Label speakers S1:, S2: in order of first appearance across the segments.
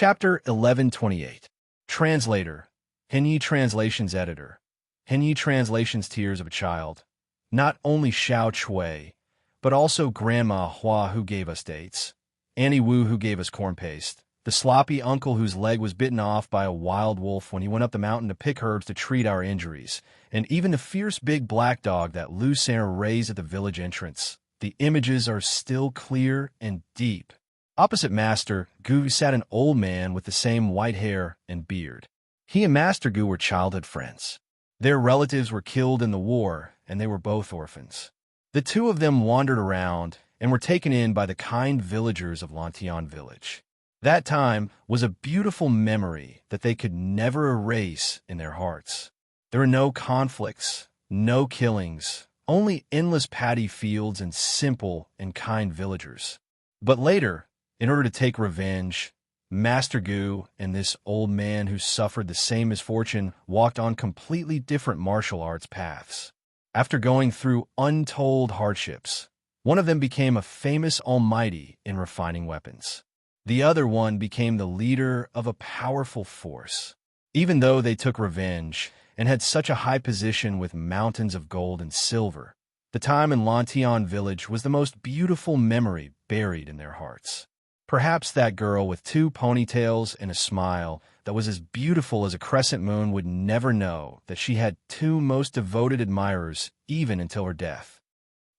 S1: Chapter 1128. Translator. Henyi Translations Editor. Henyi Translations Tears of a Child. Not only Xiao Chui, but also Grandma Hua who gave us dates, Annie Wu who gave us corn paste, the sloppy uncle whose leg was bitten off by a wild wolf when he went up the mountain to pick herbs to treat our injuries, and even the fierce big black dog that Lu San raised at the village entrance. The images are still clear and deep. Opposite Master Gu sat an old man with the same white hair and beard. He and Master Gu were childhood friends. Their relatives were killed in the war, and they were both orphans. The two of them wandered around and were taken in by the kind villagers of Lantian village. That time was a beautiful memory that they could never erase in their hearts. There were no conflicts, no killings, only endless paddy fields and simple and kind villagers. But later, in order to take revenge, Master Gu and this old man who suffered the same misfortune walked on completely different martial arts paths. After going through untold hardships, one of them became a famous almighty in refining weapons. The other one became the leader of a powerful force. Even though they took revenge and had such a high position with mountains of gold and silver, the time in Lantian village was the most beautiful memory buried in their hearts. Perhaps that girl with two ponytails and a smile that was as beautiful as a crescent moon would never know that she had two most devoted admirers even until her death.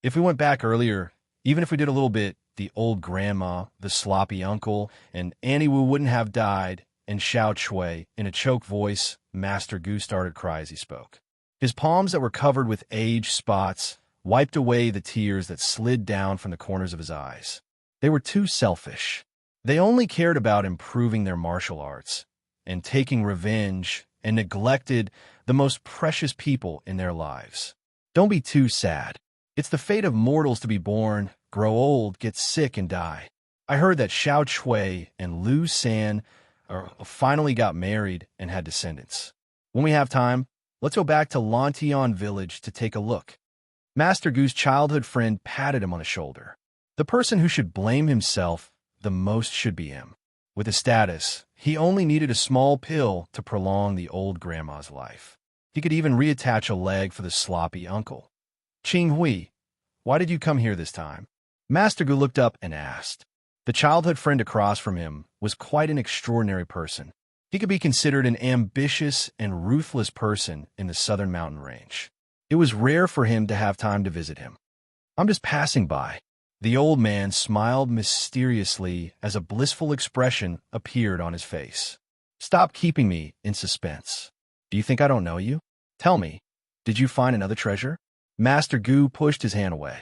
S1: If we went back earlier, even if we did a little bit, the old grandma, the sloppy uncle, and Annie Wu wouldn't have died, and Xiao Chui, in a choked voice, Master Gu started to cry as he spoke. His palms that were covered with age spots wiped away the tears that slid down from the corners of his eyes. They were too selfish. They only cared about improving their martial arts and taking revenge and neglected the most precious people in their lives. Don't be too sad. It's the fate of mortals to be born, grow old, get sick, and die. I heard that Xiao Chui and Lu San finally got married and had descendants. When we have time, let's go back to Lantian village to take a look. Master Gu's childhood friend patted him on the shoulder. The person who should blame himself the most should be him. With his status, he only needed a small pill to prolong the old grandma's life. He could even reattach a leg for the sloppy uncle. Qing Hui, why did you come here this time? Master Gu looked up and asked. The childhood friend across from him was quite an extraordinary person. He could be considered an ambitious and ruthless person in the southern mountain range. It was rare for him to have time to visit him. I'm just passing by. The old man smiled mysteriously as a blissful expression appeared on his face. Stop keeping me in suspense. Do you think I don't know you? Tell me, did you find another treasure? Master Gu pushed his hand away.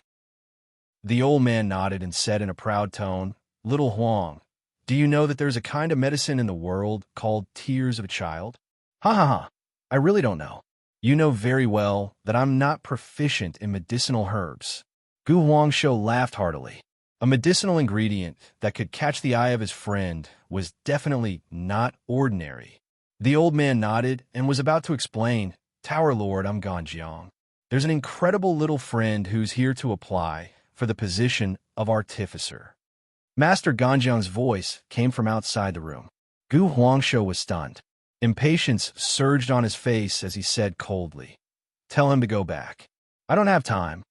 S1: The old man nodded and said in a proud tone, Little Huang, do you know that there's a kind of medicine in the world called tears of a child? Ha ha ha, I really don't know. You know very well that I'm not proficient in medicinal herbs. Gu Huangshou laughed heartily. A medicinal ingredient that could catch the eye of his friend was definitely not ordinary. The old man nodded and was about to explain, Tower Lord, I'm Ganjiang. There's an incredible little friend who's here to apply for the position of artificer. Master Ganjiang's voice came from outside the room. Gu Huangshou was stunned. Impatience surged on his face as he said coldly, Tell him to go back. I don't have time.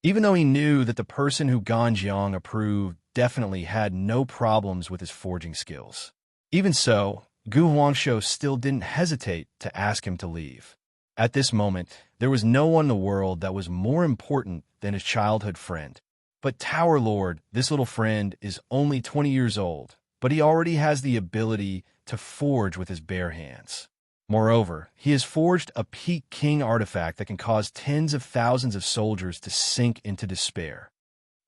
S1: Even though he knew that the person who Ganjiang approved definitely had no problems with his forging skills. Even so, Gu Huangshou still didn't hesitate to ask him to leave. At this moment, there was no one in the world that was more important than his childhood friend. But Tower Lord, this little friend, is only 20 years old, but he already has the ability to forge with his bare hands. Moreover, he has forged a Peak King artifact that can cause tens of thousands of soldiers to sink into despair.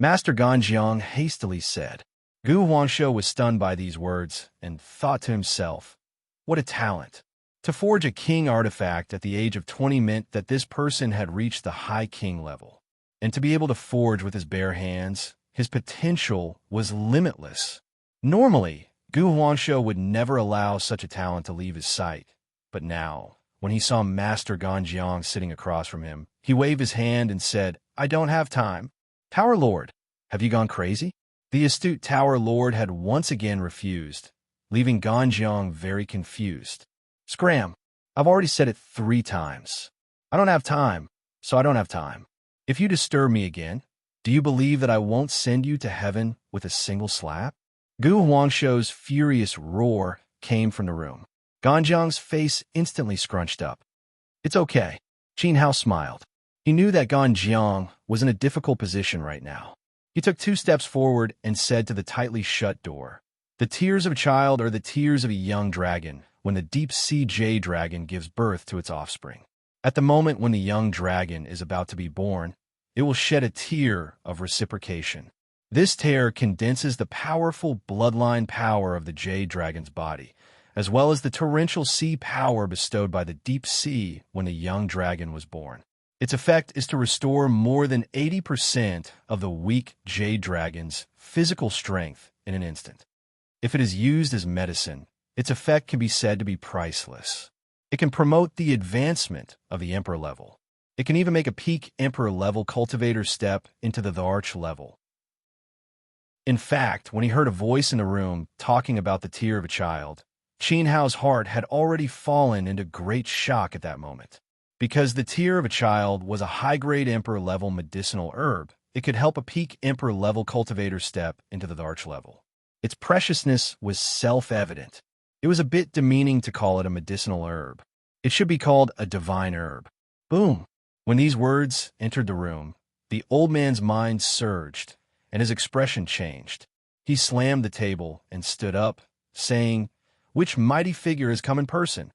S1: Master Ganjiang hastily said. Gu Huangshou was stunned by these words and thought to himself, what a talent. To forge a king artifact at the age of 20 meant that this person had reached the high king level. And to be able to forge with his bare hands, his potential was limitless. Normally, Gu Huangshou would never allow such a talent to leave his sight. But now, when he saw Master Ganjiang sitting across from him, he waved his hand and said, I don't have time. Tower Lord, have you gone crazy? The astute Tower Lord had once again refused, leaving Ganjiang very confused. Scram! I've already said it 3 times. I don't have time, so I don't have time. If you disturb me again, do you believe that I won't send you to heaven with a single slap? Gu Huangsho's furious roar came from the room. Ganjiang's face instantly scrunched up. It's okay. Qin Hao smiled. He knew that Ganjiang was in a difficult position right now. He took 2 steps forward and said to the tightly shut door, "The tears of a child are the tears of a young dragon when the deep-sea jade dragon gives birth to its offspring. At the moment when the young dragon is about to be born, it will shed a tear of reciprocation. This tear condenses the powerful bloodline power of the jade dragon's body, as well as the torrential sea power bestowed by the deep sea when the young dragon was born. Its effect is to restore more than 80% of the weak jade dragon's physical strength in an instant. If it is used as medicine, its effect can be said to be priceless. It can promote the advancement of the Emperor level. It can even make a peak Emperor level cultivator step into the Arch level." In fact, when he heard a voice in the room talking about the tear of a child, Qin Hao's heart had already fallen into great shock at that moment. Because the tear of a child was a high-grade Emperor level medicinal herb, it could help a peak Emperor level cultivator step into the Arch level. Its preciousness was self-evident. It was a bit demeaning to call it a medicinal herb. It should be called a divine herb. Boom! When these words entered the room, the old man's mind surged, and his expression changed. He slammed the table and stood up, saying, "Which mighty figure has come in person?"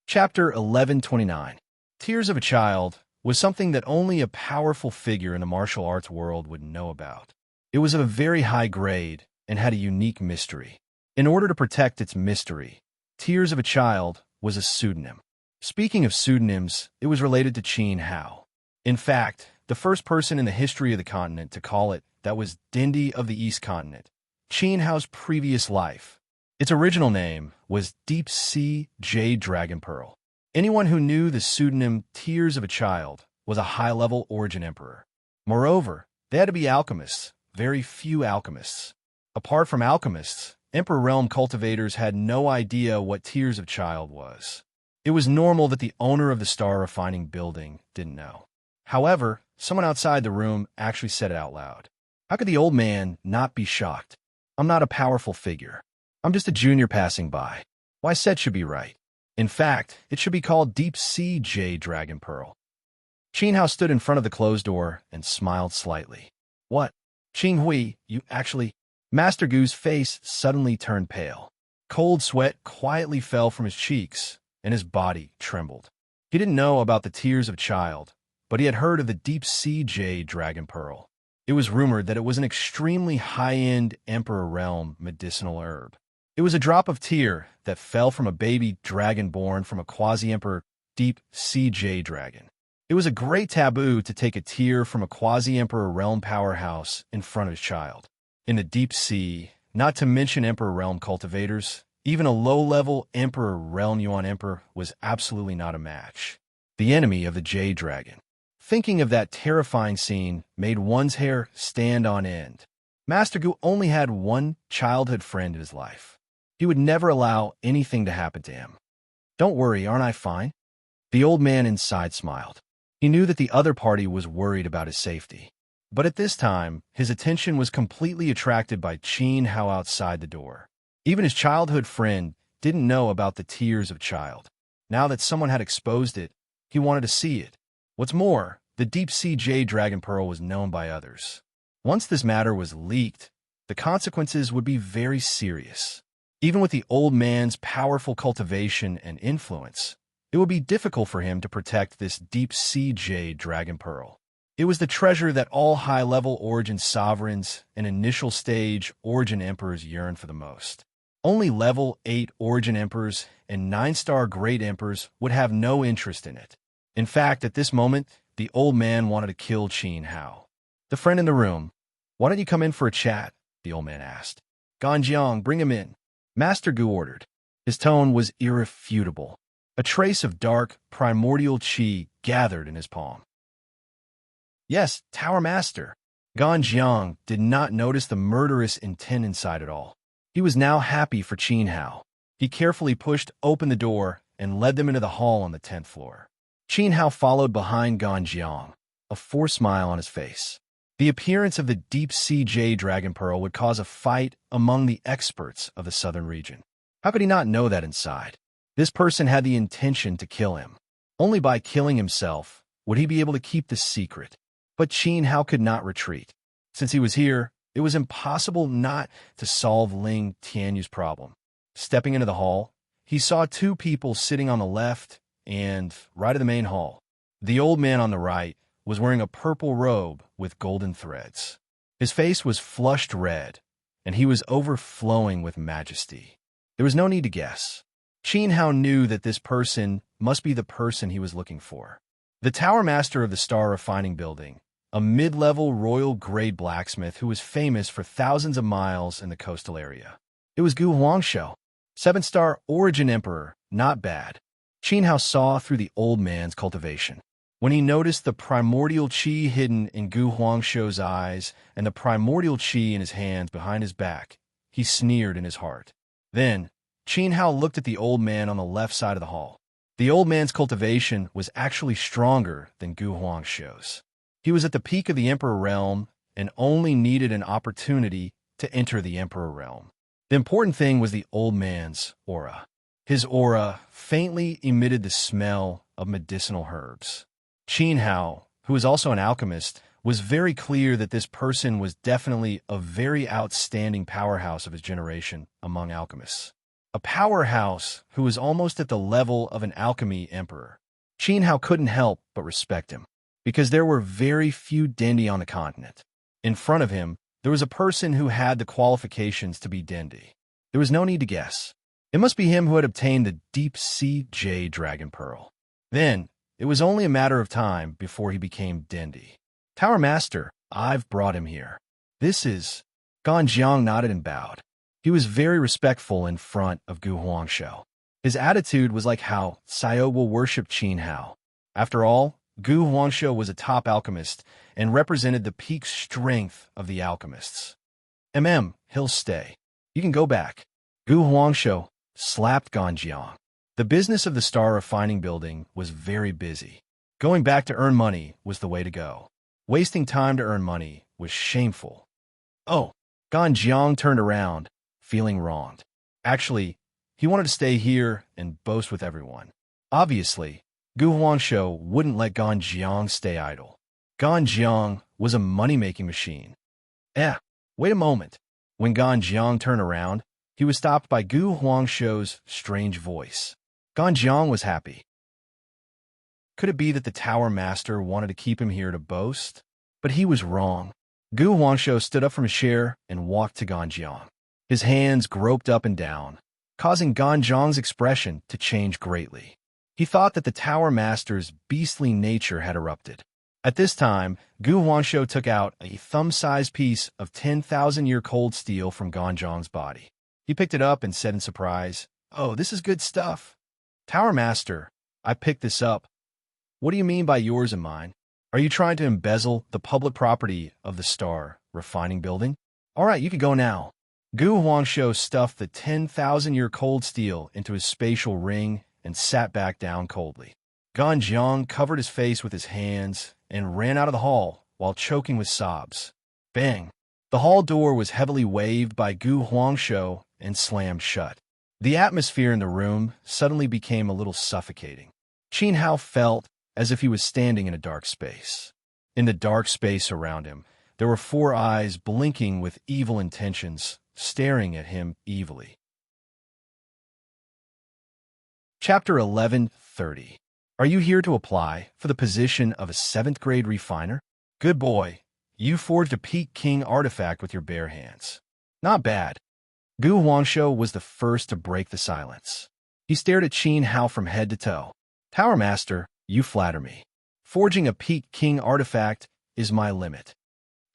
S1: Chapter 1129. Tears of a Child was something that only a powerful figure in the martial arts world would know about. It was of a very high grade and had a unique mystery. In order to protect its mystery, Tears of a Child was a pseudonym. Speaking of pseudonyms, it was related to Qin Hao. In fact, the first person in the history of the continent to call it that was Dindi of the East Continent, Qin Hao's previous life. Its original name was Deep Sea Jade Dragon Pearl. Anyone who knew the pseudonym Tears of a Child was a high-level origin emperor. Moreover, they had to be alchemists, very few alchemists. Apart from alchemists, Emperor Realm cultivators had no idea what Tears of Child was. It was normal that the owner of the star refining building didn't know. However, someone outside the room actually said it out loud. How could the old man not be shocked? I'm not a powerful figure. I'm just a junior passing by. Why, said should be right. In fact, it should be called Deep Sea Jade Dragon Pearl. Qin Hao stood in front of the closed door and smiled slightly. What? Qing Hui, you actually... Master Gu's face suddenly turned pale. Cold sweat quietly fell from his cheeks, and his body trembled. He didn't know about the Tears of Child, but he had heard of the Deep Sea Jade Dragon Pearl. It was rumored that it was an extremely high-end Emperor Realm medicinal herb. It was a drop of tear that fell from a baby dragon born from a quasi-emperor Deep Sea Jade Dragon. It was a great taboo to take a tear from a quasi-emperor realm powerhouse in front of his child. In the deep sea, not to mention Emperor Realm cultivators, even a low-level Emperor Realm Yuan Emperor was absolutely not a match. The enemy of the Jade Dragon. Thinking of that terrifying scene made one's hair stand on end. Master Gu only had one childhood friend in his life. He would never allow anything to happen to him. Don't worry, aren't I fine? The old man inside smiled. He knew that the other party was worried about his safety. But at this time, his attention was completely attracted by Qin Hao outside the door. Even his childhood friend didn't know about the Tears of Child. Now that someone had exposed it, he wanted to see it. What's more, the Deep Sea Jade Dragon Pearl was known by others. Once this matter was leaked, the consequences would be very serious. Even with the old man's powerful cultivation and influence, it would be difficult for him to protect this Deep Sea Jade Dragon Pearl. It was the treasure that all high-level origin sovereigns and initial-stage origin emperors yearn for the most. Only level 8 origin emperors and 9-star great emperors would have no interest in it. In fact, at this moment, the old man wanted to kill Qin Hao. The friend in the room, "Why don't you come in for a chat?" the old man asked. "Ganjiang, bring him in," Master Gu ordered. His tone was irrefutable. A trace of dark, primordial qi gathered in his palm. "Yes, Tower Master." Ganjiang did not notice the murderous intent inside at all. He was now happy for Qin Hao. He carefully pushed open the door and led them into the hall on the 10th floor. Qin Hao followed behind Ganjiang, a forced smile on his face. The appearance of the deep-sea jade dragon pearl would cause a fight among the experts of the southern region. How could he not know that inside? This person had the intention to kill him. Only by killing himself would he be able to keep this secret. But Qin Hao could not retreat. Since he was here, it was impossible not to solve Ling Tianyu's problem. Stepping into the hall, he saw two people sitting on the left and right of the main hall. The old man on the right was wearing a purple robe with golden threads. His face was flushed red, and he was overflowing with majesty. There was no need to guess. Qin Hao knew that this person must be the person he was looking for. The tower master of the Star Refining Building, a mid-level royal-grade blacksmith who was famous for thousands of miles in the coastal area. It was Gu Huangshou, 7-star origin emperor, not bad. Qin Hao saw through the old man's cultivation. When he noticed the primordial qi hidden in Gu Huangshou's eyes and the primordial qi in his hands behind his back, he sneered in his heart. Then, Qin Hao looked at the old man on the left side of the hall. The old man's cultivation was actually stronger than Gu Huangshou's. He was at the peak of the Emperor realm and only needed an opportunity to enter the Emperor realm. The important thing was the old man's aura. His aura faintly emitted the smell of medicinal herbs. Qin Hao, who was also an alchemist, was very clear that this person was definitely a very outstanding powerhouse of his generation among alchemists. A powerhouse who was almost at the level of an alchemy emperor. Qin Hao couldn't help but respect him, because there were very few Dendi on the continent. In front of him, there was a person who had the qualifications to be Dendi. There was no need to guess. It must be him who had obtained the deep-sea jade dragon pearl. Then, it was only a matter of time before he became Dendi. Tower Master, I've brought him here. This is... Ganjiang nodded and bowed. He was very respectful in front of Gu Huangshou. His attitude was like how Xiao will worship Qin Hao. After all, Gu Huangshou was a top alchemist and represented the peak strength of the alchemists. He'll stay. You can go back. Gu Huangshou slapped Ganjiang. The business of the Star Refining Building was very busy. Going back to earn money was the way to go. Wasting time to earn money was shameful. Oh, Ganjiang turned around, feeling wronged. Actually, he wanted to stay here and boast with everyone. Obviously, Gu Huangshou wouldn't let Ganjiang stay idle. Ganjiang was a money-making machine. Wait a moment. When Ganjiang turned around, he was stopped by Gu Huangshou's strange voice. Ganjiang was happy. Could it be that the Tower Master wanted to keep him here to boast? But he was wrong. Gu Huangshou stood up from his chair and walked to Ganjiang. His hands groped up and down, causing Ganjiang's expression to change greatly. He thought that the Tower Master's beastly nature had erupted. At this time, Gu Huangshou took out a thumb-sized piece of 10,000-year cold steel from Ganjiang's body. He picked it up and said in surprise, "Oh, this is good stuff." "Tower Master, I picked this up. What do you mean by yours and mine? Are you trying to embezzle the public property of the Star Refining Building? All right, you can go now." Gu Huangshou stuffed the 10,000-year cold steel into his spatial ring and sat back down coldly. Ganjiang covered his face with his hands and ran out of the hall while choking with sobs. Bang! The hall door was heavily waved by Gu Huangshou and slammed shut. The atmosphere in the room suddenly became a little suffocating. Qin Hao felt as if he was standing in a dark space. In the dark space around him, there were 4 eyes blinking with evil intentions, staring at him evilly. Chapter 11:30. Are you here to apply for the position of a 7th grade refiner? Good boy. You forged a Peak King artifact with your bare hands. Not bad. Gu Huangshou was the first to break the silence. He stared at Qin Hao from head to toe. Tower Master, you flatter me. Forging a Peak King artifact is my limit.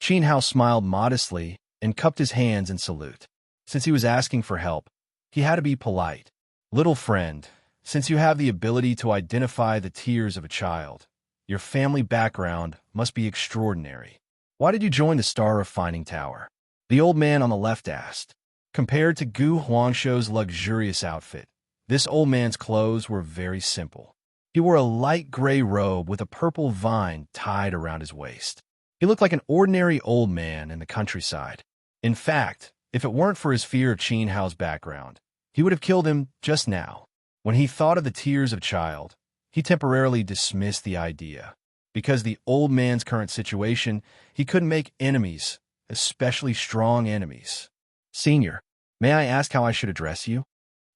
S1: Qin Hao smiled modestly and cupped his hands in salute. Since he was asking for help, he had to be polite. Little friend, since you have the ability to identify the tears of a child, your family background must be extraordinary. Why did you join the Star Refining Tower? The old man on the left asked. Compared to Gu Huangsho's luxurious outfit, this old man's clothes were very simple. He wore a light gray robe with a purple vine tied around his waist. He looked like an ordinary old man in the countryside. In fact, if it weren't for his fear of Qin Hao's background, he would have killed him just now. When he thought of the tears of a child, he temporarily dismissed the idea. Because the old man's current situation, he couldn't make enemies, especially strong enemies. Senior, may I ask how I should address you?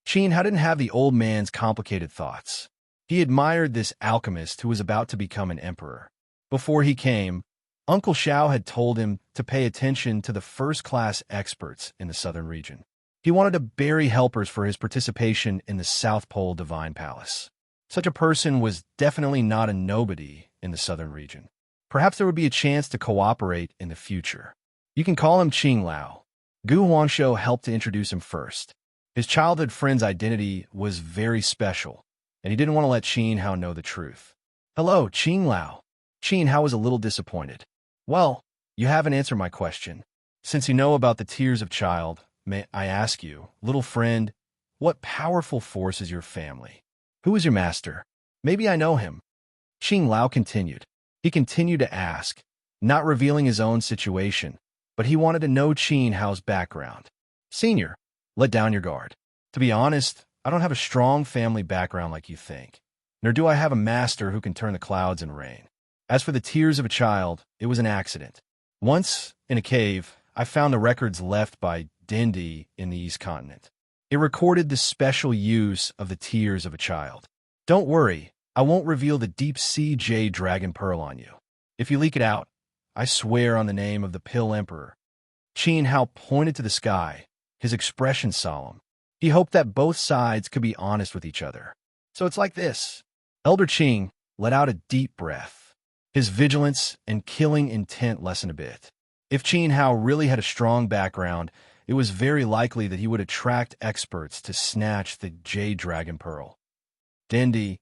S1: Qin Hao didn't have the old man's complicated thoughts. He admired this alchemist who was about to become an emperor. Before he came, Uncle Xiao had told him to pay attention to the first-class experts in the southern region. He wanted to bury helpers for his participation in the South Pole Divine Palace. Such a person was definitely not a nobody in the southern region. Perhaps there would be a chance to cooperate in the future. You can call him Qing Lao. Gu Huangsho helped to introduce him first. His childhood friend's identity was very special, and he didn't want to let Qin Hao know the truth. Hello, Qing Lao. Qin Hao was a little disappointed. Well, you haven't answered my question. Since you know about the tears of child, may I ask you, little friend, what powerful force is your family? Who is your master? Maybe I know him. Qing Lao continued. He continued to ask, not revealing his own situation, but he wanted to know Qin Hao's background. Senior, let down your guard. To be honest, I don't have a strong family background like you think, nor do I have a master who can turn the clouds and rain. As for the tears of a child, it was an accident. Once, in a cave, I found the records left by Dendi in the East Continent. It recorded the special use of the tears of a child. Don't worry, I won't reveal the deep-sea jade dragon pearl on you. If you leak it out, I swear on the name of the Pill Emperor. Qin Hao pointed to the sky, his expression solemn. He hoped that both sides could be honest with each other. So it's like this. Elder Qing let out a deep breath. His vigilance and killing intent lessened a bit. If Qin Hao really had a strong background, it was very likely that he would attract experts to snatch the Jade Dragon Pearl. Dendi.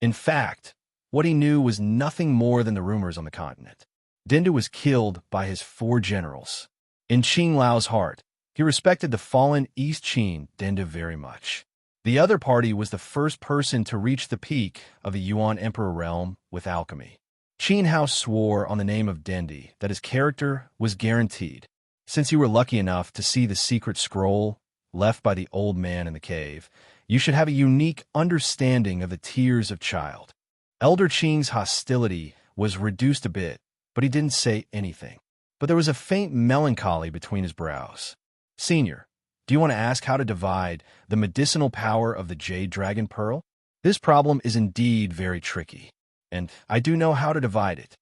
S1: In fact, what he knew was nothing more than the rumors on the continent. Dendi was killed by his 4 generals. In Qing Lao's heart, he respected the fallen East Qin Dendi very much. The other party was the first person to reach the peak of the Yuan Emperor realm with alchemy. Qin Hao swore on the name of Dendi that his character was guaranteed. Since you were lucky enough to see the secret scroll left by the old man in the cave, you should have a unique understanding of the tears of child. Elder Qing's hostility was reduced a bit, but he didn't say anything. But there was a faint melancholy between his brows. Senior, do you want to ask how to divide the medicinal power of the Jade Dragon Pearl? This problem is indeed very tricky, and I do know how to divide it.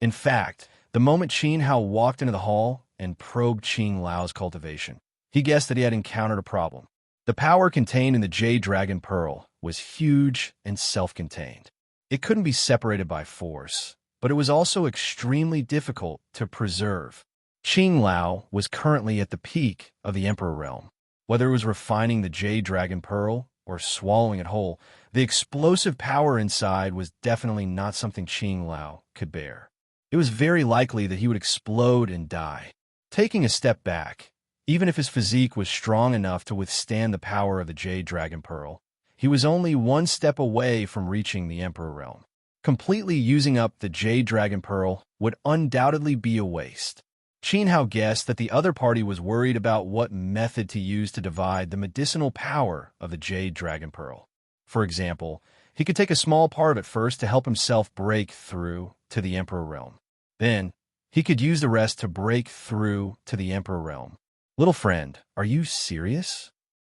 S1: In fact, the moment Qin Hao walked into the hall and probed Qing Lao's cultivation, he guessed that he had encountered a problem. The power contained in the Jade Dragon Pearl was huge and self-contained. It couldn't be separated by force, but it was also extremely difficult to preserve. Qing Lao was currently at the peak of the Emperor realm. Whether it was refining the Jade Dragon Pearl or swallowing it whole, the explosive power inside was definitely not something Qing Lao could bear. It was very likely that he would explode and die. Taking a step back, even if his physique was strong enough to withstand the power of the Jade Dragon Pearl, he was only one step away from reaching the Emperor realm. Completely using up the Jade Dragon Pearl would undoubtedly be a waste. Qin Hao guessed that the other party was worried about what method to use to divide the medicinal power of the Jade Dragon Pearl. For example, he could take a small part of it first to help himself break through to the Emperor realm. Then, he could use the rest to break through to the Emperor realm. Little friend, are you serious?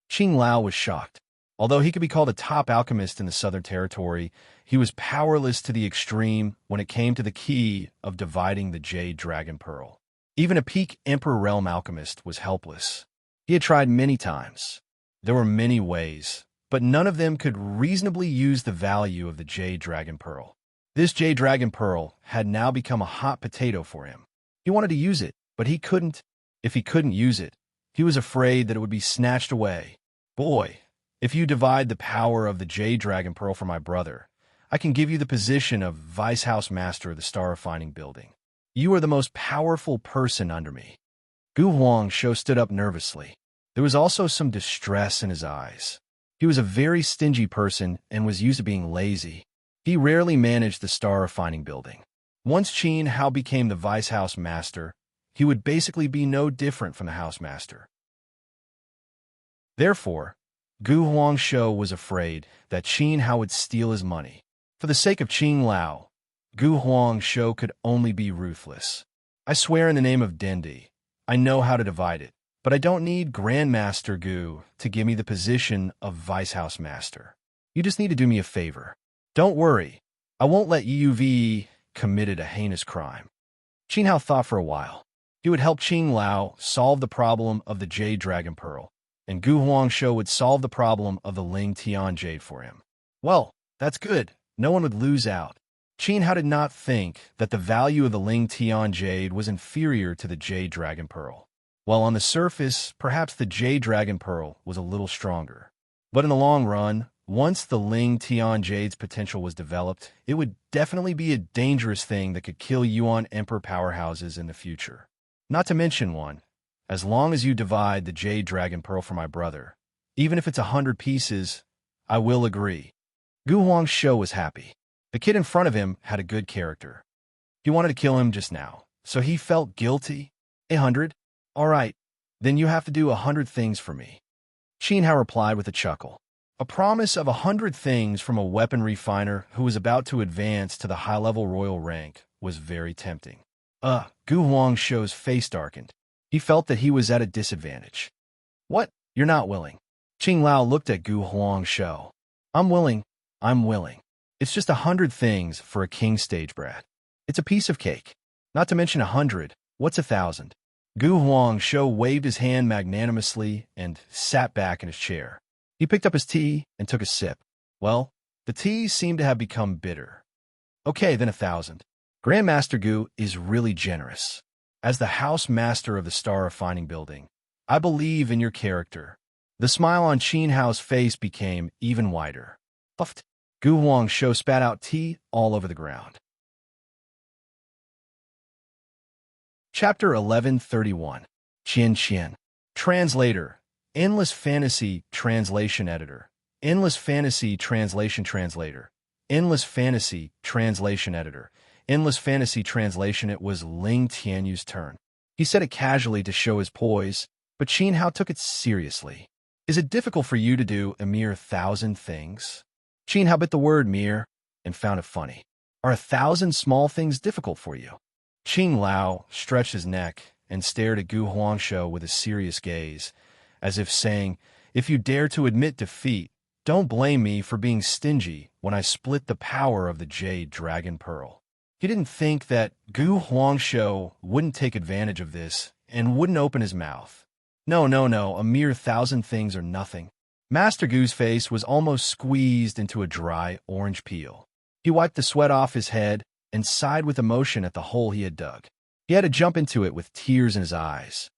S1: Qing Lao was shocked. Although he could be called a top alchemist in the Southern Territory, he was powerless to the extreme when it came to the key of dividing the Jade Dragon Pearl. Even a peak Emperor Realm alchemist was helpless. He had tried many times. There were many ways, but none of them could reasonably use the value of the Jade Dragon Pearl. This Jade Dragon Pearl had now become a hot potato for him. He wanted to use it, but he couldn't. If he couldn't use it, he was afraid that it would be snatched away. Boy, If you divide the power of the Jade Dragon Pearl for my brother, I can give you the position of Vice House Master of the Star Refining Building. You are the most powerful person under me. Gu Huangshou stood up nervously. There was also some distress in his eyes. He was a very stingy person and was used to being lazy. He rarely managed the Star Refining Building. Once Qin Hao became the Vice House Master, he would basically be no different from the House Master. Therefore, Gu Huangshou was afraid that Qin Hao would steal his money. For the sake of Qing Lao, Gu Huangshou could only be ruthless. I swear in the name of Dendi, I know how to divide it, but I don't need Grandmaster Gu to give me the position of Vice House Master. You just need to do me a favor. Don't worry, I won't let Yuve committed a heinous crime. Qin Hao thought for a while. He would help Qing Lao solve the problem of the Jade Dragon Pearl, and Gu Huangshou would solve the problem of the Ling Tian Jade for him. Well, that's good. No one would lose out. Qin Hao did not think that the value of the Ling Tian Jade was inferior to the Jade Dragon Pearl. While on the surface, perhaps the Jade Dragon Pearl was a little stronger. But in the long run, once the Ling Tian Jade's potential was developed, it would definitely be a dangerous thing that could kill Yuan Emperor powerhouses in the future. Not to mention one, as long as you divide the Jade Dragon Pearl for my brother, even if it's 100 pieces, I will agree. Gu Huangshou was happy. The kid in front of him had a good character. He wanted to kill him just now, so he felt guilty. 100? All right, then you have to do 100 things for me. Qin Hao replied with a chuckle. A promise of 100 things from a weapon refiner who was about to advance to the high-level royal rank was very tempting. Gu Huangshou's face darkened. He felt that he was at a disadvantage. What? You're not willing? Qing Lao looked at Gu Huangshou. I'm willing. It's just 100 things for a king stage brat. It's a piece of cake. Not to mention 100. What's 1,000? Gu Huangshou waved his hand magnanimously and sat back in his chair. He picked up his tea and took a sip. Well, the tea seemed to have become bitter. Okay, then 1,000. Grandmaster Gu is really generous. As the house master of the Star Refining Building, I believe in your character. The smile on Qin Hao's face became even wider. Puffed. Gu Huangshou spat out tea all over the ground. Chapter 1131. Qian. Translator. Endless Fantasy Translation Editor. Endless Fantasy Translation Translator. Endless Fantasy Translation Editor. Endless Fantasy Translation. It was Ling Tianyu's turn. He said it casually to show his poise, but Qin Hao took it seriously. Is it difficult for you to do a mere 1,000 things? Qin Hao bit the word mere and found it funny. Are 1,000 small things difficult for you? Qing Lao stretched his neck and stared at Gu Huangshou with a serious gaze, as if saying, if you dare to admit defeat, don't blame me for being stingy when I split the power of the Jade Dragon Pearl. He didn't think that Gu Huangshou wouldn't take advantage of this and wouldn't open his mouth. No, a mere 1,000 things are nothing. Master Gu's face was almost squeezed into a dry orange peel. He wiped the sweat off his head and sighed with emotion at the hole he had dug. He had to jump into it with tears in his eyes.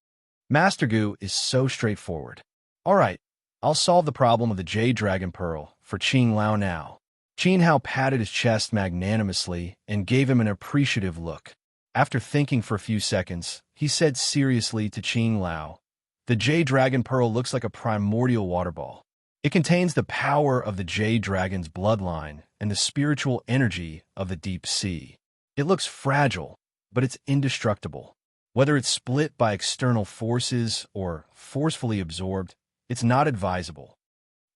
S1: Master Gu is so straightforward. All right, I'll solve the problem of the Jade Dragon Pearl for Qing Lao now. Qin Hao patted his chest magnanimously and gave him an appreciative look. After thinking for a few seconds, he said seriously to Qing Lao, the Jade Dragon Pearl looks like a primordial water ball. It contains the power of the Jade Dragon's bloodline and the spiritual energy of the deep sea. It looks fragile, but it's indestructible. Whether it's split by external forces or forcefully absorbed, it's not advisable.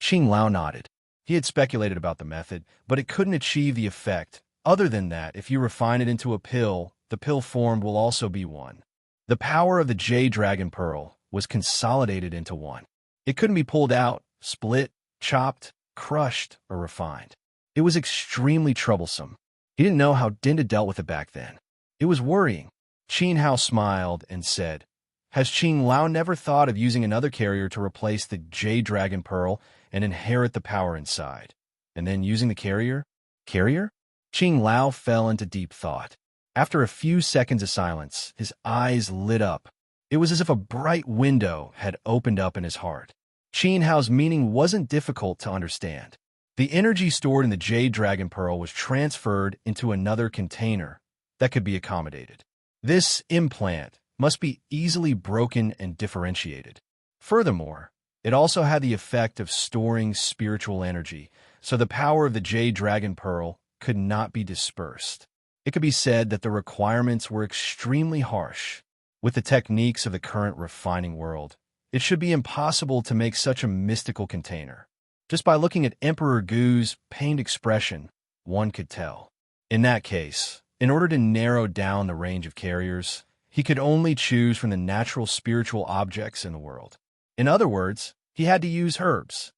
S1: Qing Lao nodded. He had speculated about the method, but it couldn't achieve the effect. Other than that, if you refine it into a pill, the pill formed will also be one. The power of the Jade Dragon Pearl was consolidated into one. It couldn't be pulled out, split, chopped, crushed, or refined. It was extremely troublesome. He didn't know how Dinda dealt with it back then. It was worrying. Qin Hao smiled and said, has Qing Lao never thought of using another carrier to replace the Jade Dragon Pearl and inherit the power inside? And then using the carrier? Carrier? Qing Lao fell into deep thought. After a few seconds of silence, his eyes lit up. It was as if a bright window had opened up in his heart. Qin Hao's meaning wasn't difficult to understand. The energy stored in the Jade Dragon Pearl was transferred into another container that could be accommodated. This implant must be easily broken and differentiated. Furthermore, it also had the effect of storing spiritual energy, so the power of the Jade Dragon Pearl could not be dispersed. It could be said that the requirements were extremely harsh. With the techniques of the current refining world, it should be impossible to make such a mystical container. Just by looking at Emperor Gu's pained expression, one could tell. In that case, in order to narrow down the range of carriers, he could only choose from the natural spiritual objects in the world. In other words, he had to use herbs.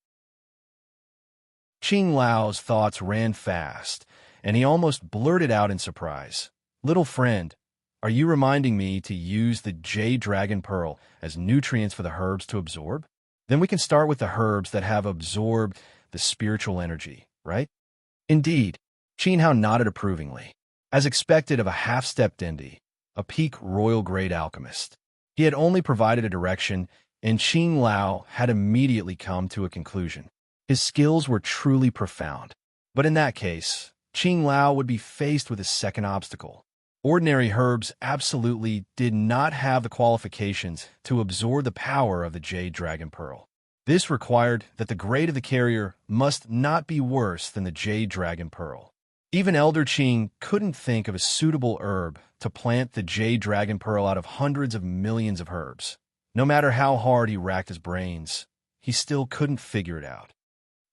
S1: Qing Lao's thoughts ran fast, and he almost blurted out in surprise, "Little friend, are you reminding me to use the Jade Dragon Pearl as nutrients for the herbs to absorb? Then we can start with the herbs that have absorbed the spiritual energy, right?" Indeed, Qin Hao nodded approvingly. As expected of a half-stepped Indi, a peak royal-grade alchemist, he had only provided a direction, and Qing Lao had immediately come to a conclusion. His skills were truly profound. But in that case, Qing Lao would be faced with a second obstacle. Ordinary herbs absolutely did not have the qualifications to absorb the power of the Jade Dragon Pearl. This required that the grade of the carrier must not be worse than the Jade Dragon Pearl. Even Elder Qing couldn't think of a suitable herb to plant the Jade Dragon Pearl out of hundreds of millions of herbs. No matter how hard he racked his brains, he still couldn't figure it out.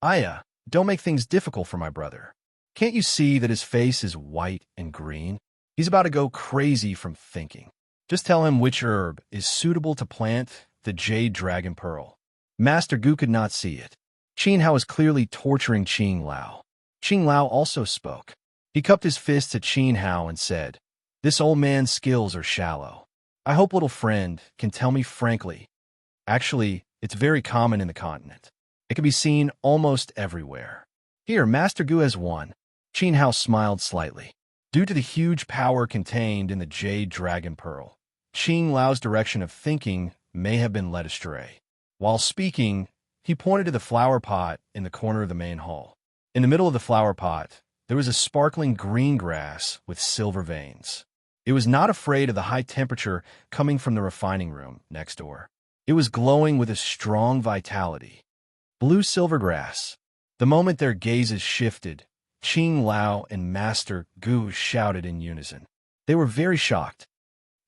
S1: "Aya, don't make things difficult for my brother. Can't you see that his face is white and green? He's about to go crazy from thinking. Just tell him which herb is suitable to plant the Jade Dragon Pearl." Master Gu could not see it. Qin Hao was clearly torturing Qing Lao. Qing Lao also spoke. He cupped his fist at Qin Hao and said, "This old man's skills are shallow. I hope little friend can tell me frankly. Actually, it's very common in the continent. It can be seen almost everywhere. Here, Master Gu has one." Qin Hao smiled slightly. Due to the huge power contained in the Jade Dragon Pearl, Qing Lao's direction of thinking may have been led astray. While speaking, he pointed to the flower pot in the corner of the main hall. In the middle of the flower pot, there was a sparkling green grass with silver veins. It was not afraid of the high temperature coming from the refining room next door. It was glowing with a strong vitality. Blue silver grass. The moment their gazes shifted, Qing Lao and Master Gu shouted in unison. They were very shocked.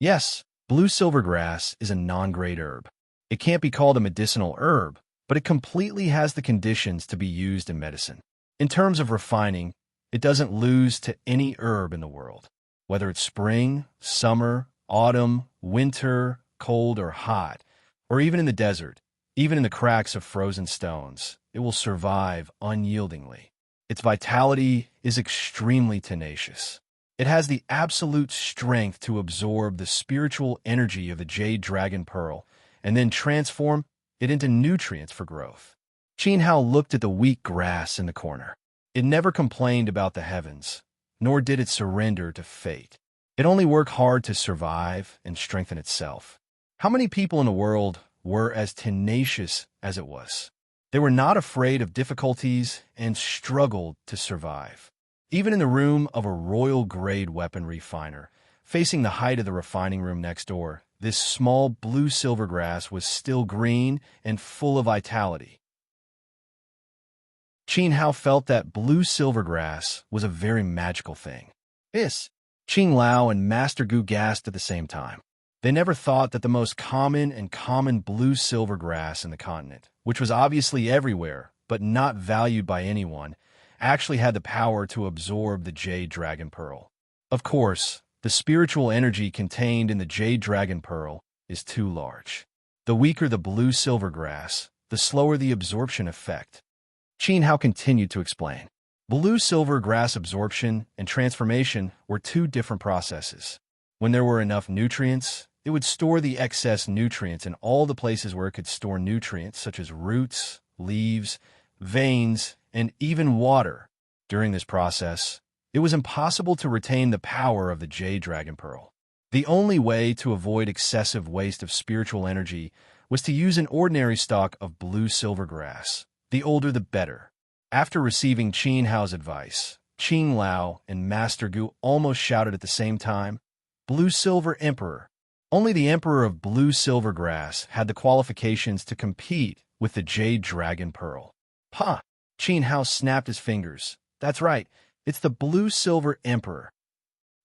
S1: Yes, blue silver grass is a non-grade herb. It can't be called a medicinal herb, but it completely has the conditions to be used in medicine. In terms of refining, it doesn't lose to any herb in the world. Whether it's spring, summer, autumn, winter, cold or hot, or even in the desert, even in the cracks of frozen stones, it will survive unyieldingly. Its vitality is extremely tenacious. It has the absolute strength to absorb the spiritual energy of the Jade Dragon Pearl and then transform it into nutrients for growth. Qin Hao looked at the weak grass in the corner. It never complained about the heavens, nor did it surrender to fate. It only worked hard to survive and strengthen itself. How many people in the world were as tenacious as it was? They were not afraid of difficulties and struggled to survive. Even in the room of a royal-grade weapon refiner, facing the height of the refining room next door, this small blue-silver grass was still green and full of vitality. Qin Hao felt that blue-silver grass was a very magical thing. This, Qing Lao and Master Gu gasped at the same time. They never thought that the most common blue-silver grass in the continent, which was obviously everywhere but not valued by anyone, actually had the power to absorb the Jade Dragon Pearl. Of course, the spiritual energy contained in the Jade Dragon Pearl is too large. The weaker the blue-silver grass, the slower the absorption effect. Qin Hao continued to explain. Blue-silver grass absorption and transformation were two different processes. When there were enough nutrients, it would store the excess nutrients in all the places where it could store nutrients, such as roots, leaves, veins, and even water. During this process, it was impossible to retain the power of the Jade Dragon Pearl. The only way to avoid excessive waste of spiritual energy was to use an ordinary stalk of blue silver grass. The older the better. After receiving Qin Hao's advice, Qing Lao and Master Gu almost shouted at the same time, "Blue Silver Emperor!" Only the Emperor of Blue Silver Grass had the qualifications to compete with the Jade Dragon Pearl. Ha! Qin Hao snapped his fingers. That's right, it's the Blue Silver Emperor.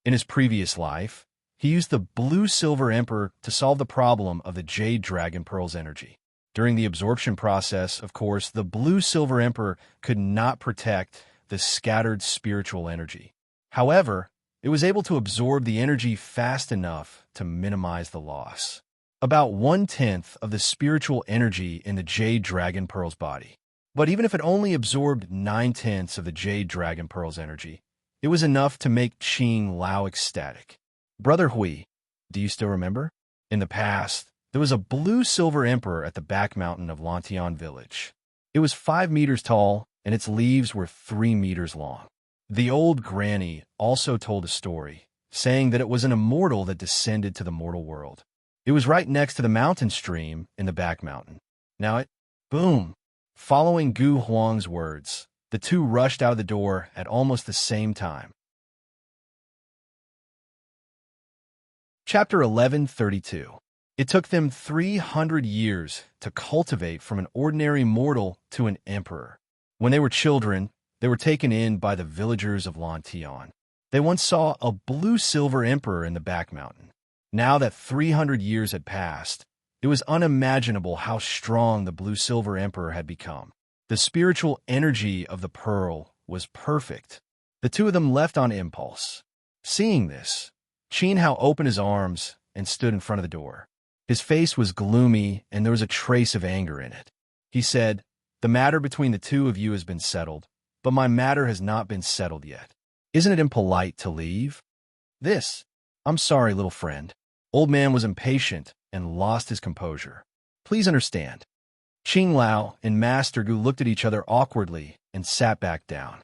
S1: In his previous life, he used the Blue Silver Emperor to solve the problem of the Jade Dragon Pearl's energy. During the absorption process, of course, the Blue Silver Emperor could not protect the scattered spiritual energy. However, it was able to absorb the energy fast enough to minimize the loss. About 1/10 of the spiritual energy in the Jade Dragon Pearl's body. But even if it only absorbed 9/10 of the Jade Dragon Pearl's energy, it was enough to make Qing Lao ecstatic. Brother Hui, do you still remember? In the past, there was a Blue Silver Emperor at the back mountain of Lantian village. It was 5 meters tall, and its leaves were 3 meters long. The old granny also told a story, saying that it was an immortal that descended to the mortal world. It was right next to the mountain stream in the back mountain. Now boom! Following Gu Huang's words, the two rushed out of the door at almost the same time. Chapter 1132. It took them 300 years to cultivate from an ordinary mortal to an emperor. When they were children, they were taken in by the villagers of Lantian. They once saw a blue-silver emperor in the back mountain. Now that 300 years had passed, it was unimaginable how strong the blue-silver emperor had become. The spiritual energy of the pearl was perfect. The two of them left on impulse. Seeing this, Qin Hao opened his arms and stood in front of the door. His face was gloomy, and there was a trace of anger in it. He said, "The matter between the two of you has been settled, but my matter has not been settled yet. Isn't it impolite to leave?" I'm sorry, little friend." Old man was impatient and lost his composure. "Please understand." Qing Lao and Master Gu looked at each other awkwardly and sat back down.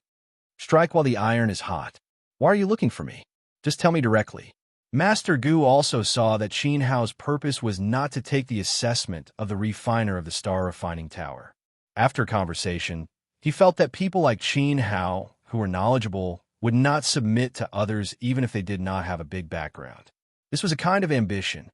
S1: "Strike while the iron is hot. Why are you looking for me? Just tell me directly." Master Gu also saw that Qin Hao's purpose was not to take the assessment of the refiner of the star refining tower. After conversation, he felt that people like Qin Hao, who were knowledgeable, would not submit to others even if they did not have a big background. This was a kind of ambition.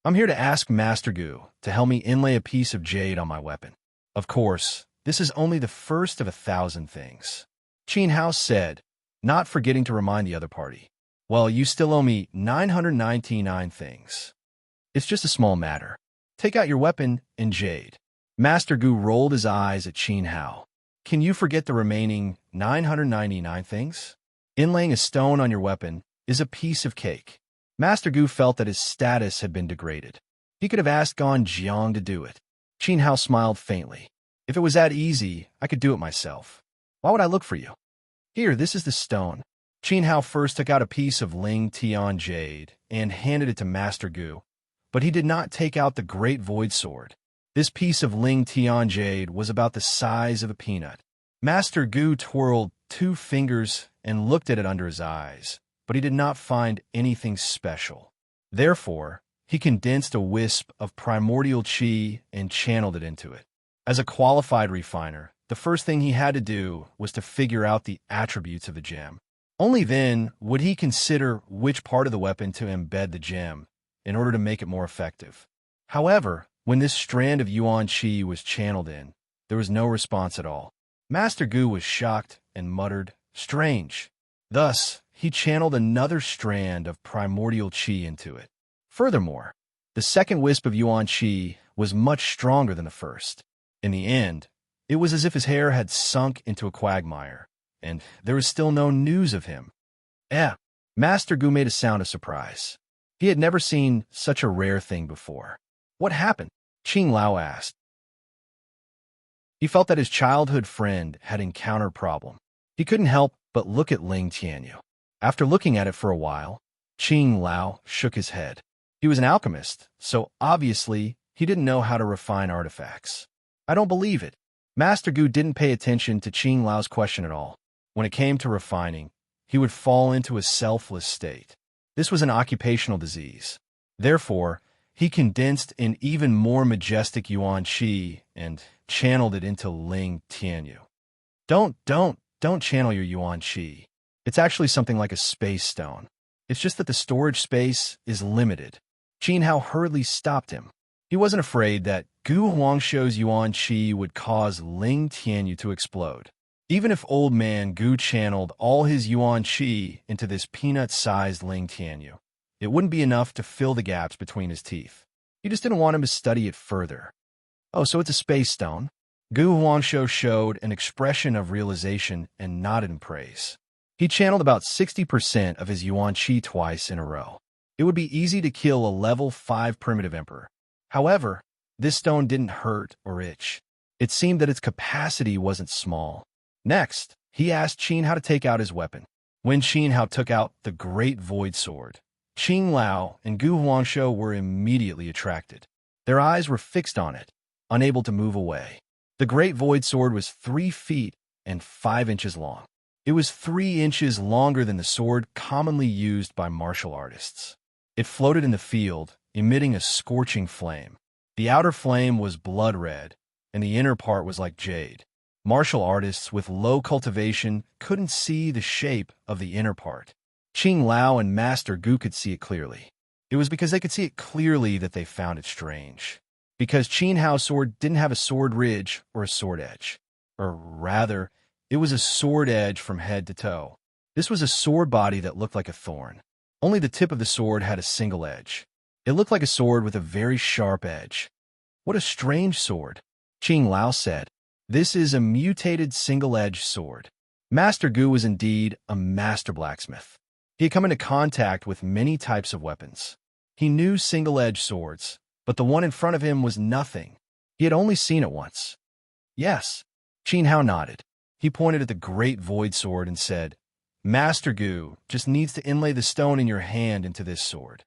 S1: "I'm here to ask Master Gu to help me inlay a piece of jade on my weapon. Of course, this is only the first of 1,000 things." Qin Hao said, not forgetting to remind the other party, "Well, you still owe me 999 things. It's just a small matter. Take out your weapon and jade." Master Gu rolled his eyes at Qin Hao. "Can you forget the remaining 999 things? Inlaying a stone on your weapon is a piece of cake." Master Gu felt that his status had been degraded. He could have asked Gan Jiang to do it. Qin Hao smiled faintly. "If it was that easy, I could do it myself. Why would I look for you? Here, this is the stone." Qin Hao first took out a piece of Ling Tian jade and handed it to Master Gu, but he did not take out the great void sword. This piece of Ling Tian jade was about the size of a peanut. Master Gu twirled 2 fingers and looked at it under his eyes, but he did not find anything special. Therefore, he condensed a wisp of primordial qi and channeled it into it. As a qualified refiner, the first thing he had to do was to figure out the attributes of the gem. Only then would he consider which part of the weapon to embed the gem in order to make it more effective. However, when this strand of Yuan Qi was channeled in, there was no response at all. Master Gu was shocked and muttered, "Strange." Thus, he channeled another strand of primordial qi into it. Furthermore, the second wisp of Yuan Qi was much stronger than the first. In the end, it was as if his hair had sunk into a quagmire, and there was still no news of him. Master Gu made a sound of surprise. He had never seen such a rare thing before. "What happened?" Qing Lao asked. He felt that his childhood friend had encountered a problem. He couldn't help but look at Ling Tianyu. After looking at it for a while, Qing Lao shook his head. He was an alchemist, so obviously he didn't know how to refine artifacts. "I don't believe it." Master Gu didn't pay attention to Qing Lao's question at all. When it came to refining, he would fall into a selfless state. This was an occupational disease. Therefore, He condensed an even more majestic yuan qi and channeled it into Ling Tianyu. Don't channel your yuan qi. It's actually something like a space stone. It's just that the storage space is limited. Qin Hao hurriedly stopped him. He wasn't afraid that Gu Huangshou's yuan qi would cause Ling Tianyu to explode. Even if old man Gu channeled all his yuan qi into this peanut-sized Ling Tianyu, it wouldn't be enough to fill the gaps between his teeth. He just didn't want him to study it further. Oh, so it's a space stone? Gu Huangshou showed an expression of realization and nodded in praise. He channeled about 60% of his yuan qi twice in a row. It would be easy to kill a level 5 primitive emperor. However, this stone didn't hurt or itch. It seemed that its capacity wasn't small. Next, he asked Qin Hao to take out his weapon. When Qin Hao took out the Great Void Sword, Qing Lao and Gu Huangshou were immediately attracted. Their eyes were fixed on it, unable to move away. The Great Void Sword was 3 feet and 5 inches long. It was 3 inches longer than the sword commonly used by martial artists. It floated in the field, emitting a scorching flame. The outer flame was blood red, and the inner part was like jade. Martial artists with low cultivation couldn't see the shape of the inner part. Qing Lao and Master Gu could see it clearly. It was because they could see it clearly that they found it strange. Because Qin Hao's sword didn't have a sword ridge or a sword edge. Or rather, it was a sword edge from head to toe. This was a sword body that looked like a thorn. Only the tip of the sword had a single edge. It looked like a sword with a very sharp edge. What a strange sword, Qing Lao said. This is a mutated single-edged sword. Master Gu was indeed a master blacksmith. He had come into contact with many types of weapons. He knew single-edged swords, but the one in front of him was nothing. He had only seen it once. Yes, Qin Hao nodded. He pointed at the Great Void Sword and said, Master Gu just needs to inlay the stone in your hand into this sword.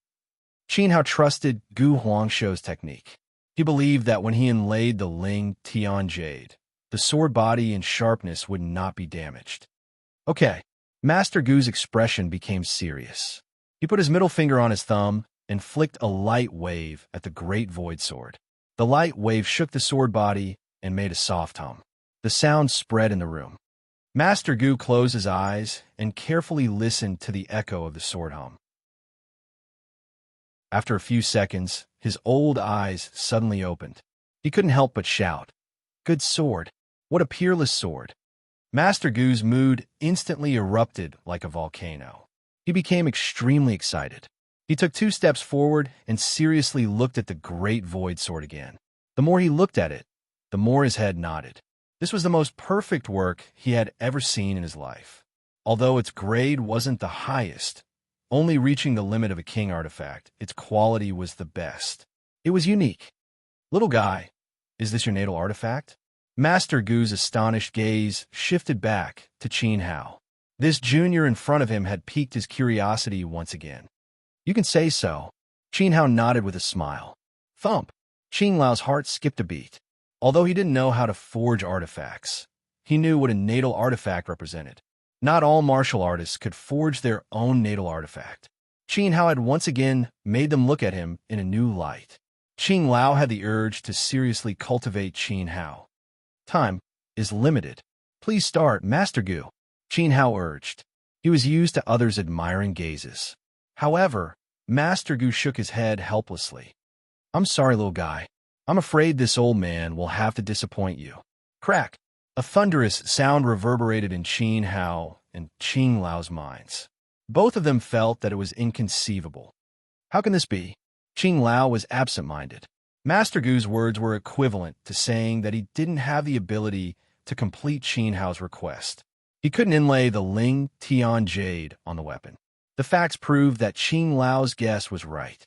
S1: Qin Hao trusted Gu Huangshou's technique. He believed that when he inlaid the Ling Tian jade, the sword body and sharpness would not be damaged. Okay, Master Gu's expression became serious. He put his middle finger on his thumb and flicked a light wave at the Great Void Sword. The light wave shook the sword body and made a soft hum. The sound spread in the room. Master Gu closed his eyes and carefully listened to the echo of the sword hum. After a few seconds, his old eyes suddenly opened. He couldn't help but shout, Good sword! What a peerless sword! Master Gu's mood instantly erupted like a volcano. He became extremely excited. He took 2 steps forward and seriously looked at the Great Void Sword again. The more he looked at it, the more his head nodded. This was the most perfect work he had ever seen in his life. Although its grade wasn't the highest, only reaching the limit of a king artifact, its quality was the best. It was unique. Little guy, is this your natal artifact? Master Gu's astonished gaze shifted back to Qin Hao. This junior in front of him had piqued his curiosity once again. You can say so. Qin Hao nodded with a smile. Thump! Qing Lao's heart skipped a beat. Although he didn't know how to forge artifacts, he knew what a natal artifact represented. Not all martial artists could forge their own natal artifact. Qin Hao had once again made them look at him in a new light. Qing Lao had the urge to seriously cultivate Qin Hao. Time is limited. Please start, Master Gu, Qin Hao urged. He was used to others' admiring gazes. However, Master Gu shook his head helplessly. I'm sorry, little guy. I'm afraid this old man will have to disappoint you. Crack! A thunderous sound reverberated in Qin Hao and Qing Lao's minds. Both of them felt that it was inconceivable. How can this be? Qing Lao was absent-minded. Master Gu's words were equivalent to saying that he didn't have the ability to complete Qin Hao's request. He couldn't inlay the Ling Tian jade on the weapon. The facts proved that Qing Lao's guess was right.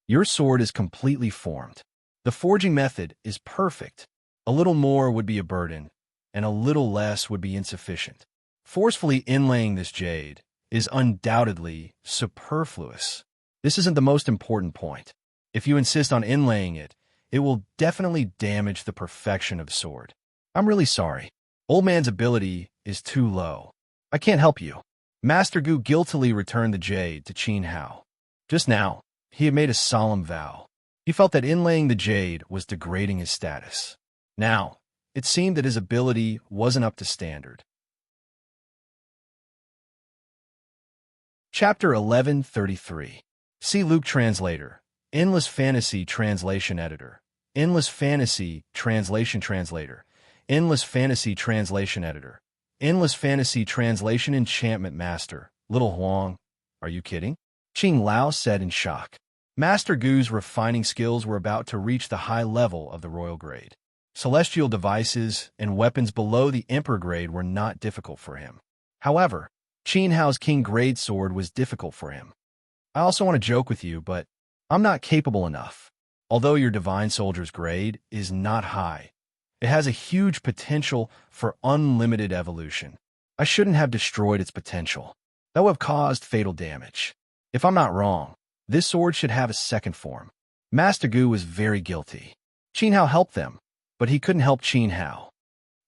S1: Your sword is completely formed. The forging method is perfect. A little more would be a burden, and a little less would be insufficient. Forcefully inlaying this jade is undoubtedly superfluous. This isn't the most important point. If you insist on inlaying it, it will definitely damage the perfection of the sword. I'm really sorry. Old man's ability is too low. I can't help you. Master Gu guiltily returned the jade to Qin Hao. Just now, he had made a solemn vow. He felt that inlaying the jade was degrading his status. Now, it seemed that his ability wasn't up to standard. Chapter 1133. See Luke Translator. Endless Fantasy Translation Editor. Endless Fantasy Translation Translator. Endless Fantasy Translation Editor. Endless Fantasy Translation Enchantment Master. Little Huang. Are you kidding? Qing Lao said in shock. Master Gu's refining skills were about to reach the high level of the royal grade. Celestial devices and weapons below the emperor grade were not difficult for him. However, Qin Hao's king grade sword was difficult for him. I also want to joke with you, but I'm not capable enough. Although your divine soldier's grade is not high, it has a huge potential for unlimited evolution. I shouldn't have destroyed its potential. That would have caused fatal damage. If I'm not wrong, this sword should have a second form. Master Gu was very guilty. Qin Hao helped them, but he couldn't help Qin Hao.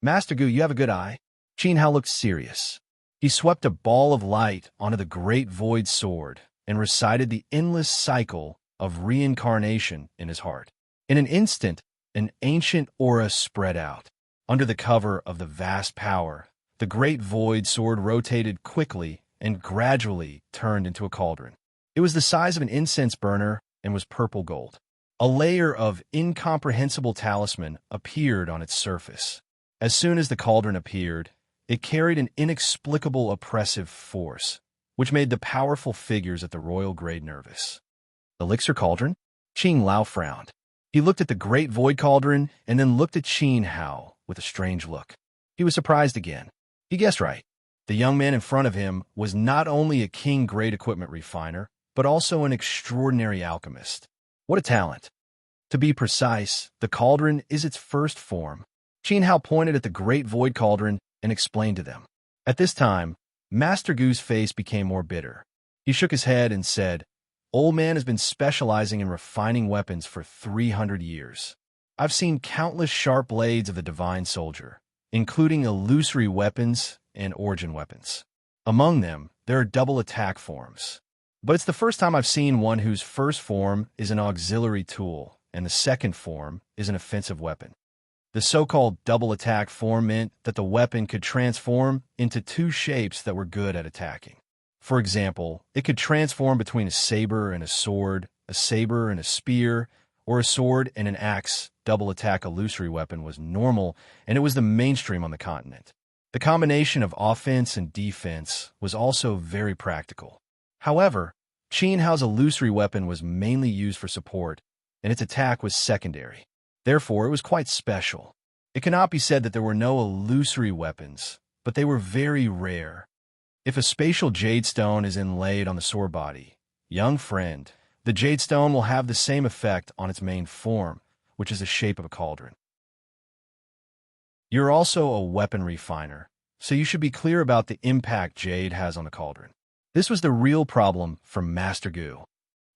S1: Master Gu, you have a good eye. Qin Hao looked serious. He swept a ball of light onto the great void sword and recited the endless cycle of reincarnation in his heart. In an instant, an ancient aura spread out. Under the cover of the vast power, the great void sword rotated quickly and gradually turned into a cauldron. It was the size of an incense burner and was purple gold. A layer of incomprehensible talisman appeared on its surface. As soon as the cauldron appeared, it carried an inexplicable oppressive force, which made the powerful figures at the royal grade nervous. Elixir cauldron? Qing Lao frowned. He looked at the great void cauldron and then looked at Qin Hao with a strange look. He was surprised again. He guessed right. The young man in front of him was not only a king-grade equipment refiner, but also an extraordinary alchemist. What a talent! To be precise, the cauldron is its first form. Qin Hao pointed at the great void cauldron and explained to them. At this time, Master Gu's face became more bitter. He shook his head and said, "Old man has been specializing in refining weapons for 300 years. I've seen countless sharp blades of the divine soldier, including illusory weapons and origin weapons. Among them, there are double attack forms. But it's the first time I've seen one whose first form is an auxiliary tool and the second form is an offensive weapon. The so-called double attack form meant that the weapon could transform into two shapes that were good at attacking. For example, it could transform between a saber and a sword, a saber and a spear, or a sword and an axe. Double attack illusory weapon was normal, and it was the mainstream on the continent. The combination of offense and defense was also very practical. However, Qin Hao's illusory weapon was mainly used for support, and its attack was secondary. Therefore, it was quite special. It cannot be said that there were no illusory weapons, but they were very rare. If a spatial jade stone is inlaid on the sword body, young friend, the jade stone will have the same effect on its main form, which is the shape of a cauldron. You're also a weapon refiner, so you should be clear about the impact jade has on the cauldron. This was the real problem for Master Gu.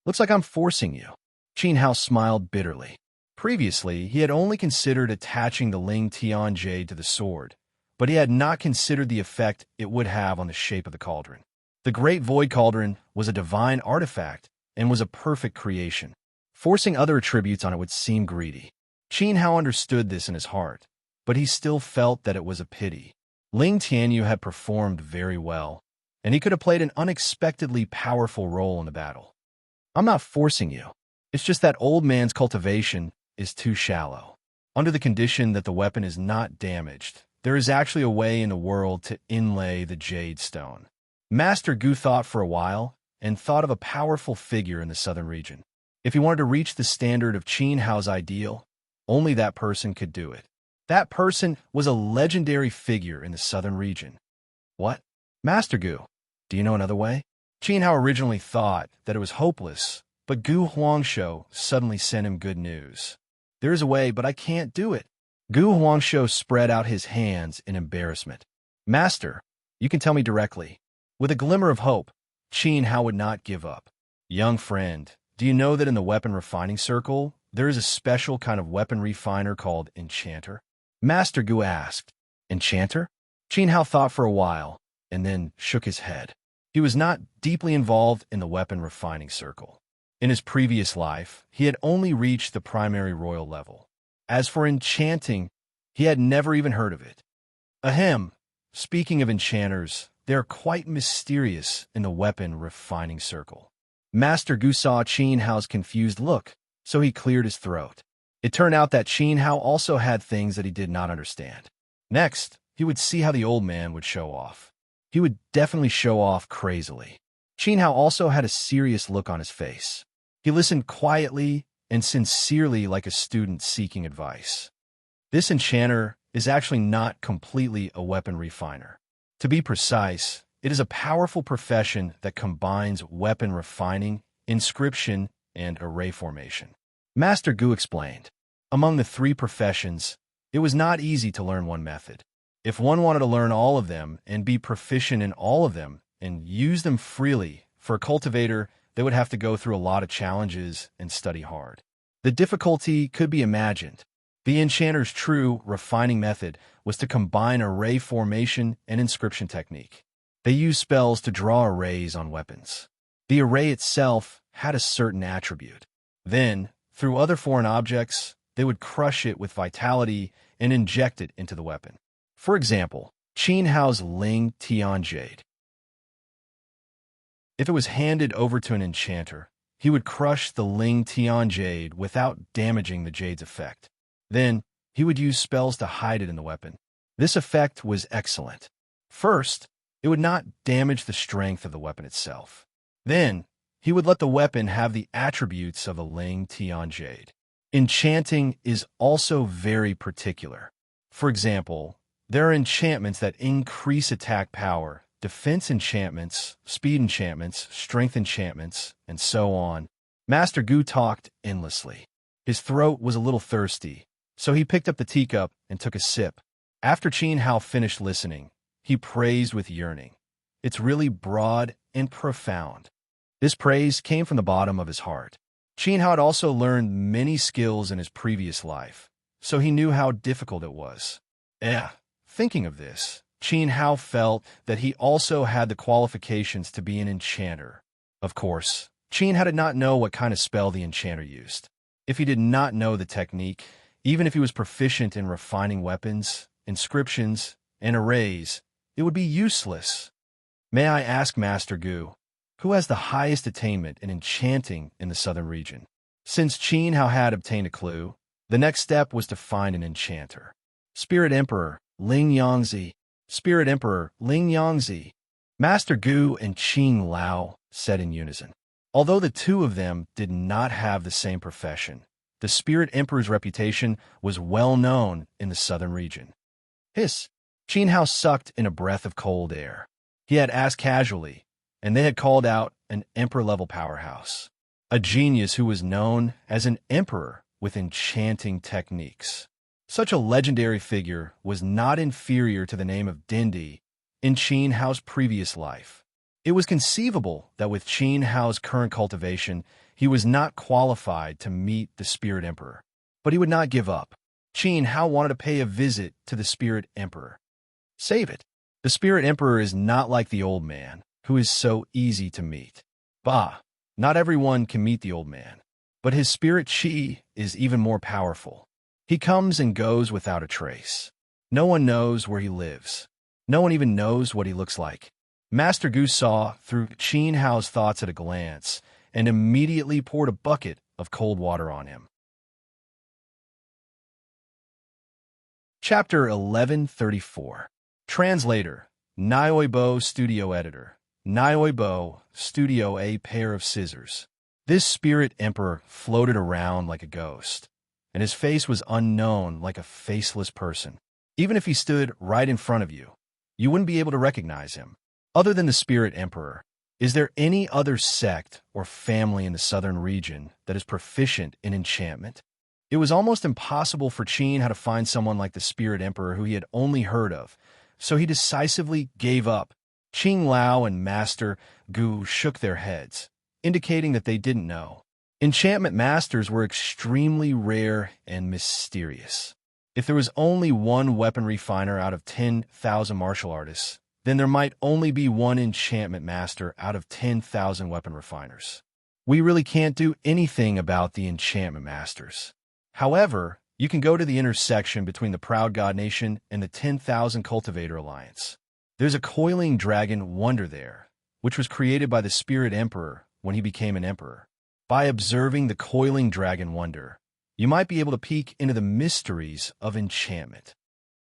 S1: Looks like I'm forcing you. Qin Hao smiled bitterly. Previously, he had only considered attaching the Ling Tian jade to the sword, but he had not considered the effect it would have on the shape of the cauldron. The Great Void Cauldron was a divine artifact and was a perfect creation. Forcing other attributes on it would seem greedy. Qin Hao understood this in his heart, but he still felt that it was a pity. Ling Tianyu had performed very well, and he could have played an unexpectedly powerful role in the battle. I'm not forcing you. It's just that old man's cultivation is too shallow. Under the condition that the weapon is not damaged, there is actually a way in the world to inlay the jade stone. Master Gu thought for a while and thought of a powerful figure in the southern region. If he wanted to reach the standard of Qin Hao's ideal, only that person could do it. That person was a legendary figure in the southern region. What? Master Gu, do you know another way? Qin Hao originally thought that it was hopeless, but Gu Huangshou suddenly sent him good news. There is a way, but I can't do it. Gu Huangshou spread out his hands in embarrassment. Master, you can tell me directly. With a glimmer of hope, Qin Hao would not give up. Young friend, do you know that in the weapon refining circle, there is a special kind of weapon refiner called enchanter? Master Gu asked. Enchanter? Qin Hao thought for a while, and then shook his head. He was not deeply involved in the weapon refining circle. In his previous life, he had only reached the primary royal level. As for enchanting, he had never even heard of it. Ahem. Speaking of enchanters, they are quite mysterious in the weapon refining circle. Master Gu saw Qin Hao's confused look, so he cleared his throat. It turned out that Qin Hao also had things that he did not understand. Next, he would see how the old man would show off. He would definitely show off crazily. Qin Hao also had a serious look on his face. He listened quietly and sincerely like a student seeking advice. This enchanter is actually not completely a weapon refiner. To be precise, it is a powerful profession that combines weapon refining, inscription, and array formation. Master Gu explained, among the three professions, it was not easy to learn one method. If one wanted to learn all of them and be proficient in all of them and use them freely, for a cultivator, they would have to go through a lot of challenges and study hard. The difficulty could be imagined. The enchanter's true refining method was to combine array formation and inscription technique. They used spells to draw arrays on weapons. The array itself had a certain attribute. Then, through other foreign objects, they would crush it with vitality and inject it into the weapon. For example, Qin Hao's Ling Tian Jade. If it was handed over to an enchanter, he would crush the Ling Tian Jade without damaging the jade's effect. Then, he would use spells to hide it in the weapon. This effect was excellent. First, it would not damage the strength of the weapon itself. Then, he would let the weapon have the attributes of a Ling Tian Jade. Enchanting is also very particular. For example, there are enchantments that increase attack power, defense enchantments, speed enchantments, strength enchantments, and so on. Master Gu talked endlessly. His throat was a little thirsty, so he picked up the teacup and took a sip. After Qin Hao finished listening, he praised with yearning. It's really broad and profound. This praise came from the bottom of his heart. Qin Hao had also learned many skills in his previous life, so he knew how difficult it was. Thinking of this, Qin Hao felt that he also had the qualifications to be an enchanter. Of course, Qin Hao did not know what kind of spell the enchanter used. If he did not know the technique, even if he was proficient in refining weapons, inscriptions, and arrays, it would be useless. May I ask Master Gu, who has the highest attainment in enchanting in the southern region? Since Qin Hao had obtained a clue, the next step was to find an enchanter. Spirit Emperor Ling Yangzi. Spirit Emperor Ling Yangzi. Master Gu and Qin Lao said in unison. Although the two of them did not have the same profession, the Spirit Emperor's reputation was well known in the southern region. Hiss! Qin Hao sucked in a breath of cold air. He had asked casually, and they had called out an emperor-level powerhouse. A genius who was known as an emperor with enchanting techniques. Such a legendary figure was not inferior to the name of Dindi in Qin Hao's previous life. It was conceivable that with Qin Hao's current cultivation, he was not qualified to meet the Spirit Emperor. But he would not give up. Qin Hao wanted to pay a visit to the Spirit Emperor. Save it. The Spirit Emperor is not like the old man, who is so easy to meet. Bah, not everyone can meet the old man. But his spirit chi is even more powerful. He comes and goes without a trace. No one knows where he lives. No one even knows what he looks like. Master Gu saw through Qin Hao's thoughts at a glance and immediately poured a bucket of cold water on him. Chapter 1134. Translator, Nioibo Studio Editor. Nioibo Studio A pair of scissors. This Spirit Emperor floated around like a ghost, and his face was unknown like a faceless person. Even if he stood right in front of you, you wouldn't be able to recognize him. Other than the Spirit Emperor, is there any other sect or family in the southern region that is proficient in enchantment? It was almost impossible for Qin Hao to find someone like the Spirit Emperor who he had only heard of, so he decisively gave up. Qin Lao and Master Gu shook their heads, indicating that they didn't know. Enchantment masters were extremely rare and mysterious. If there was only one weapon refiner out of 10,000 martial artists, then there might only be one enchantment master out of 10,000 weapon refiners. We really can't do anything about the enchantment masters. However, you can go to the intersection between the Proud God Nation and the 10,000 Cultivator Alliance. There's a coiling dragon wonder there, which was created by the Spirit Emperor when he became an emperor. By observing the coiling dragon wonder, you might be able to peek into the mysteries of enchantment.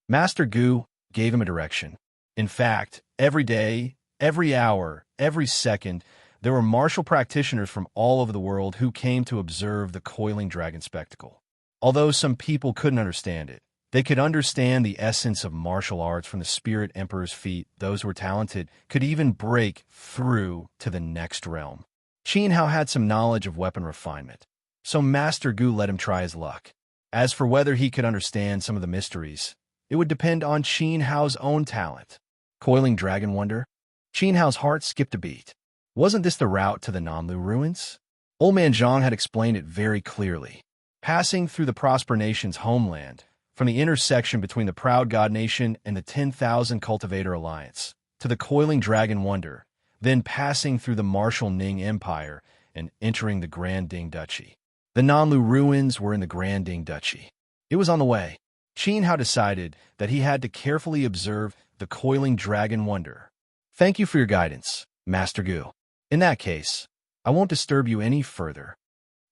S1: Master Gu gave him a direction. In fact, every day, every hour, every second, there were martial practitioners from all over the world who came to observe the coiling dragon spectacle. Although some people couldn't understand it, they could understand the essence of martial arts from the Spirit Emperor's feet. Those who were talented could even break through to the next realm. Qin Hao had some knowledge of weapon refinement, so Master Gu let him try his luck. As for whether he could understand some of the mysteries, it would depend on Qin Hao's own talent. Coiling Dragon Wonder? Qin Hao's heart skipped a beat. Wasn't this the route to the Nanlu ruins? Old Man Zhang had explained it very clearly. Passing through the Prosper Nation's homeland, from the intersection between the Proud God Nation and the 10,000 Cultivator Alliance, to the Coiling Dragon Wonder, then passing through the martial Ning Empire and entering the Grand Ding Duchy. The Nanlu ruins were in the Grand Ding Duchy. It was on the way. Qin Hao decided that he had to carefully observe the Coiling Dragon Wonder. Thank you for your guidance, Master Gu. In that case, I won't disturb you any further.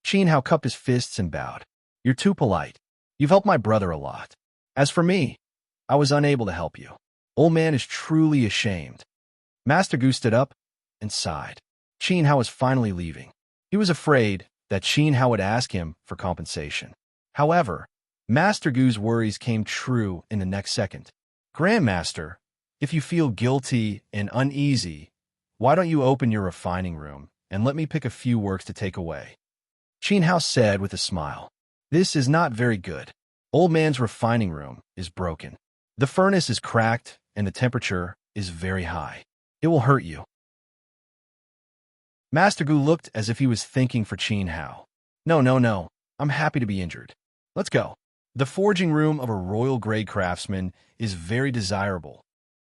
S1: Qin Hao cupped his fists and bowed. You're too polite. You've helped my brother a lot. As for me, I was unable to help you. Old man is truly ashamed. Master Gu stood up and sighed. Qin Hao was finally leaving. He was afraid that Qin Hao would ask him for compensation. However, Master Gu's worries came true in the next second. Grandmaster, if you feel guilty and uneasy, why don't you open your refining room and let me pick a few works to take away? Qin Hao said with a smile. This is not very good. Old man's refining room is broken. The furnace is cracked and the temperature is very high. It will hurt you. Master Gu looked as if he was thinking for Qin Hao. No. I'm happy to be injured. Let's go. The forging room of a royal-grade craftsman is very desirable.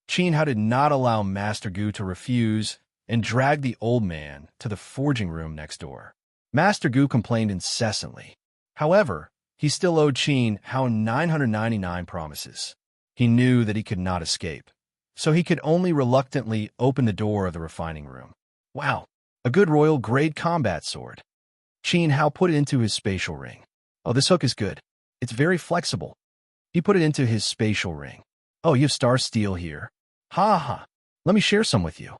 S1: Qin Hao did not allow Master Gu to refuse and dragged the old man to the forging room next door. Master Gu complained incessantly. However, he still owed Qin Hao 999 promises. He knew that he could not escape, so he could only reluctantly open the door of the refining room. Wow, a good royal-grade combat sword. Qin Hao put it into his spatial ring. Oh, this hook is good. It's very flexible. He put it into his spatial ring. Oh, you have star steel here. Ha. Let me share some with you.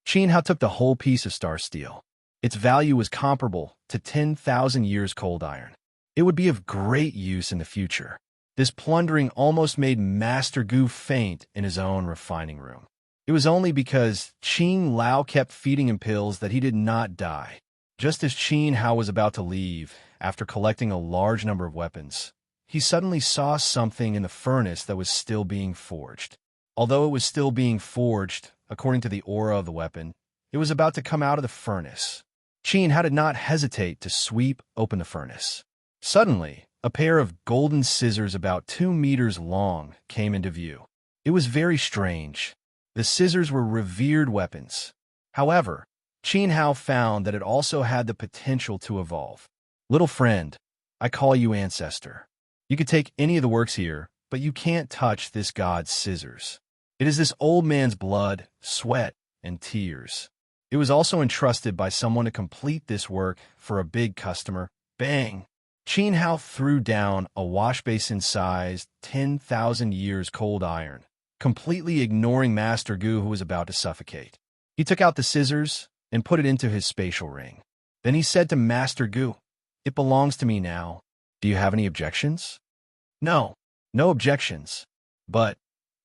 S1: Qin Hao took the whole piece of star steel. Its value was comparable to 10,000 years cold iron. It would be of great use in the future. This plundering almost made Master Gu faint in his own refining room. It was only because Qin Lao kept feeding him pills that he did not die. Just as Qin Hao was about to leave, after collecting a large number of weapons, he suddenly saw something in the furnace that was still being forged. Although it was still being forged, according to the aura of the weapon, it was about to come out of the furnace. Qin Hao did not hesitate to sweep open the furnace. Suddenly, a pair of golden scissors about 2 meters long came into view. It was very strange. The scissors were revered weapons. However, Qin Hao found that it also had the potential to evolve. Little friend, I call you ancestor. You could take any of the works here, but you can't touch this god's scissors. It is this old man's blood, sweat, and tears. It was also entrusted by someone to complete this work for a big customer. Bang! Qin Hao threw down a wash basin-sized 10,000 years cold iron, completely ignoring Master Gu, who was about to suffocate. He took out the scissors and put it into his spatial ring. Then he said to Master Gu, "It belongs to me now. Do you have any objections?" No objections. But,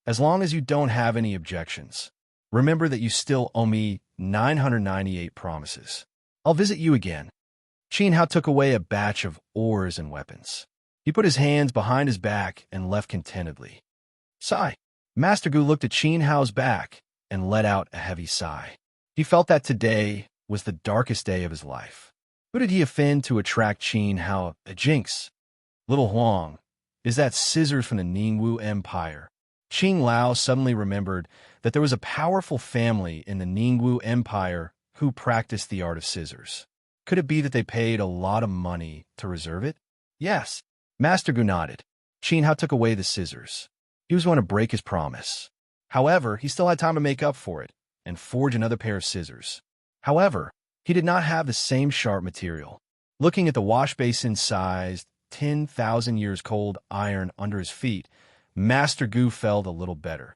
S1: as long as you don't have any objections, remember that you still owe me 998 promises. I'll visit you again. Qin Hao took away a batch of ores and weapons. He put his hands behind his back and left contentedly. Sigh. Master Gu looked at Qin Hao's back and let out a heavy sigh. He felt that today was the darkest day of his life. Who did he offend to attract Qin Hao? A jinx. Little Huang. Is that scissors from the Ningwu Empire? Qin Lao suddenly remembered that there was a powerful family in the Ningwu Empire who practiced the art of scissors. Could it be that they paid a lot of money to reserve it? Yes. Master Gu nodded. Qin Hao took away the scissors. He was going to break his promise. However, he still had time to make up for it and forge another pair of scissors. However, he did not have the same sharp material. Looking at the wash basin-sized, 10,000 years cold iron under his feet, Master Gu felt a little better.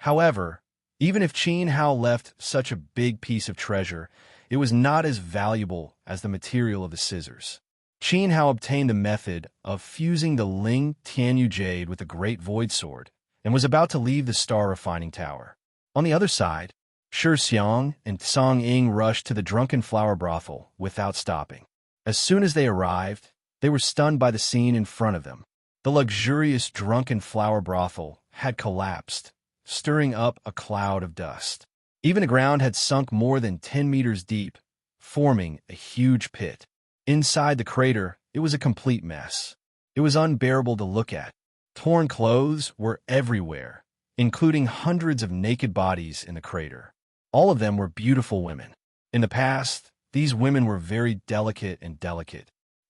S1: However, even if Qin Hao left such a big piece of treasure, it was not as valuable as the material of the scissors. Qin Hao obtained the method of fusing the Ling Tianyu jade with the Great Void Sword and was about to leave the Star Refining Tower. On the other side, Shi Xiang and Song Ying rushed to the drunken flower brothel without stopping. As soon as they arrived, they were stunned by the scene in front of them. The luxurious drunken flower brothel had collapsed, stirring up a cloud of dust. Even the ground had sunk more than 10 meters deep, forming a huge pit. Inside the crater, it was a complete mess. It was unbearable to look at. Torn clothes were everywhere, including hundreds of naked bodies in the crater. All of them were beautiful women. In the past, these women were very delicate,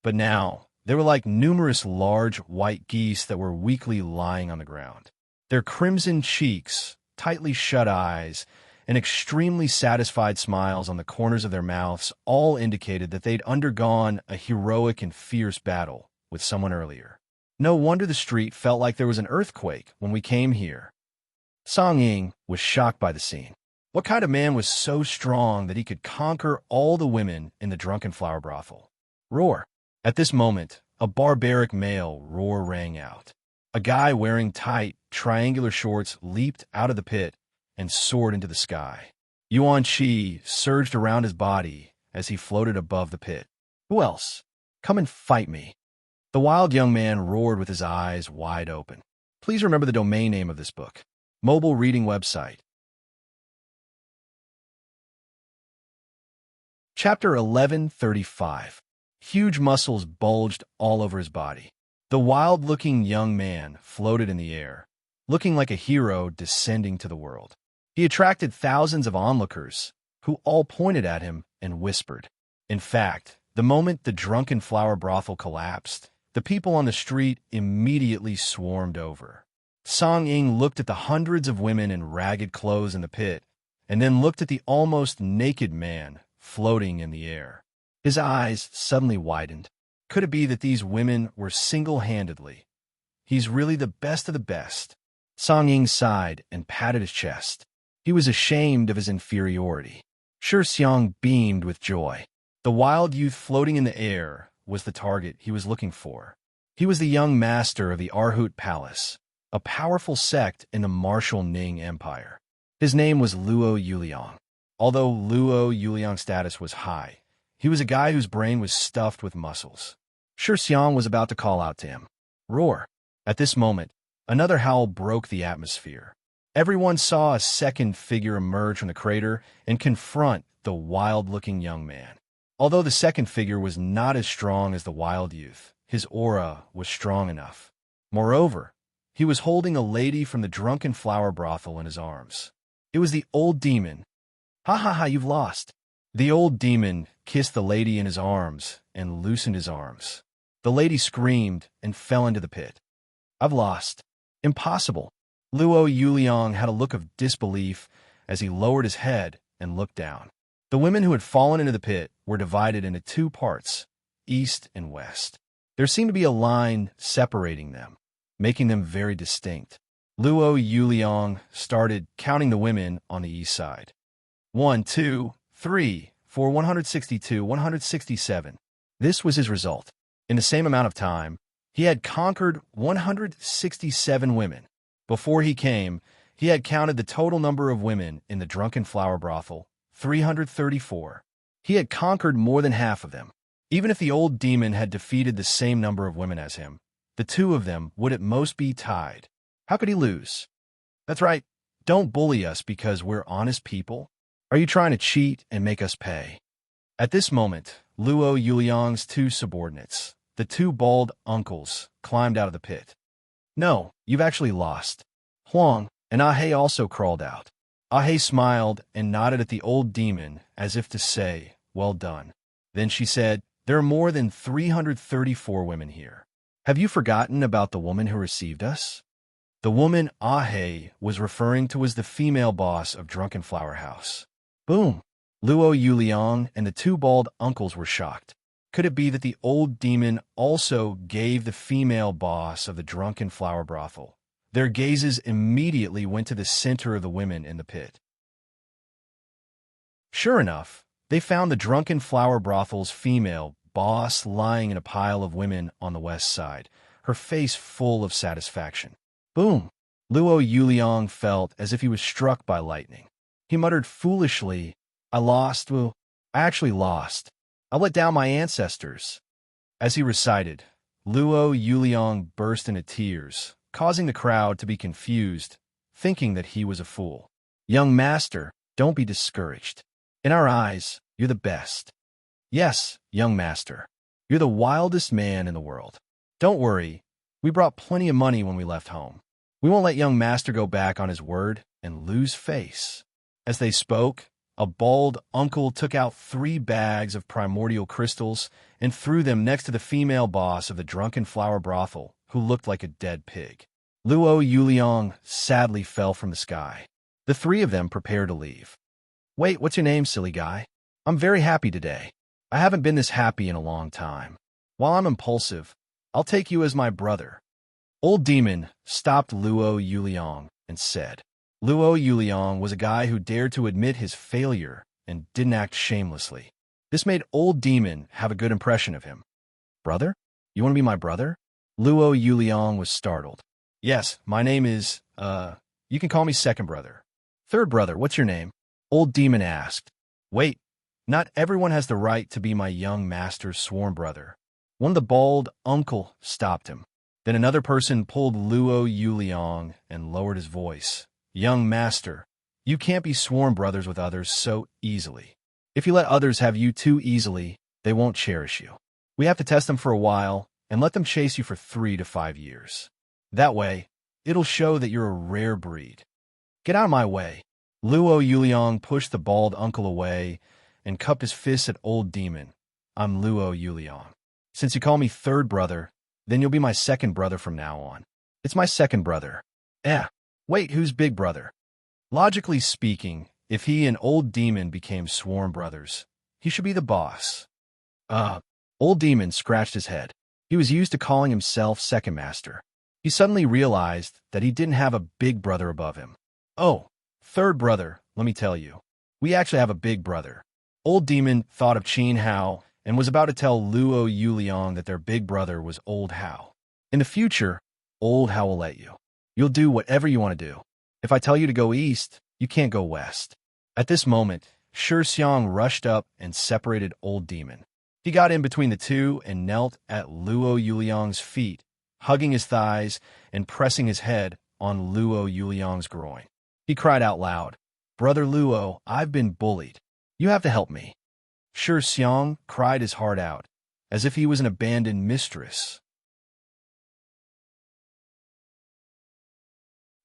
S1: but now they were like numerous large white geese that were weakly lying on the ground. Their crimson cheeks, tightly shut eyes, and extremely satisfied smiles on the corners of their mouths all indicated that they'd undergone a heroic and fierce battle with someone earlier. No wonder the street felt like there was an earthquake when we came here. Song Ying was shocked by the scene. What kind of man was so strong that he could conquer all the women in the drunken flower brothel? Roar! At this moment, a barbaric male roar rang out. A guy wearing tight, triangular shorts leaped out of the pit and soared into the sky. Yuan Qi surged around his body as he floated above the pit. Who else? Come and fight me. The wild young man roared with his eyes wide open. Please remember the domain name of this book. Mobile reading website. Chapter 1135. Huge muscles bulged all over his body. The wild-looking young man floated in the air, looking like a hero descending to the world. He attracted thousands of onlookers, who all pointed at him and whispered. In fact, the moment the drunken flower brothel collapsed, the people on the street immediately swarmed over. Song Ying looked at the hundreds of women in ragged clothes in the pit, and then looked at the almost naked man floating in the air. His eyes suddenly widened. Could it be that these women were single-handedly? He's really the best of the best. Song Ying sighed and patted his chest. He was ashamed of his inferiority. Shi Xiang beamed with joy. The wild youth floating in the air was the target he was looking for. He was the young master of the Arhut Palace, a powerful sect in the martial Ning Empire. His name was Luo Yuliang. Although Luo Yuliang's status was high, he was a guy whose brain was stuffed with muscles. Shi Xiang was about to call out to him. Roar! At this moment, another howl broke the atmosphere. Everyone saw a second figure emerge from the crater and confront the wild-looking young man. Although the second figure was not as strong as the wild youth, his aura was strong enough. Moreover, he was holding a lady from the drunken flower brothel in his arms. It was the old demon. Ha ha ha, you've lost. The old demon kissed the lady in his arms and loosened his arms. The lady screamed and fell into the pit. I've lost. Impossible. Luo Yuliang had a look of disbelief as he lowered his head and looked down. The women who had fallen into the pit were divided into two parts, east and west. There seemed to be a line separating them, making them very distinct. Luo Yuliang started counting the women on the east side. 1, 2, 3, 4, 162, 167. This was his result. In the same amount of time, he had conquered 167 women. Before he came, he had counted the total number of women in the drunken flower brothel, 334. He had conquered more than half of them. Even if the old demon had defeated the same number of women as him, the two of them would at most be tied. How could he lose? That's right. Don't bully us because we're honest people. Are you trying to cheat and make us pay? At this moment, Luo Yuliang's two subordinates, the two bald uncles, climbed out of the pit. No, you've actually lost. Huang and Ahe also crawled out. Ahe smiled and nodded at the old demon as if to say, well done. Then she said, there are more than 334 women here. Have you forgotten about the woman who received us? The woman Ahe was referring to was the female boss of Drunken Flower House. Boom! Luo Yuliang and the two bald uncles were shocked. Could it be that the old demon also gave the female boss of the Drunken Flower Brothel? Their gazes immediately went to the center of the women in the pit. Sure enough, they found the Drunken Flower Brothel's female boss lying in a pile of women on the west side, her face full of satisfaction. Boom! Luo Yuliang felt as if he was struck by lightning. He muttered foolishly, I actually lost. I let down my ancestors. As he recited, Luo Yuliang burst into tears, causing the crowd to be confused, thinking that he was a fool. Young master, don't be discouraged. In our eyes, you're the best. Yes, young master, you're the wildest man in the world. Don't worry, we brought plenty of money when we left home. We won't let young master go back on his word and lose face. As they spoke, a bald uncle took out 3 bags of primordial crystals and threw them next to the female boss of the Drunken Flower Brothel, who looked like a dead pig. Luo Yuliang sadly fell from the sky. The 3 of them prepared to leave. Wait, what's your name, silly guy? I'm very happy today. I haven't been this happy in a long time. While I'm impulsive, I'll take you as my brother. Old Demon stopped Luo Yuliang and said, Luo Yuliang was a guy who dared to admit his failure and didn't act shamelessly. This made Old Demon have a good impression of him. Brother? You want to be my brother? Luo Yuliang was startled. Yes, my name is, you can call me second brother. Third brother, what's your name? Old Demon asked. Wait, not everyone has the right to be my young master's sworn brother. One of the bald uncle stopped him. Then another person pulled Luo Yuliang and lowered his voice. Young master, you can't be sworn brothers with others so easily. If you let others have you too easily, they won't cherish you. We have to test them for a while and let them chase you for 3 to 5 years. That way, it'll show that you're a rare breed. Get out of my way. Luo Yuliang pushed the bald uncle away and cupped his fists at Old Demon. I'm Luo Yuliang. Since you call me third brother, then you'll be my second brother from now on. It's my second brother. Wait, who's big brother? Logically speaking, if he and Old Demon became sworn brothers, he should be the boss. Old Demon scratched his head. He was used to calling himself second master. He suddenly realized that he didn't have a big brother above him. Oh, third brother, let me tell you. We actually have a big brother. Old Demon thought of Qin Hao and was about to tell Luo Yuliang that their big brother was Old Hao. In the future, Old Hao will let you. You'll do whatever you want to do. If I tell you to go east, you can't go west. At this moment, Shi Xiang rushed up and separated Old Demon. He got in between the two and knelt at Luo Yuliang's feet, hugging his thighs and pressing his head on Luo Yuliang's groin. He cried out loud, Brother Luo, I've been bullied. You have to help me. Shi Xiang cried his heart out, as if he was an abandoned mistress.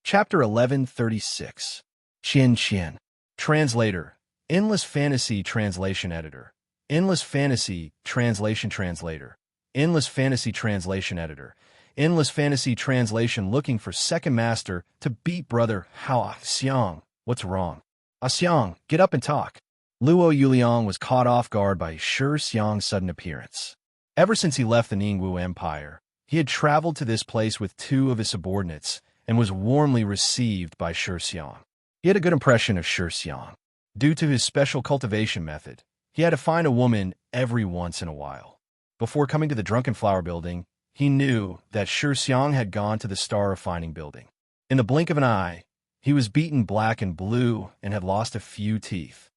S1: Chapter 1136. Qian. Translator. Endless Fantasy Translation Editor. Endless Fantasy Translation Translator. Endless Fantasy Translation Editor. Endless Fantasy Translation looking for second master to beat brother Hao Xiang. What's wrong? Xiang, get up and talk. Luo Yuliang was caught off guard by Shi Xiang's sudden appearance. Ever since he left the Ningwu Empire, he had traveled to this place with 2 of his subordinates and was warmly received by Shi Xiang. He had a good impression of Shi Xiang. Due to his special cultivation method, he had to find a woman every once in a while. Before coming to the Drunken Flower Building, he knew that Shi Xiang had gone to the Star Refining Building. In the blink of an eye, he was beaten black and blue and had lost a few teeth.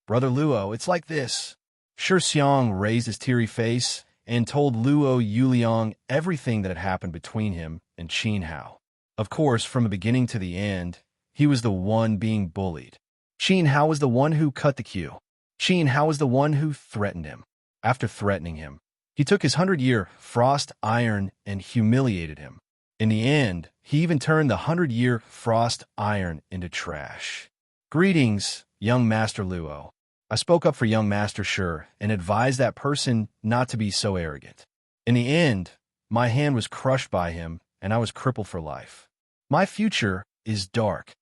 S1: Brother Luo, it's like this. Shi Xiang raised his teary face and told Luo Yuliang everything that had happened between him and Qin Hao. Of course, from the beginning to the end, he was the one being bullied. Qin Hao was the one who cut the queue. Qin Hao was the one who threatened him. After threatening him, he took his 100-year frost iron and humiliated him. In the end, he even turned the 100-year frost iron into trash. Greetings, young Master Luo. I spoke up for young Master Sure and advised that person not to be so arrogant. In the end, my hand was crushed by him, and I was crippled for life. My future is dark.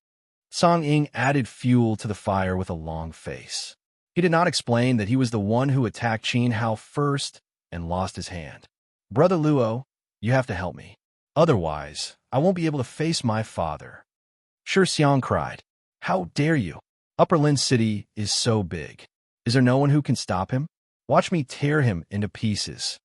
S1: Song Ying added fuel to the fire with a long face. He did not explain that he was the one who attacked Qin Hao first and lost his hand. Brother Luo, you have to help me. Otherwise, I won't be able to face my father. Shi Xiang cried. How dare you? Upper Lin City is so big. Is there no one who can stop him? Watch me tear him into pieces.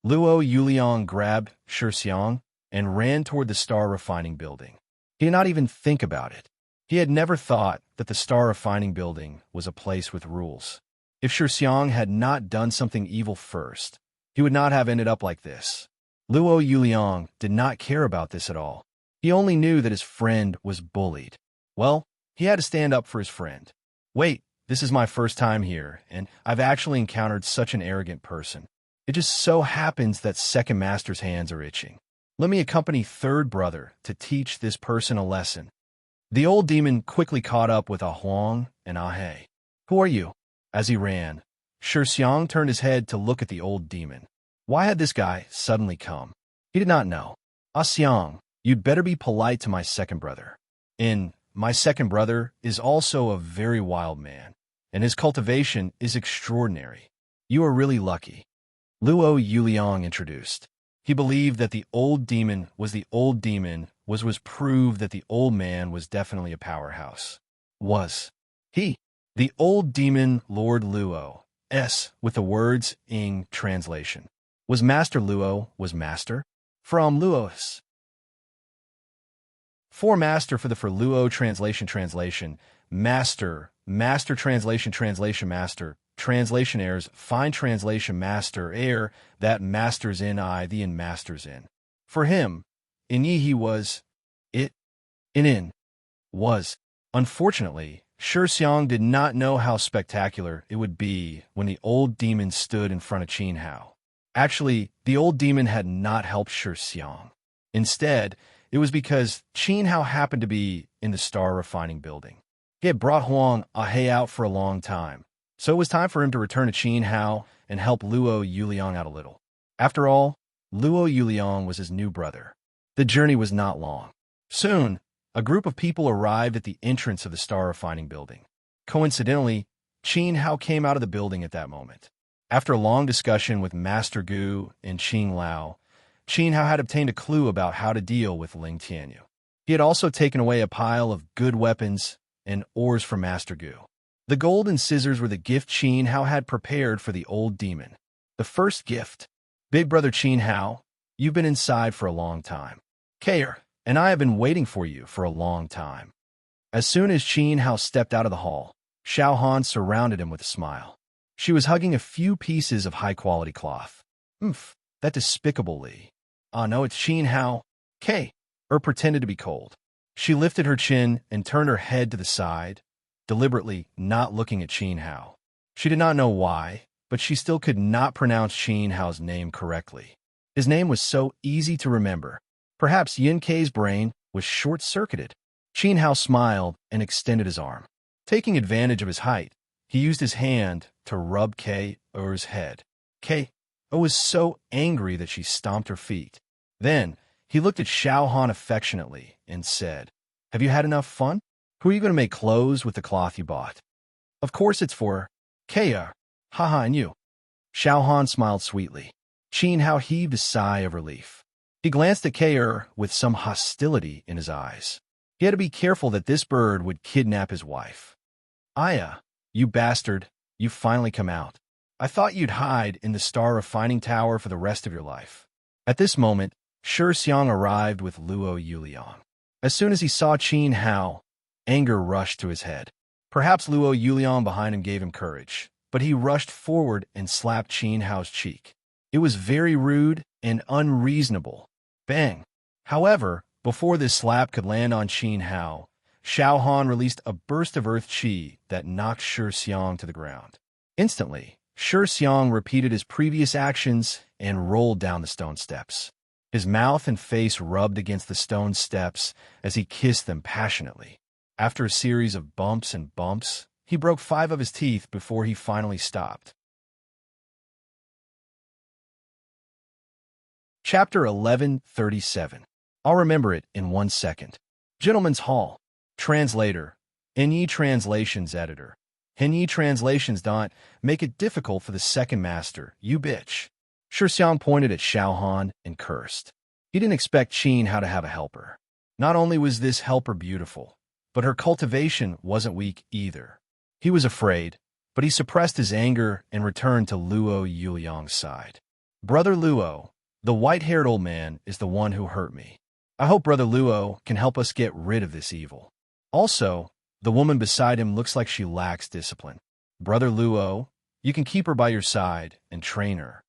S1: Luo Yuliang grabbed Shi Xiang and ran toward the star refining building. He did not even think about it. He had never thought that the star refining building was a place with rules. If Shi Xiang had not done something evil first, he would not have ended up like this. Luo Yuliang did not care about this at all. He only knew that his friend was bullied. Well, he had to stand up for his friend. Wait, this is my first time here, and I've actually encountered such an arrogant person. It just so happens that second master's hands are itching. Let me accompany third brother to teach this person a lesson. The old demon quickly caught up with Ah Huang and Ah He. Who are you? As he ran, Shi Xiang turned his head to look at the old demon. Why had this guy suddenly come? He did not know. Ah Xiang, you'd better be polite to my second brother. My second brother is also a very wild man, and his cultivation is extraordinary. You are really lucky. Luo Yuliang introduced. He believed that the old demon was proved that the old man was definitely a powerhouse. Was he? The old demon Lord Luo, with the words in translation. Was Master Luo, was Master? From Luos. For Master for Luo translation, Master, translation Master, translation errors, fine translation Master, air, that Master's in I, the in Master's in. For him, in ye he was, it, in, was. Unfortunately, Shi Xiang did not know how spectacular it would be when the old demon stood in front of Qin Hao. Actually, the old demon had not helped Shi Xiang. Instead, it was because Qin Hao happened to be in the star refining building. He had brought Huang Ahe out for a long time, so it was time for him to return to Qin Hao and help Luo Yuliang out a little. After all, Luo Yuliang was his new brother. The journey was not long. Soon, a group of people arrived at the entrance of the star refining building. Coincidentally, Qin Hao came out of the building at that moment. After a long discussion with Master Gu and Qing Lao, Qin Hao had obtained a clue about how to deal with Ling Tianyu. He had also taken away a pile of good weapons and ores from Master Gu. The gold and scissors were the gift Qin Hao had prepared for the old demon. The first gift. Big brother Qin Hao, you've been inside for a long time. Kair and I have been waiting for you for a long time. As soon as Qin Hao stepped out of the hall, Xiao Han surrounded him with a smile. She was hugging a few pieces of high-quality cloth. That despicable Li. No, it's Qin Hao. Kay, pretended to be cold. She lifted her chin and turned her head to the side, deliberately not looking at Qin Hao. She did not know why, but she still could not pronounce Qin Hao's name correctly. His name was so easy to remember. Perhaps Yin Kei's brain was short-circuited. Qin Hao smiled and extended his arm. Taking advantage of his height, he used his hand to rub Kei's head. Kei was so angry that she stomped her feet. Then, he looked at Xiao Han affectionately and said, Have you had enough fun? Who are you going to make clothes with the cloth you bought? Of course it's for Kea. Haha, and you. Xiao Han smiled sweetly. Qin Hao heaved a sigh of relief. He glanced at Kei with some hostility in his eyes. He had to be careful that this bird would kidnap his wife. Aya, you bastard, you've finally come out. I thought you'd hide in the star refining tower for the rest of your life. At this moment, Shi Xiang arrived with Luo Yuliang. As soon as he saw Qin Hao, anger rushed to his head. Perhaps Luo Yuliang behind him gave him courage, but he rushed forward and slapped Qin Hao's cheek. It was very rude and unreasonable. Bang! However, before this slap could land on Qin Hao, Xiao Han released a burst of earth chi that knocked Shi Xiang to the ground. Instantly, Shi Xiang repeated his previous actions and rolled down the stone steps. His mouth and face rubbed against the stone steps as he kissed them passionately. After a series of bumps and bumps, he broke 5 of his teeth before he finally stopped. Chapter 1137. I'll remember it in 1 second. Gentleman's Hall. Translator. Nye Translations Editor. Nye Translations don't make it difficult for the second master, you bitch. Shixiang pointed at Xiaohan and cursed. He didn't expect Qin Hao to have a helper. Not only was this helper beautiful, but her cultivation wasn't weak either. He was afraid, but he suppressed his anger and returned to Luo Yuliang's side. Brother Luo, the white-haired old man, is the one who hurt me. I hope Brother Luo can help us get rid of this evil. Also, the woman beside him looks like she lacks discipline. Brother Luo, you can keep her by your side and train her.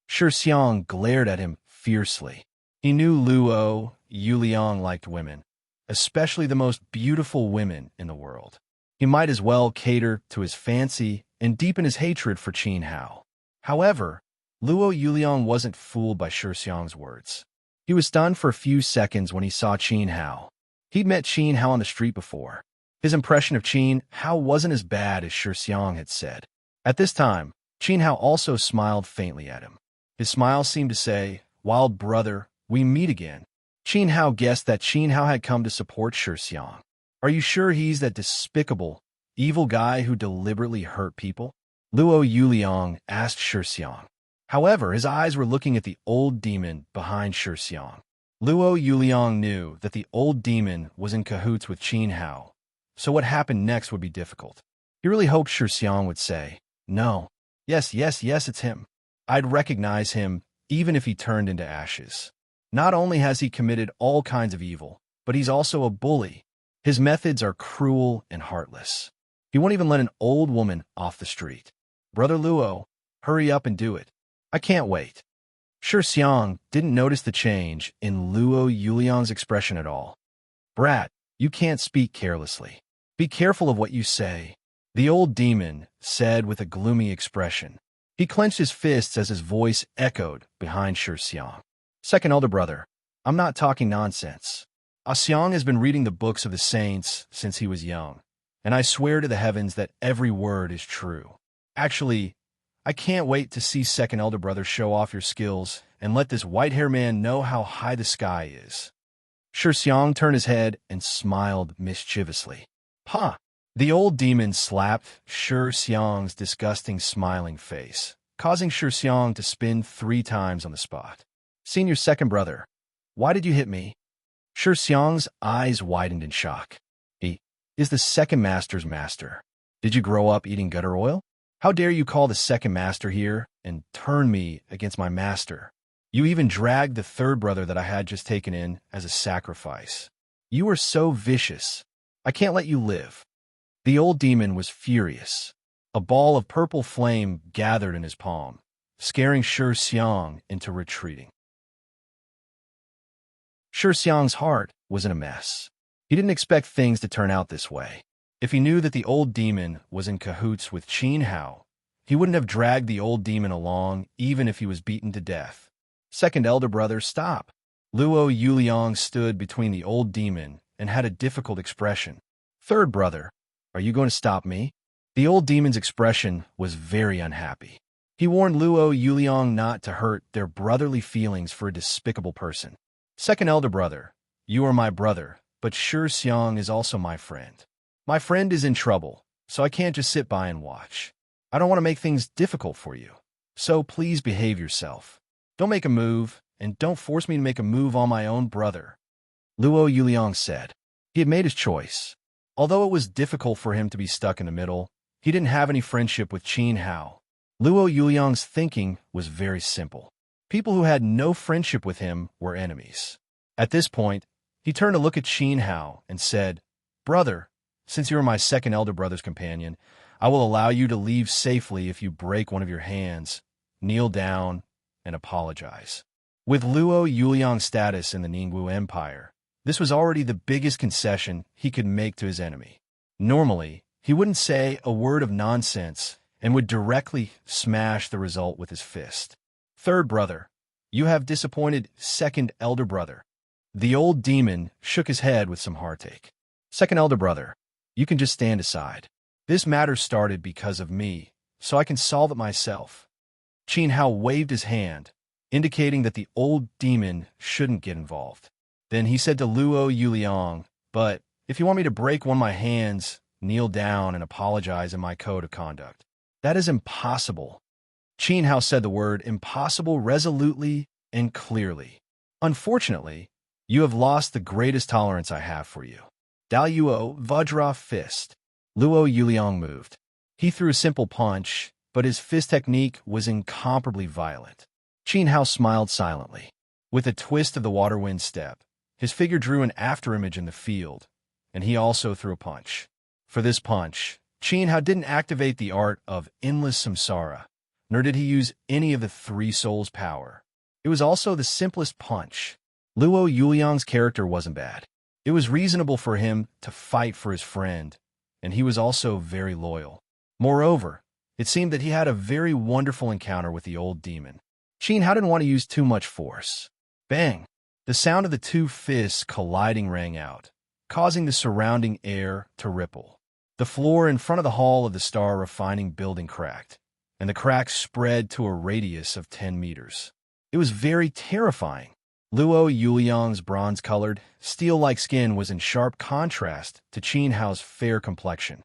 S1: Shixiang glared at him fiercely. He knew Luo Yuliang liked women, especially the most beautiful women in the world. He might as well cater to his fancy and deepen his hatred for Qin Hao. However, Luo Yuliang wasn't fooled by Shixiang's words. He was stunned for a few seconds when he saw Qin Hao. He'd met Qin Hao on the street before. His impression of Qin Hao wasn't as bad as Shixiang had said. At this time, Qin Hao also smiled faintly at him. His smile seemed to say, "Wild brother, we meet again." Qin Hao guessed that Qin Hao had come to support Shixiang. Are you sure he's that despicable, evil guy who deliberately hurt people? Luo Yuliang asked Shixiang. However, his eyes were looking at the old demon behind Shixiang. Luo Yuliang knew that the old demon was in cahoots with Qin Hao, so what happened next would be difficult. He really hoped Shixiang would say, "No, yes, it's him. I'd recognize him even if he turned into ashes. Not only has he committed all kinds of evil, but he's also a bully. His methods are cruel and heartless. He won't even let an old woman off the street. Brother Luo, hurry up and do it. I can't wait." Shixiang didn't notice the change in Luo Yuliang's expression at all. "Brat, you can't speak carelessly. Be careful of what you say," the old demon said with a gloomy expression. He clenched his fists as his voice echoed behind Shixiang. "Second elder brother, I'm not talking nonsense. Xiang has been reading the books of the saints since he was young, and I swear to the heavens that every word is true. Actually, I can't wait to see second elder brother show off your skills and let this white-haired man know how high the sky is." Shixiang turned his head and smiled mischievously. "Huh." The old demon slapped Shixiang's disgusting smiling face, causing Shixiang to spin 3 times on the spot. "Senior second brother, why did you hit me?" Shixiang's eyes widened in shock. "He is the second master's master. Did you grow up eating gutter oil? How dare you call the second master here and turn me against my master? You even dragged the third brother that I had just taken in as a sacrifice. You are so vicious. I can't let you live." The old demon was furious. A ball of purple flame gathered in his palm, scaring Shixiang into retreating. Shixiang's heart was in a mess. He didn't expect things to turn out this way. If he knew that the old demon was in cahoots with Qin Hao, he wouldn't have dragged the old demon along even if he was beaten to death. "Second elder brother, stop." Luo Yuliang stood between the old demon and had a difficult expression. "Third brother, are you going to stop me?" The old demon's expression was very unhappy. He warned Luo Yuliang not to hurt their brotherly feelings for a despicable person. "Second elder brother, you are my brother, but Shixiang is also my friend. My friend is in trouble, so I can't just sit by and watch. I don't want to make things difficult for you, so please behave yourself. Don't make a move, and don't force me to make a move on my own brother," Luo Yuliang said. He had made his choice. Although it was difficult for him to be stuck in the middle, he didn't have any friendship with Qin Hao. Luo Yuliang's thinking was very simple. People who had no friendship with him were enemies. At this point, he turned to look at Qin Hao and said, "Brother, since you are my second elder brother's companion, I will allow you to leave safely if you break one of your hands, kneel down, and apologize." With Luo Yuliang's status in the Ningwu Empire, this was already the biggest concession he could make to his enemy. Normally, he wouldn't say a word of nonsense and would directly smash the result with his fist. "Third brother, you have disappointed second elder brother." The old demon shook his head with some heartache. Second elder brother, you can just stand aside. This matter started because of me, so I can solve it myself. Qin Hao waved his hand, indicating that the old demon shouldn't get involved. Then he said to Luo Yuliang, but if you want me to break one of my hands, kneel down and apologize in my code of conduct. That is impossible. Qin Hao said the word impossible resolutely and clearly. Unfortunately, you have lost the greatest tolerance I have for you. Daluo Vajra Fist. Luo Yuliang moved. He threw a simple punch, but his fist technique was incomparably violent. Qin Hao smiled silently. With a twist of the water wind step, his figure drew an afterimage in the field, and he also threw a punch. For this punch, Qin Hao didn't activate the art of endless samsara, nor did he use any of the three souls' power. It was also the simplest punch. Luo Yuliang's character wasn't bad. It was reasonable for him to fight for his friend, and he was also very loyal. Moreover, it seemed that he had a very wonderful encounter with the old demon. Qin Hao didn't want to use too much force. Bang! The sound of the two fists colliding rang out, causing the surrounding air to ripple. The floor in front of the hall of the Star Refining building cracked, and the cracks spread to a radius of 10 meters. It was very terrifying. Luo Yuliang's bronze-colored, steel-like skin was in sharp contrast to Qin Hao's fair complexion.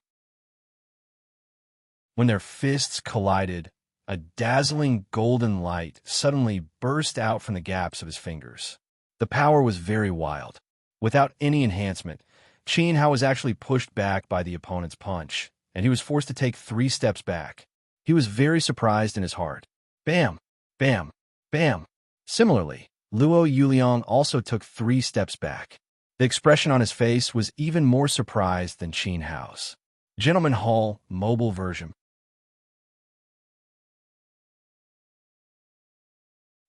S1: When their fists collided, a dazzling golden light suddenly burst out from the gaps of his fingers. The power was very wild. Without any enhancement, Qin Hao was actually pushed back by the opponent's punch, and he was forced to take 3 steps back. He was very surprised in his heart. Bam! Bam! Bam! Similarly, Luo Yuliang also took 3 steps back. The expression on his face was even more surprised than Qin Hao's. Gentleman Hall Mobile Version.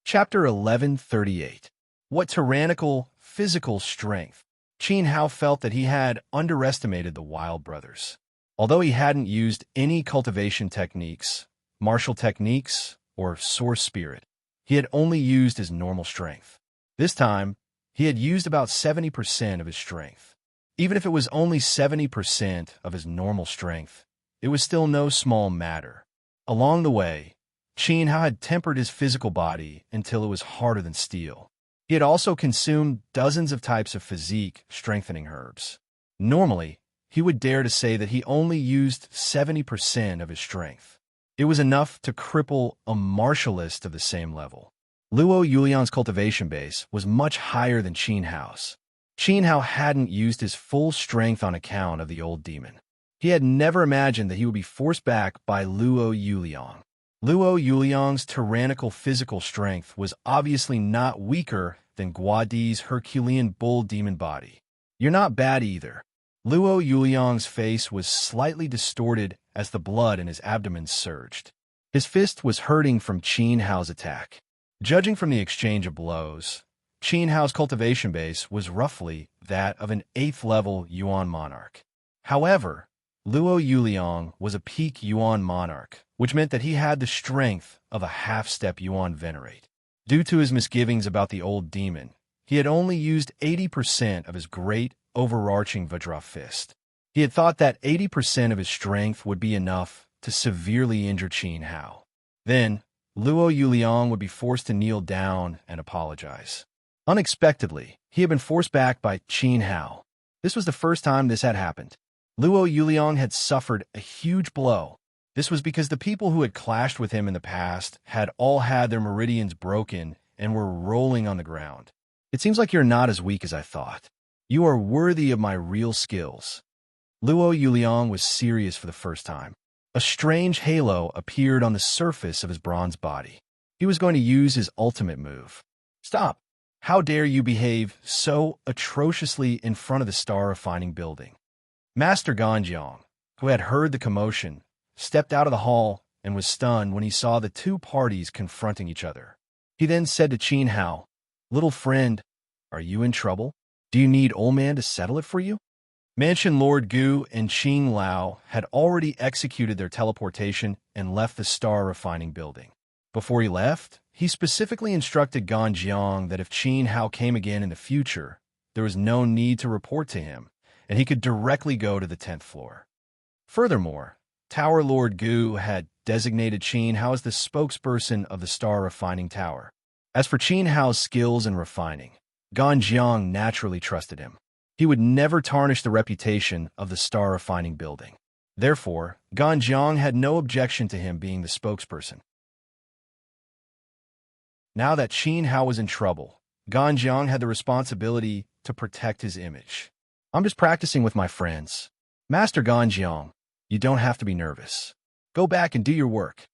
S1: Chapter 1138. What tyrannical physical strength. Qin Hao felt that he had underestimated the Wild Brothers. Although he hadn't used any cultivation techniques, martial techniques, or source spirit, he had only used his normal strength. This time, he had used about 70% of his strength. Even if it was only 70% of his normal strength, it was still no small matter. Along the way, Qin Hao had tempered his physical body until it was harder than steel. He had also consumed dozens of types of physique strengthening herbs. Normally, he would dare to say that he only used 70% of his strength. It was enough to cripple a martialist of the same level. Luo Yuliang's cultivation base was much higher than Qin Hao's. Qin Hao hadn't used his full strength on account of the old demon. He had never imagined that he would be forced back by Luo Yuliang. Luo Yuliang's tyrannical physical strength was obviously not weaker than Guadi's Herculean bull demon body. You're not bad either. Luo Yuliang's face was slightly distorted as the blood in his abdomen surged. His fist was hurting from Qin Hao's attack. Judging from the exchange of blows, Qin Hao's cultivation base was roughly that of an 8th-level Yuan Monarch. However, Luo Yuliang was a peak Yuan Monarch, which meant that he had the strength of a half-step Yuan Venerate. Due to his misgivings about the old demon, he had only used 80% of his great, overarching Vajra fist. He had thought that 80% of his strength would be enough to severely injure Qin Hao. Then, Luo Yuliang would be forced to kneel down and apologize. Unexpectedly, he had been forced back by Qin Hao. This was the first time this had happened. Luo Yuliang had suffered a huge blow. This was because the people who had clashed with him in the past had all had their meridians broken and were rolling on the ground. It seems like you're not as weak as I thought. You are worthy of my real skills. Luo Yuliang was serious for the first time. A strange halo appeared on the surface of his bronze body. He was going to use his ultimate move. Stop! How dare you behave so atrociously in front of the Star Refining building? Master Ganjiang, who had heard the commotion, stepped out of the hall and was stunned when he saw the two parties confronting each other. He then said to Qin Hao, "Little friend, are you in trouble? Do you need old man to settle it for you?" Mansion Lord Gu and Qing Lao had already executed their teleportation and left the Star Refining building. Before he left, he specifically instructed Ganjiang that if Qin Hao came again in the future, there was no need to report to him, and he could directly go to the 10th floor. Furthermore, Tower Lord Gu had designated Qin Hao as the spokesperson of the Star Refining Tower. As for Qin Hao's skills in refining, Ganjiang naturally trusted him. He would never tarnish the reputation of the Star Refining building. Therefore, Ganjiang had no objection to him being the spokesperson. Now that Qin Hao was in trouble, Ganjiang had the responsibility to protect his image. I'm just practicing with my friends. Master Ganjiang, you don't have to be nervous. Go back and do your work.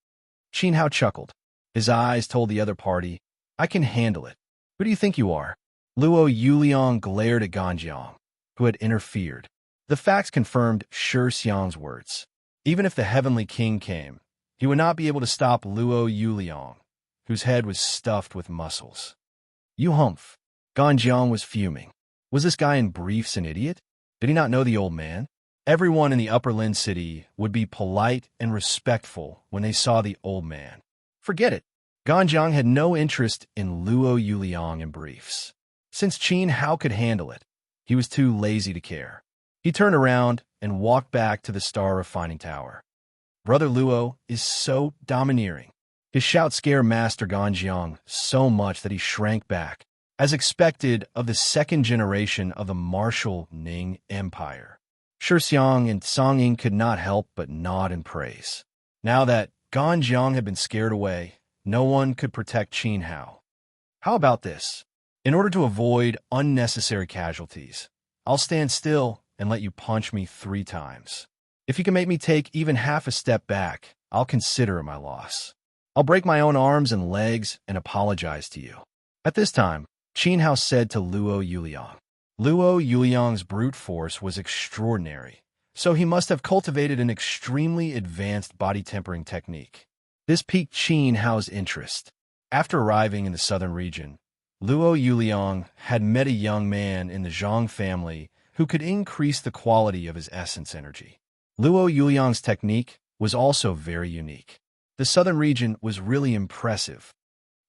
S1: Qin Hao chuckled. His eyes told the other party, I can handle it. Who do you think you are? Luo Yuliang glared at Ganjiang, who had interfered. The facts confirmed Shi Xiang's words. Even if the Heavenly King came, he would not be able to stop Luo Yuliang, whose head was stuffed with muscles. You humph. Ganjiang was fuming. Was this guy in briefs an idiot? Did he not know the old man? Everyone in the Upper Lin City would be polite and respectful when they saw the old man. Forget it. Ganjiang had no interest in Luo Yuliang in briefs. Since Qin Hao could handle it, he was too lazy to care. He turned around and walked back to the Star Refining Tower. Brother Luo is so domineering. His shout scared Master Ganjiang so much that he shrank back, as expected of the second generation of the martial Ning Empire. Shi Xiang and Song Ying could not help but nod in praise. Now that Ganjiang had been scared away, no one could protect Qin Hao. How about this? In order to avoid unnecessary casualties, I'll stand still and let you punch me 3 times. If you can make me take even half a step back, I'll consider it my loss. I'll break my own arms and legs and apologize to you. At this time, Qin Hao said to Luo Yuliang. Luo Yuliang's brute force was extraordinary, so he must have cultivated an extremely advanced body tempering technique. This piqued Qin Hao's interest. After arriving in the southern region, Luo Yuliang had met a young man in the Zhang family who could increase the quality of his essence energy. Luo Yuliang's technique was also very unique. The southern region was really impressive.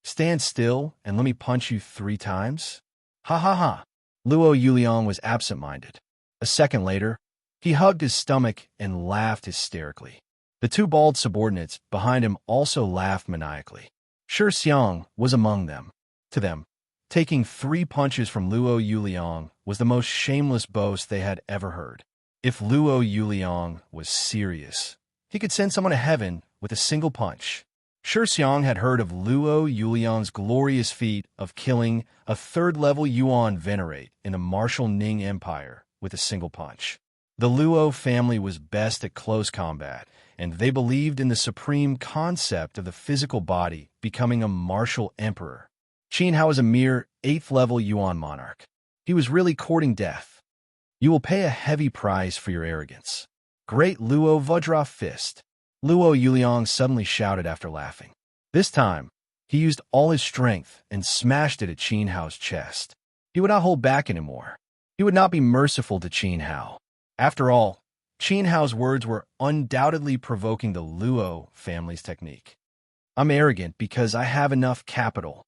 S1: Stand still and let me punch you 3 times? Ha ha ha. Luo Yuliang was absent-minded. A second later, he hugged his stomach and laughed hysterically. The 2 bald subordinates behind him also laughed maniacally. Shi Xiang was among them. To them, taking 3 punches from Luo Yuliang was the most shameless boast they had ever heard. If Luo Yuliang was serious, he could send someone to heaven with a single punch. Shi Xiang had heard of Luo Yuliang's glorious feat of killing a 3rd-level Yuan venerate in the martial Ning Empire with a single punch. The Luo family was best at close combat, and they believed in the supreme concept of the physical body becoming a martial emperor. Qin Hao was a mere 8th-level Yuan monarch. He was really courting death. You will pay a heavy price for your arrogance. Great Luo Vajra Fist. Luo Yuliang suddenly shouted after laughing. This time, he used all his strength and smashed it at Qin Hao's chest. He would not hold back anymore. He would not be merciful to Qin Hao. After all, Qin Hao's words were undoubtedly provoking the Luo family's technique. I'm arrogant because I have enough capital.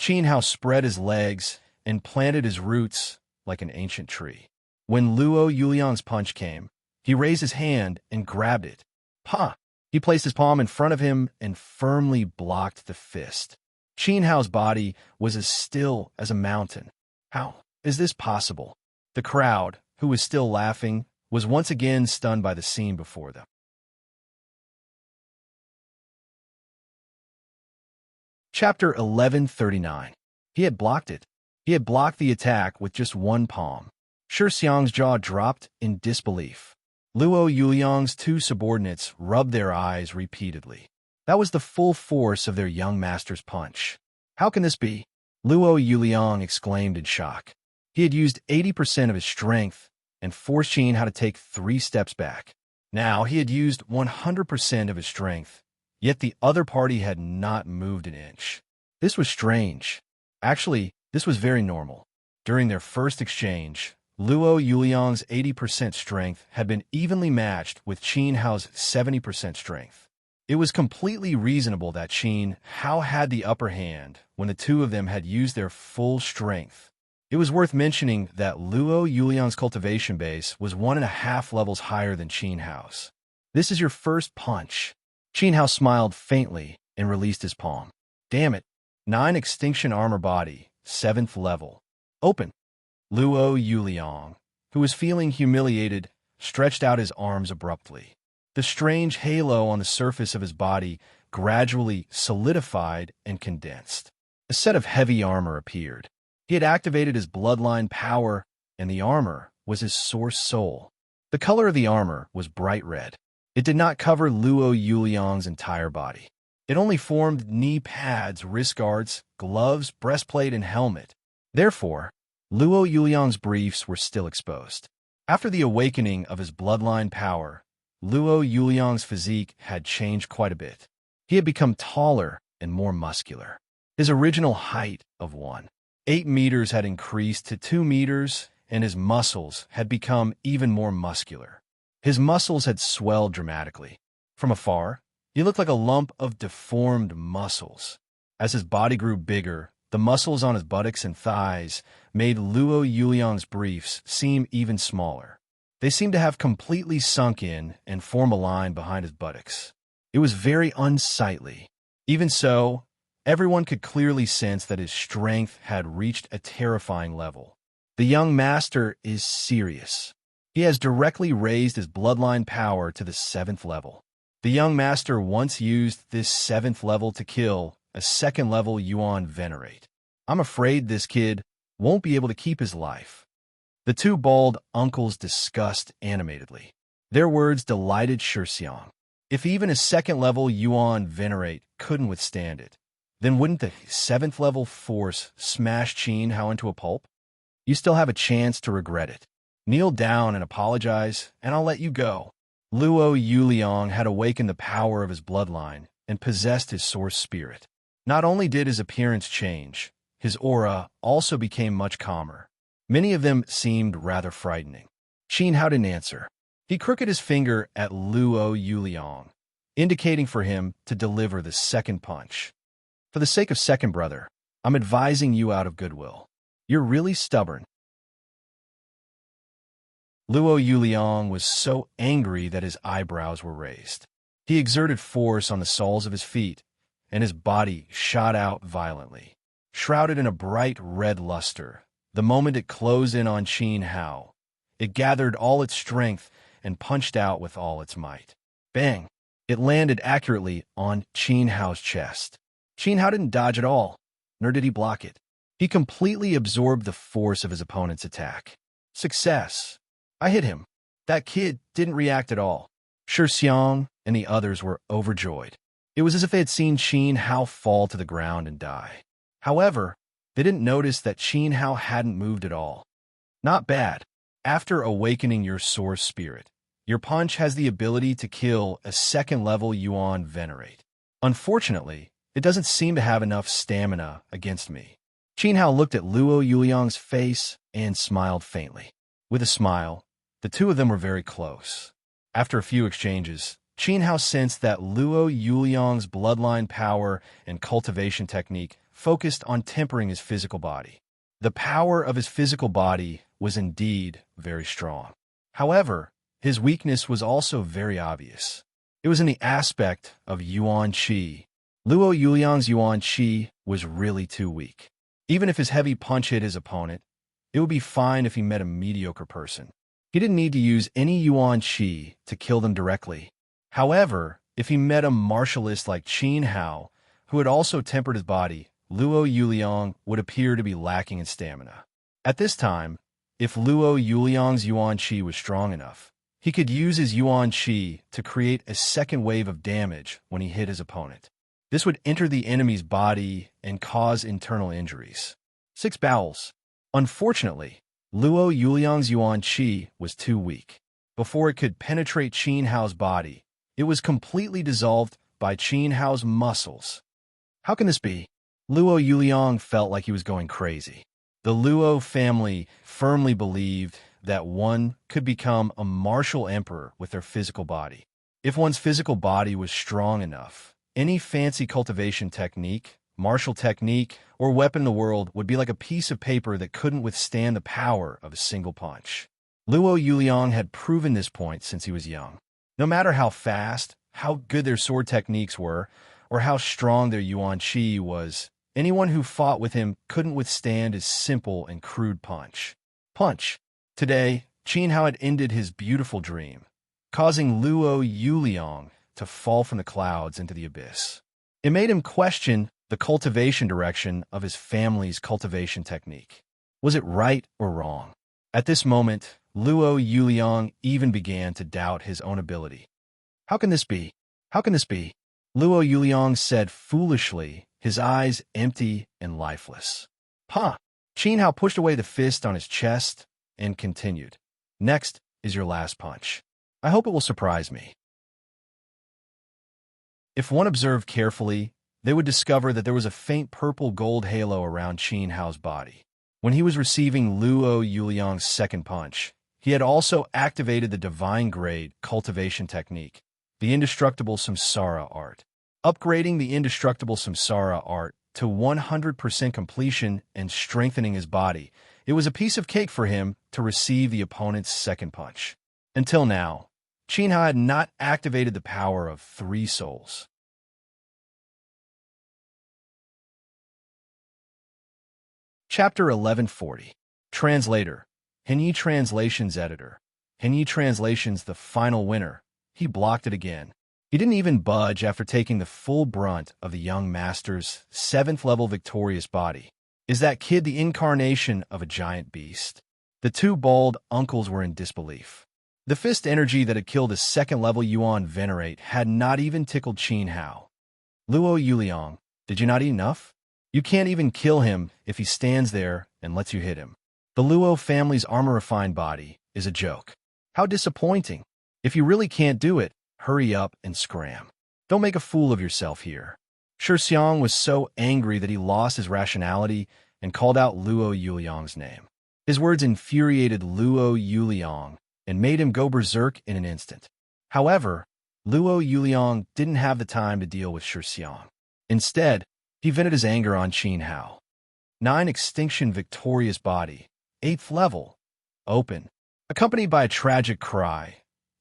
S1: Qin Hao spread his legs and planted his roots like an ancient tree. When Luo Yuliang's punch came, he raised his hand and grabbed it. Pa! He placed his palm in front of him and firmly blocked the fist. Qin Hao's body was as still as a mountain. How is this possible? The crowd, who was still laughing, was once again stunned by the scene before them. Chapter 1139. He had blocked it. He had blocked the attack with just 1 palm. Shi Xiang's jaw dropped in disbelief. Luo Yuliang's 2 subordinates rubbed their eyes repeatedly. That was the full force of their young master's punch. How can this be? Luo Yuliang exclaimed in shock. He had used 80% of his strength and forced Qin Hao to take 3 steps back. Now he had used 100% of his strength, yet the other party had not moved an inch. This was strange. Actually, this was very normal. During their first exchange, Luo Yuliang's 80% strength had been evenly matched with Qin Hao's 70% strength. It was completely reasonable that Qin Hao had the upper hand when the 2 of them had used their full strength. It was worth mentioning that Luo Yuliang's cultivation base was 1.5 levels higher than Qin Hao's. This is your first punch. Qin Hao smiled faintly and released his palm. Damn it. 9 extinction armor body, 7th level. Open. Luo Yuliang, who was feeling humiliated, stretched out his arms abruptly. The strange halo on the surface of his body gradually solidified and condensed. A set of heavy armor appeared. He had activated his bloodline power, and the armor was his source soul. The color of the armor was bright red. It did not cover Luo Yuliang's entire body. It only formed knee pads, wrist guards, gloves, breastplate, and helmet. Therefore, Luo Yuliang's briefs were still exposed. After the awakening of his bloodline power, Luo Yuliang's physique had changed quite a bit. He had become taller and more muscular. His original height of 1.8 meters had increased to 2 meters, and his muscles had become even more muscular. His muscles had swelled dramatically. From afar, he looked like a lump of deformed muscles. As his body grew bigger, the muscles on his buttocks and thighs made Luo Yuliang's briefs seem even smaller. They seemed to have completely sunk in and form a line behind his buttocks. It was very unsightly. Even so, everyone could clearly sense that his strength had reached a terrifying level. The young master is serious. He has directly raised his bloodline power to the 7th level. The young master once used this 7th level to kill a 2nd level Yuan Venerate. I'm afraid this kid won't be able to keep his life. The 2 bald uncles discussed animatedly. Their words delighted Shixiang. If even a 2nd level Yuan Venerate couldn't withstand it, then wouldn't the 7th level force smash Qin Hao into a pulp? You still have a chance to regret it. Kneel down and apologize, and I'll let you go. Luo Yuliang had awakened the power of his bloodline and possessed his source spirit. Not only did his appearance change, his aura also became much calmer. Many of them seemed rather frightening. Qin Hao didn't answer. He crooked his finger at Luo Yuliang, indicating for him to deliver the 2nd punch. For the sake of second brother, I'm advising you out of goodwill. You're really stubborn. Luo Yuliang was so angry that his eyebrows were raised. He exerted force on the soles of his feet, and his body shot out violently. Shrouded in a bright red luster, the moment it closed in on Qin Hao, it gathered all its strength and punched out with all its might. Bang! It landed accurately on Qin Hao's chest. Qin Hao didn't dodge at all, nor did he block it. He completely absorbed the force of his opponent's attack. Success! I hit him. That kid didn't react at all. Shixiang and the others were overjoyed. It was as if they had seen Qin Hao fall to the ground and die. However, they didn't notice that Qin Hao hadn't moved at all. Not bad. After awakening your source spirit, your punch has the ability to kill a 2nd level Yuan Venerate. Unfortunately, it doesn't seem to have enough stamina against me. Qin Hao looked at Luo Yuliang's face and smiled faintly. With a smile, the 2 of them were very close. After a few exchanges, Qin Hao sensed that Luo Yuliang's bloodline power and cultivation technique focused on tempering his physical body. The power of his physical body was indeed very strong. However, his weakness was also very obvious. It was in the aspect of Yuan Qi. Luo Yuliang's Yuan Qi was really too weak. Even if his heavy punch hit his opponent, it would be fine if he met a mediocre person. He didn't need to use any Yuan Qi to kill them directly. However, if he met a martialist like Qin Hao, who had also tempered his body, Luo Yuliang would appear to be lacking in stamina. At this time, if Luo Yuliang's Yuan Qi was strong enough, he could use his Yuan Qi to create a 2nd wave of damage when he hit his opponent. This would enter the enemy's body and cause internal injuries. 6 bowels. Unfortunately, Luo Yuliang's Yuan Qi was too weak. Before it could penetrate Qin Hao's body, it was completely dissolved by Qin Hao's muscles. How can this be? Luo Yuliang felt like he was going crazy. The Luo family firmly believed that one could become a martial emperor with their physical body. If one's physical body was strong enough, any fancy cultivation technique martial technique, or weapon in the world would be like a piece of paper that couldn't withstand the power of a single punch. Luo Yuliang had proven this point since he was young. No matter how fast, how good their sword techniques were, or how strong their yuan qi was, anyone who fought with him couldn't withstand his simple and crude punch. Today, Qin Hao had ended his beautiful dream, causing Luo Yuliang to fall from the clouds into the abyss. It made him question the cultivation direction of his family's cultivation technique. Was it right or wrong? At this moment, Luo Yuliang even began to doubt his own ability. How can this be? How can this be? Luo Yuliang said foolishly, his eyes empty and lifeless. Qin Hao pushed away the fist on his chest and continued. Next is your last punch. I hope it will surprise me. If one observed carefully, they would discover that there was a faint purple-gold halo around Qin Hao's body. When he was receiving Luo Yuliang's second punch, he had also activated the divine-grade cultivation technique, the indestructible samsara art. Upgrading the indestructible samsara art to 100% completion and strengthening his body, it was a piece of cake for him to receive the opponent's second punch. Until now, Qin Hao had not activated the power of 3 souls. Chapter 1140. Translator. Henyi Translations Editor. Henyi Translations the final winner. He blocked it again. He didn't even budge after taking the full brunt of the young master's 7th-level victorious body. Is that kid the incarnation of a giant beast? The 2 bald uncles were in disbelief. The fist energy that had killed a 2nd-level Yuan Venerate had not even tickled Qin Hao. Luo Yuliang, did you not eat enough? You can't even kill him if he stands there and lets you hit him. The Luo family's armor-refined body is a joke. How disappointing. If you really can't do it, hurry up and scram. Don't make a fool of yourself here. Shi Xiang was so angry that he lost his rationality and called out Luo Yuliang's name. His words infuriated Luo Yuliang and made him go berserk in an instant. However, Luo Yuliang didn't have the time to deal with Shi Xiang. Instead, he vented his anger on Qin Hao. 9 extinction victorious body, 8th level, open. Accompanied by a tragic cry,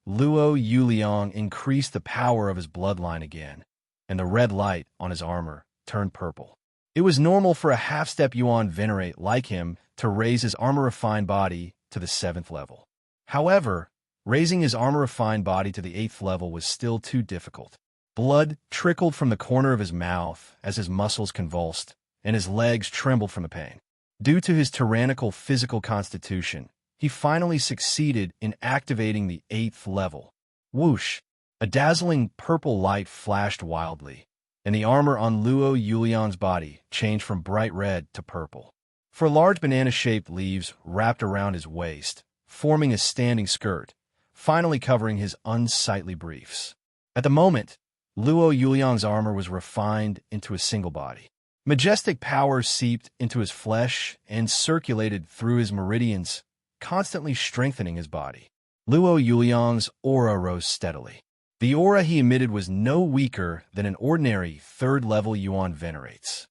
S1: Luo Yuliang increased the power of his bloodline again, and the red light on his armor turned purple. It was normal for a half-step Yuan Venerate like him to raise his armor-refined body to the 7th level. However, raising his armor-refined body to the 8th level was still too difficult. Blood trickled from the corner of his mouth as his muscles convulsed, and his legs trembled from the pain. Due to his tyrannical physical constitution, he finally succeeded in activating the 8th level. Whoosh! A dazzling purple light flashed wildly, and the armor on Luo Yuliang's body changed from bright red to purple. 4 large banana-shaped leaves wrapped around his waist, forming a standing skirt, finally covering his unsightly briefs. At the moment, Luo Yuliang's armor was refined into a single body. Majestic power seeped into his flesh and circulated through his meridians, constantly strengthening his body. Luo Yuliang's aura rose steadily. The aura he emitted was no weaker than an ordinary 3rd-level Yuan Venerate's.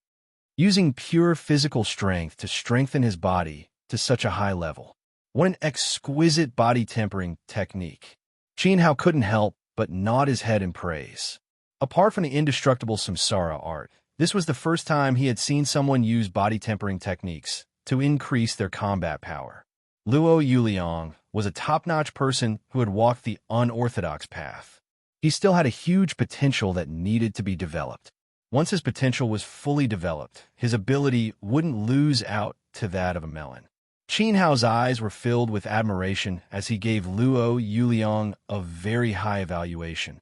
S1: Using pure physical strength to strengthen his body to such a high level. What an exquisite body tempering technique. Qin Hao couldn't help but nod his head in praise. Apart from the indestructible samsara art, this was the first time he had seen someone use body tempering techniques to increase their combat power. Luo Yuliang was a top-notch person who had walked the unorthodox path. He still had a huge potential that needed to be developed. Once his potential was fully developed, his ability wouldn't lose out to that of a melon. Qin Hao's eyes were filled with admiration as he gave Luo Yuliang a very high evaluation.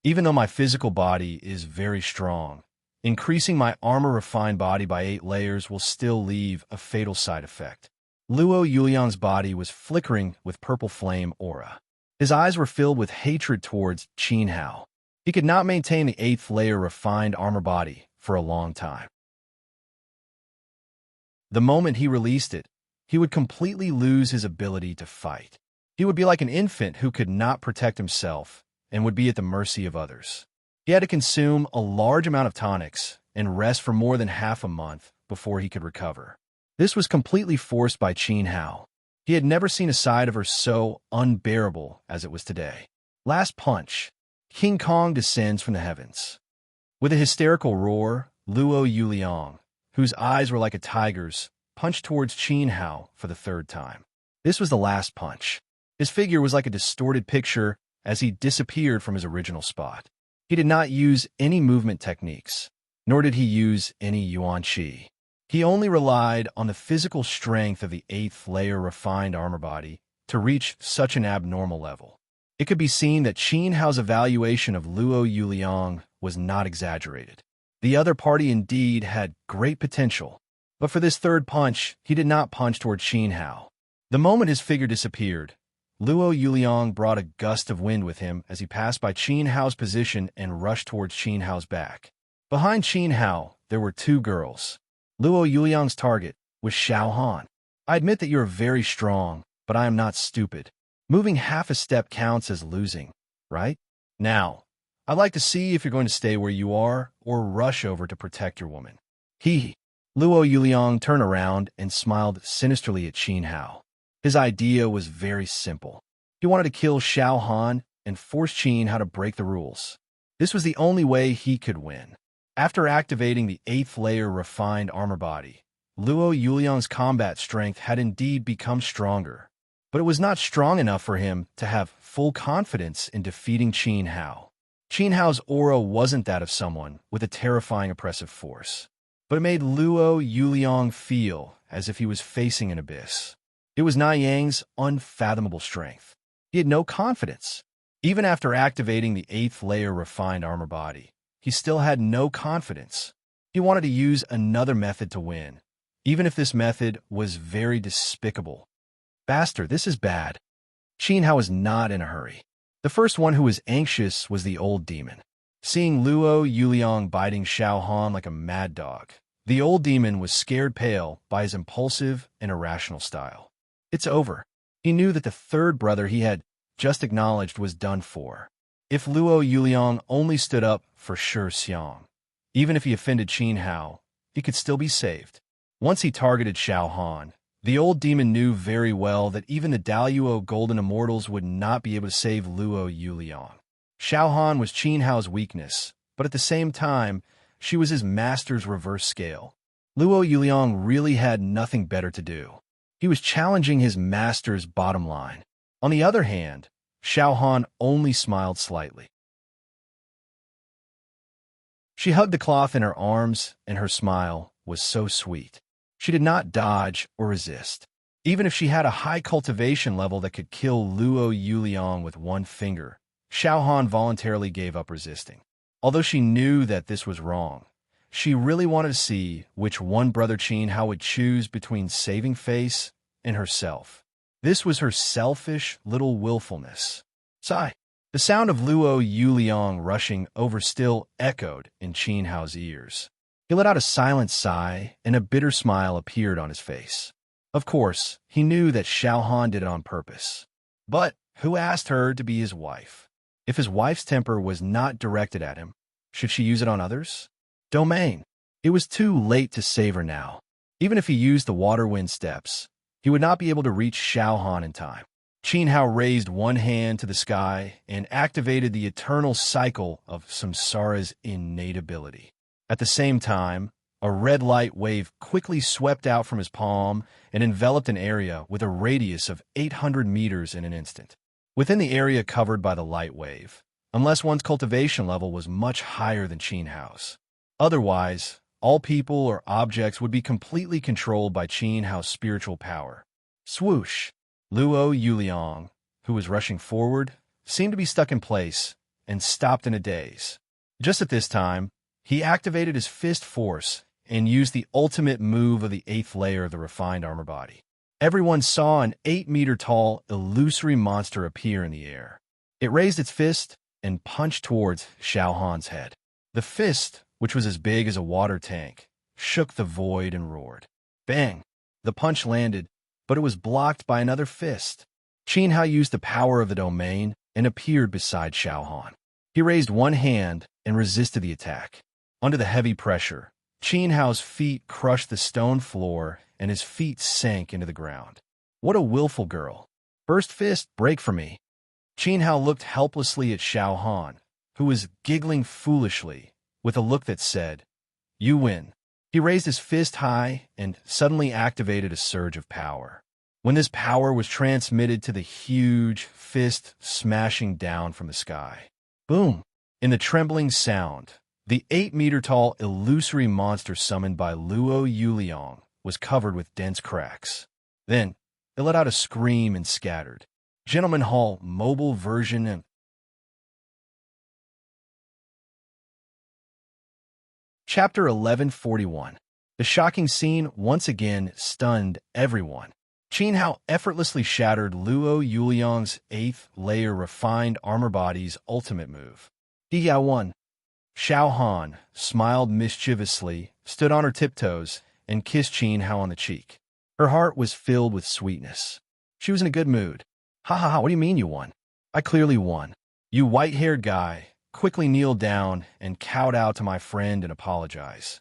S1: Even though my physical body is very strong, increasing my armor-refined body by 8 layers will still leave a fatal side effect. Luo Yuliang's body was flickering with purple flame aura. His eyes were filled with hatred towards Qin Hao. He could not maintain the 8th layer refined armor body for a long time. The moment he released it, he would completely lose his ability to fight. He would be like an infant who could not protect himself and would be at the mercy of others. He had to consume a large amount of tonics and rest for more than half a month before he could recover. This was completely forced by Qin Hao. He had never seen a side of her so unbearable as it was today. Last punch. King Kong descends from the heavens. With a hysterical roar, Luo Yuliang, whose eyes were like a tiger's, punched towards Qin Hao for the third time. This was the last punch. His figure was like a distorted picture as he disappeared from his original spot. He did not use any movement techniques, nor did he use any Yuan Qi. He only relied on the physical strength of the 8th layer refined armor body to reach such an abnormal level. It could be seen that Qin Hao's evaluation of Luo Yuliang was not exaggerated. The other party indeed had great potential, but for this third punch, he did not punch toward Qin Hao. The moment his figure disappeared, Luo Yuliang brought a gust of wind with him as he passed by Qin Hao's position and rushed towards Qin Hao's back. Behind Qin Hao, there were two girls. Luo Yuliang's target was Xiao Han. I admit that you are very strong, but I am not stupid. Moving half a step counts as losing, right? Now, I'd like to see if you're going to stay where you are or rush over to protect your woman. Luo Yuliang turned around and smiled sinisterly at Qin Hao. His idea was very simple. He wanted to kill Xiao Han and force Qin Hao to break the rules. This was the only way he could win. After activating the 8th layer refined armor body, Luo Yuliang's combat strength had indeed become stronger, but it was not strong enough for him to have full confidence in defeating Qin Hao. Qin Hao's aura wasn't that of someone with a terrifying oppressive force, but it made Luo Yuliang feel as if he was facing an abyss. It was Niyang's unfathomable strength. He had no confidence. Even after activating the 8th layer refined armor body, he still had no confidence. He wanted to use another method to win, even if this method was very despicable. Bastard, this is bad. Qin Hao was not in a hurry. The first one who was anxious was the old demon. Seeing Luo Yuliang biting Xiao Han like a mad dog, the old demon was scared pale by his impulsive and irrational style. It's over. He knew that the third brother he had just acknowledged was done for. If Luo Yuliang only stood up for Shi Xiang, even if he offended Qin Hao, he could still be saved. Once he targeted Xiao Han, the old demon knew very well that even the Daluo Golden Immortals would not be able to save Luo Yuliang. Xiao Han was Qin Hao's weakness, but at the same time, she was his master's reverse scale. Luo Yuliang really had nothing better to do. He was challenging his master's bottom line. On the other hand, Xiao Han only smiled slightly. She hugged the cloth in her arms, and her smile was so sweet. She did not dodge or resist. Even if she had a high cultivation level that could kill Luo Yuliang with one finger, Xiao Han voluntarily gave up resisting. Although she knew that this was wrong, she really wanted to see which one brother Qin Hao would choose between saving face and herself. This was her selfish little willfulness. Sigh. The sound of Luo Yuliang rushing over still echoed in Qin Hao's ears. He let out a silent sigh, and a bitter smile appeared on his face. Of course, he knew that Xiao Han did it on purpose. But who asked her to be his wife? If his wife's temper was not directed at him, should she use it on others? Domain. It was too late to save her now. Even if he used the water wind steps, he would not be able to reach Xiao Han in time. Qin Hao raised one hand to the sky and activated the eternal cycle of Samsara's innate ability. At the same time, a red light wave quickly swept out from his palm and enveloped an area with a radius of 800 meters in an instant. Within the area covered by the light wave, unless one's cultivation level was much higher than Qin Hao's. Otherwise, all people or objects would be completely controlled by Qin Hao's spiritual power. Swoosh! Luo Yuliang, who was rushing forward, seemed to be stuck in place and stopped in a daze. Just at this time, he activated his fist force and used the ultimate move of the 8th layer of the refined armor body. Everyone saw an 8-meter-tall, illusory monster appear in the air. It raised its fist and punched towards Xiao Han's head. The fist, which was as big as a water tank, shook the void and roared. Bang! The punch landed, but it was blocked by another fist. Qin Hao used the power of the domain and appeared beside Xiao Han. He raised one hand and resisted the attack. Under the heavy pressure, Qin Hao's feet crushed the stone floor and his feet sank into the ground. What a willful girl. First fist, break for me. Qin Hao looked helplessly at Xiao Han, who was giggling foolishly, with a look that said, "You win." He raised his fist high and suddenly activated a surge of power. When this power was transmitted to the huge fist smashing down from the sky. Boom! In the trembling sound, the 8-meter-tall illusory monster summoned by Luo Yuliang was covered with dense cracks. Then, it let out a scream and scattered. Gentleman Hall mobile version and Chapter 1141. The shocking scene once again stunned everyone. Qin Hao effortlessly shattered Luo Yuliang's 8th-layer refined armor body's ultimate move. Yao won. Xiao Han smiled mischievously, stood on her tiptoes, and kissed Qin Hao on the cheek. Her heart was filled with sweetness. She was in a good mood. Ha ha ha, what do you mean you won? I clearly won. You white-haired guy quickly kneeled down and kowed out to my friend and apologized.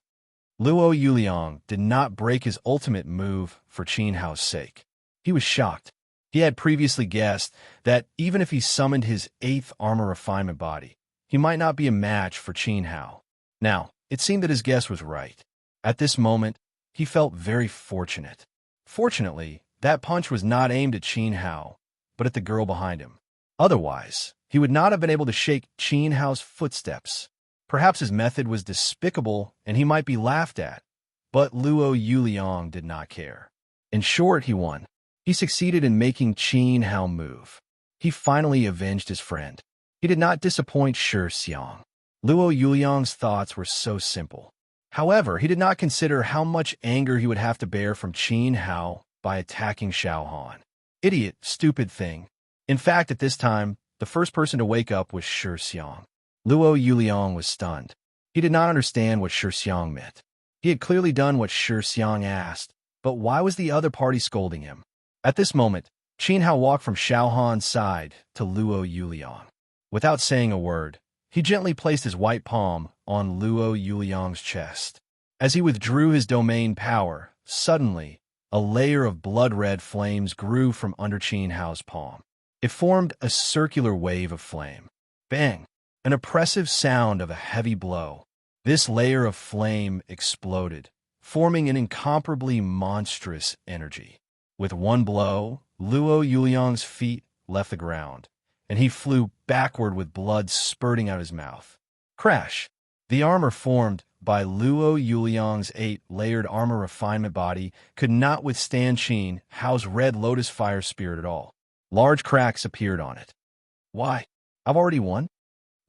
S1: Luo Yuliang did not break his ultimate move for Qin Hao's sake. He was shocked. He had previously guessed that even if he summoned his 8th armor refinement body, he might not be a match for Qin Hao. Now, it seemed that his guess was right. At this moment, he felt very fortunate. Fortunately, that punch was not aimed at Qin Hao, but at the girl behind him. Otherwise, he would not have been able to shake Qin Hao's footsteps. Perhaps his method was despicable and he might be laughed at, but Luo Yuliang did not care. In short, he won. He succeeded in making Qin Hao move. He finally avenged his friend. He did not disappoint Shi Xiang. Luo Yuliang's thoughts were so simple. However, he did not consider how much anger he would have to bear from Qin Hao by attacking Xiao Han. Idiot, stupid thing. In fact, at this time, the first person to wake up was Shi Xiang. Luo Yuliang was stunned. He did not understand what Shi Xiang meant. He had clearly done what Shi Xiang asked, but why was the other party scolding him? At this moment, Qin Hao walked from Xiao Han's side to Luo Yuliang. Without saying a word, he gently placed his white palm on Luo Yuliang's chest. As he withdrew his domain power, suddenly, a layer of blood-red flames grew from under Qin Hao's palm. It formed a circular wave of flame. Bang! An oppressive sound of a heavy blow. This layer of flame exploded, forming an incomparably monstrous energy. With one blow, Luo Yuliang's feet left the ground, and he flew backward with blood spurting out his mouth. Crash! The armor formed by Luo Yuliang's 8-layered armor refinement body could not withstand Qin Hao's red lotus fire spirit at all. Large cracks appeared on it. Why? I've already won?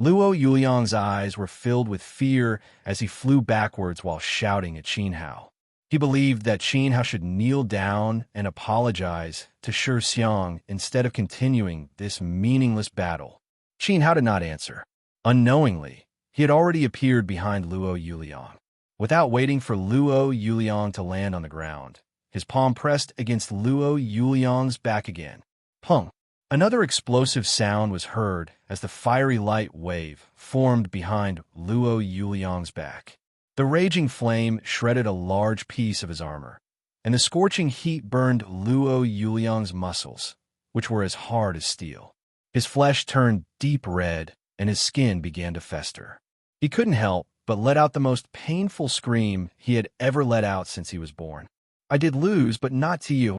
S1: Luo Yuliang's eyes were filled with fear as he flew backwards while shouting at Qin Hao. He believed that Qin Hao should kneel down and apologize to Shi Xiang instead of continuing this meaningless battle. Qin Hao did not answer. Unknowingly, he had already appeared behind Luo Yuliang. Without waiting for Luo Yuliang to land on the ground, his palm pressed against Luo Yuliang's back again. Pung! Another explosive sound was heard as the fiery light wave formed behind Luo Yuliang's back. The raging flame shredded a large piece of his armor, and the scorching heat burned Luo Yuliang's muscles, which were as hard as steel. His flesh turned deep red, and his skin began to fester. He couldn't help but let out the most painful scream he had ever let out since he was born. I did lose, but not to you.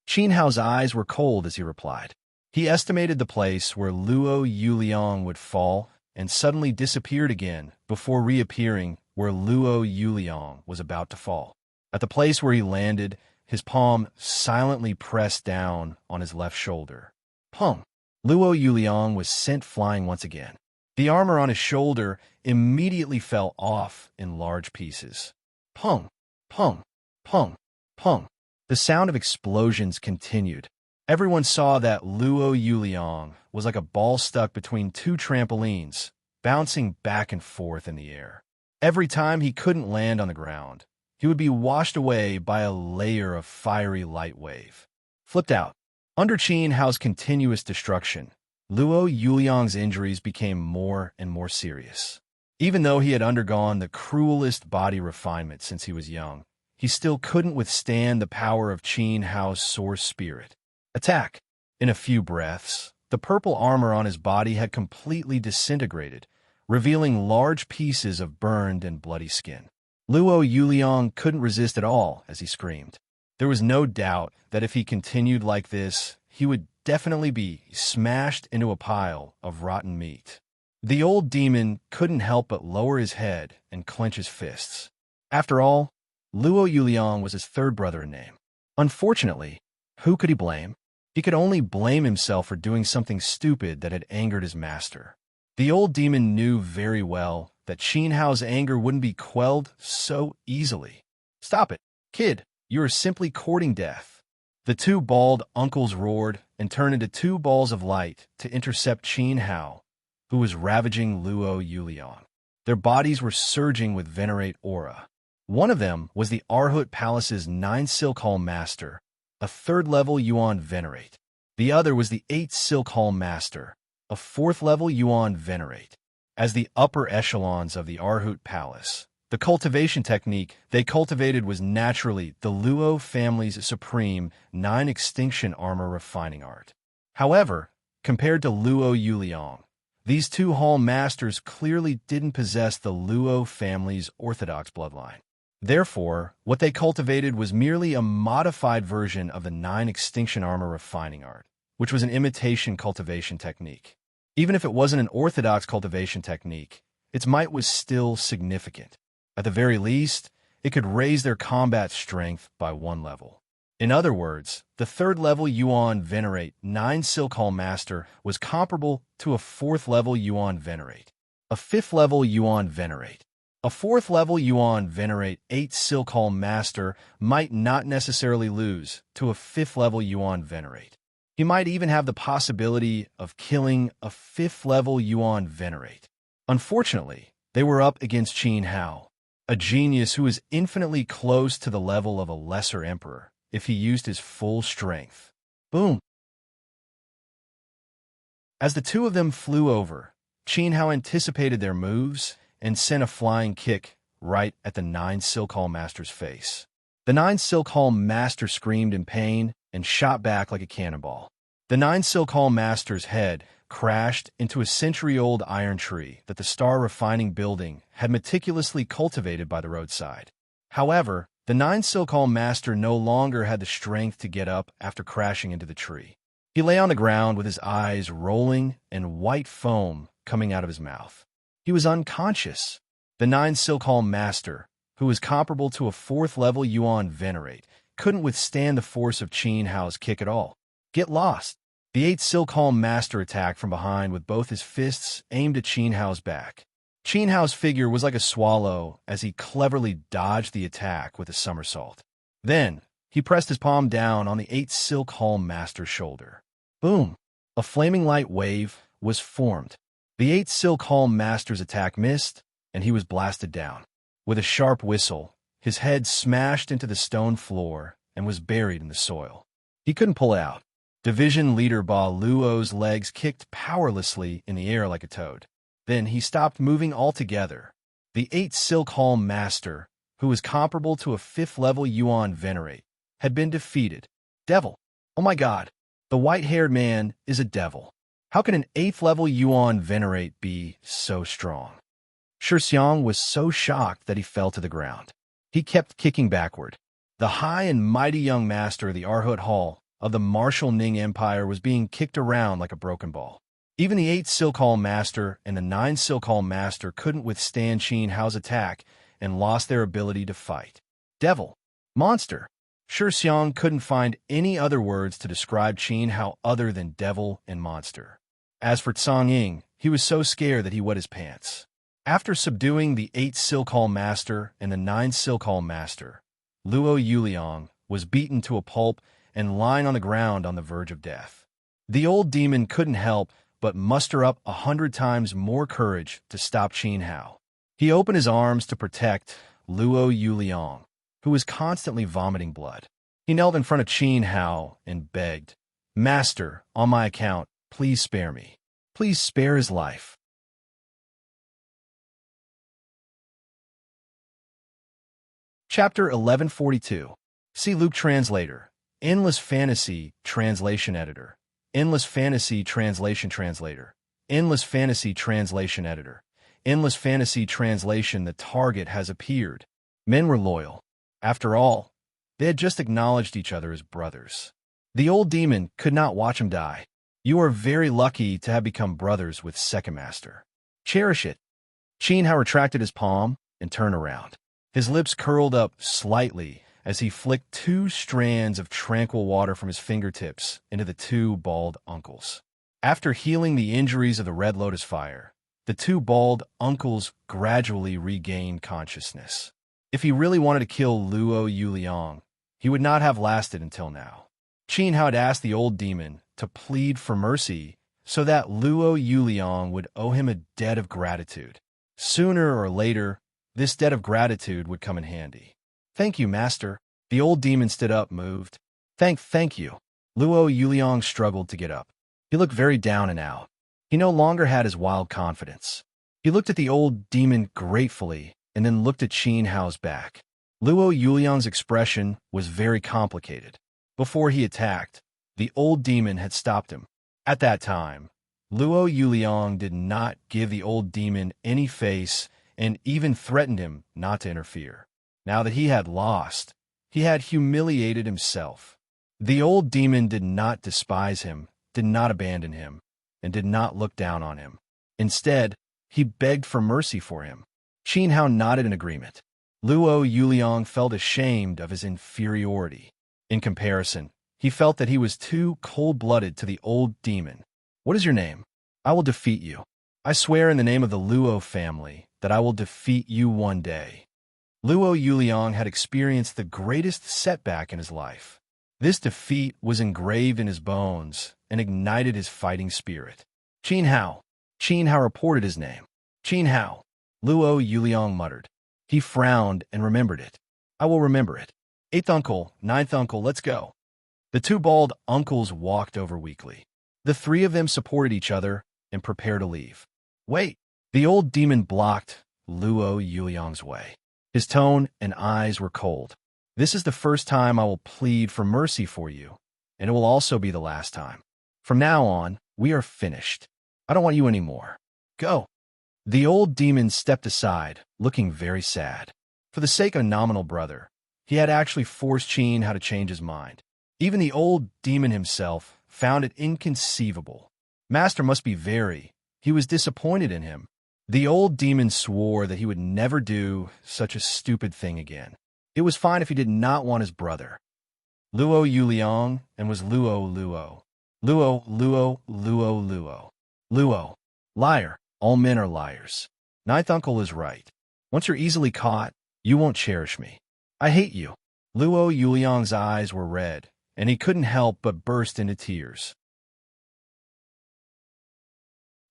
S1: Qin Hao's eyes were cold as he replied. He estimated the place where Luo Yuliang would fall and suddenly disappeared again before reappearing where Luo Yuliang was about to fall. At the place where he landed, his palm silently pressed down on his left shoulder. Pung! Luo Yuliang was sent flying once again. The armor on his shoulder immediately fell off in large pieces. Pung! Pung! Pung! Pung! The sound of explosions continued. Everyone saw that Luo Yuliang was like a ball stuck between two trampolines, bouncing back and forth in the air. Every time he couldn't land on the ground, he would be washed away by a layer of fiery light wave. Flipped out. Under Qin Hao's continuous destruction, Luo Yuliang's injuries became more and more serious. Even though he had undergone the cruelest body refinement since he was young, he still couldn't withstand the power of Qin Hao's source spirit. Attack! In a few breaths, the purple armor on his body had completely disintegrated, revealing large pieces of burned and bloody skin. Luo Yuliang couldn't resist at all as he screamed. There was no doubt that if he continued like this, he would definitely be smashed into a pile of rotten meat. The old demon couldn't help but lower his head and clench his fists. After all, Luo Yuliang was his third brother in name. Unfortunately, who could he blame? He could only blame himself for doing something stupid that had angered his master. The old demon knew very well that Qin Hao's anger wouldn't be quelled so easily. "Stop it, kid! You are simply courting death." The two bald uncles roared and turned into two balls of light to intercept Qin Hao, who was ravaging Luo Yuliang. Their bodies were surging with venerate aura. One of them was the Arhut Palace's 9 Silk Hall Master, a 3rd-level Yuan Venerate. The other was the 8 Silk Hall Master, a 4th-level Yuan Venerate. As the upper echelons of the Arhut Palace, the cultivation technique they cultivated was naturally the Luo family's supreme 9 Extinction Armor refining art. However, compared to Luo Yuliang, these two Hall Masters clearly didn't possess the Luo family's orthodox bloodline. Therefore, what they cultivated was merely a modified version of the 9 Extinction Armor refining art, which was an imitation cultivation technique. Even if it wasn't an orthodox cultivation technique, its might was still significant. At the very least, it could raise their combat strength by 1 level. In other words, the 3rd-level Yuan Venerate 9 Silk Hall Master was comparable to a 4th-level Yuan Venerate, a 5th-level Yuan Venerate. A 4th-level Yuan Venerate 8 Silk Hall Master might not necessarily lose to a 5th-level Yuan Venerate. He might even have the possibility of killing a 5th-level Yuan Venerate. Unfortunately, they were up against Qin Hao, a genius who was infinitely close to the level of a lesser emperor if he used his full strength. Boom! As the two of them flew over, Qin Hao anticipated their moves and sent a flying kick right at the 9 Silk Hall Master's face. The 9 Silk Hall Master screamed in pain and shot back like a cannonball. The 9 Silk Hall Master's head crashed into a century-old iron tree that the Star Refining Building had meticulously cultivated by the roadside. However, the 9 Silk Hall Master no longer had the strength to get up after crashing into the tree. He lay on the ground with his eyes rolling and white foam coming out of his mouth. He was unconscious. The 9 Silk Hall Master, who was comparable to a 4th-level Yuan Venerate, couldn't withstand the force of Qin Hao's kick at all. Get lost! The 8 Silk Hall Master attacked from behind with both his fists aimed at Qin Hao's back. Qin Hao's figure was like a swallow as he cleverly dodged the attack with a somersault. Then, he pressed his palm down on the 8 Silk Hall Master's shoulder. Boom! A flaming light wave was formed. The 8 Silk Hall Master's attack missed, and he was blasted down. With a sharp whistle, his head smashed into the stone floor and was buried in the soil. He couldn't pull out. Division Leader Ba Luo's legs kicked powerlessly in the air like a toad. Then he stopped moving altogether. The 8 Silk Hall Master, who was comparable to a 5th-level Yuan Venerate, had been defeated. Devil! Oh my god! The white-haired man is a devil. How can an 8th-level Yuan Venerate be so strong? Shixiang was so shocked that he fell to the ground. He kept kicking backward. The high and mighty young master of the Arhut Hall of the Martial Ning Empire was being kicked around like a broken ball. Even the 8 Silk Hall Master and the 9 Silk Hall Master couldn't withstand Qin Hao's attack and lost their ability to fight. Devil! Monster! Shixiang couldn't find any other words to describe Qin Hao other than devil and monster. As for Tsang Ying, he was so scared that he wet his pants. After subduing the 8 Silk Hall Master and the 9 Silk Hall Master, Luo Yuliang was beaten to a pulp and lying on the ground on the verge of death. The old demon couldn't help but muster up 100 times more courage to stop Qin Hao. He opened his arms to protect Luo Yuliang, who was constantly vomiting blood. He knelt in front of Qin Hao and begged, "Master, on my account, please spare me. Please spare his life." Chapter 1142. See Luke Translator. Endless Fantasy Translation Editor. Endless Fantasy Translation Translator. Endless Fantasy Translation Editor. Endless Fantasy Translation. The target has appeared. Men were loyal. After all, they had just acknowledged each other as brothers. The old demon could not watch him die. You are very lucky to have become brothers with Second Master. Cherish it. Qin Hao retracted his palm and turned around. His lips curled up slightly as he flicked 2 strands of tranquil water from his fingertips into the 2 bald uncles. After healing the injuries of the Red Lotus fire, the 2 bald uncles gradually regained consciousness. If he really wanted to kill Luo Yuliang, he would not have lasted until now. Qin Hao had asked the old demon to plead for mercy so that Luo Yuliang would owe him a debt of gratitude. Sooner or later, this debt of gratitude would come in handy. Thank you, Master. The old demon stood up, moved. Thank you. Luo Yuliang struggled to get up. He looked very down and out. He no longer had his wild confidence. He looked at the old demon gratefully and then looked at Qin Hao's back. Luo Yuliang's expression was very complicated. Before he attacked, the old demon had stopped him. At that time, Luo Yuliang did not give the old demon any face and even threatened him not to interfere. Now that he had lost, he had humiliated himself. The old demon did not despise him, did not abandon him, and did not look down on him. Instead, he begged for mercy for him. Qin Hao nodded in agreement. Luo Yuliang felt ashamed of his inferiority. In comparison, he felt that he was too cold-blooded to the old demon. What is your name? I will defeat you. I swear in the name of the Luo family that I will defeat you one day. Luo Yuliang had experienced the greatest setback in his life. This defeat was engraved in his bones and ignited his fighting spirit. Qin Hao. Qin Hao reported his name. Qin Hao. Luo Yuliang muttered. He frowned and remembered it. I will remember it. 8th uncle, 9th uncle, let's go. The 2 bald uncles walked over weakly. The 3 of them supported each other and prepared to leave. Wait! The old demon blocked Luo Yuliang's way. His tone and eyes were cold. This is the first time I will plead for mercy for you, and it will also be the last time. From now on, we are finished. I don't want you anymore. Go. The old demon stepped aside, looking very sad. For the sake of a nominal brother, he had actually forced Qin Hao to change his mind. Even the old demon himself found it inconceivable. Master must be he was disappointed in him. The old demon swore that he would never do such a stupid thing again. It was fine if he did not want his brother. Luo Yuliang and was Luo. Luo. Liar. All men are liars. 9th uncle is right. Once you're easily caught, you won't cherish me. I hate you. Luo Yuliang's eyes were red, and he couldn't help but burst into tears.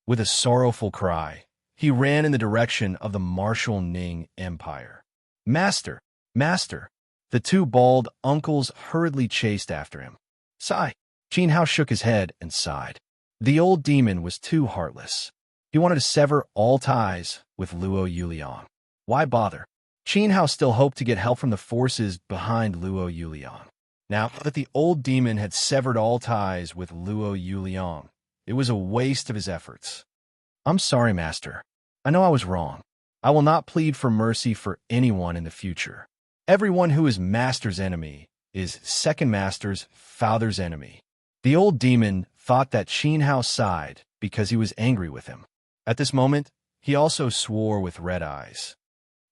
S1: With a sorrowful cry, he ran in the direction of the martial Ning Empire. Master! Master! The 2 bald uncles hurriedly chased after him. Sigh! Qin Hao shook his head and sighed. The old demon was too heartless. He wanted to sever all ties with Luo Yuliang. Why bother? Qin Hao still hoped to get help from the forces behind Luo Yuliang. Now that the old demon had severed all ties with Luo Yuliang, it was a waste of his efforts. I'm sorry, Master. I know I was wrong. I will not plead for mercy for anyone in the future. Everyone who is Master's enemy is Second Master's father's enemy. The old demon thought that Qin Hao sighed because he was angry with him. At this moment, he also swore with red eyes.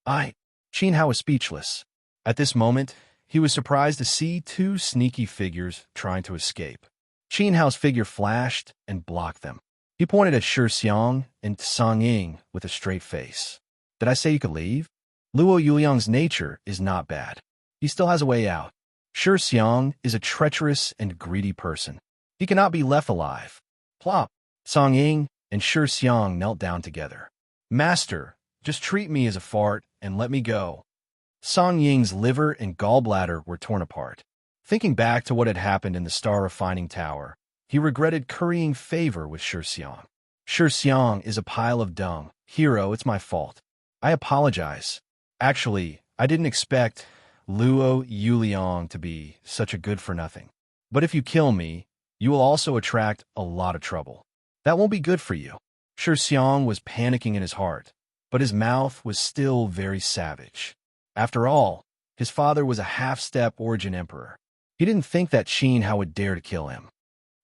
S1: Qin Hao was speechless. At this moment, he was surprised to see 2 sneaky figures trying to escape. Qin Hao's figure flashed and blocked them. He pointed at Shi Xiang and Song Ying with a straight face. Did I say you could leave? Luo Yuliang's nature is not bad. He still has a way out. Shi Xiang is a treacherous and greedy person. He cannot be left alive. Plop! Song Ying and Shi Xiang knelt down together. Master, just treat me as a fart and let me go. Song Ying's liver and gallbladder were torn apart. Thinking back to what had happened in the Star Refining Tower, he regretted currying favor with Shi Xiang. Shi Xiang is a pile of dung. Hero, it's my fault. I apologize. Actually, I didn't expect Luo Yuliang to be such a good-for-nothing. But if you kill me, you will also attract a lot of trouble. That won't be good for you. Shi Xiang was panicking in his heart, but his mouth was still very savage. After all, his father was a half-step origin emperor. He didn't think that Qin Hao would dare to kill him.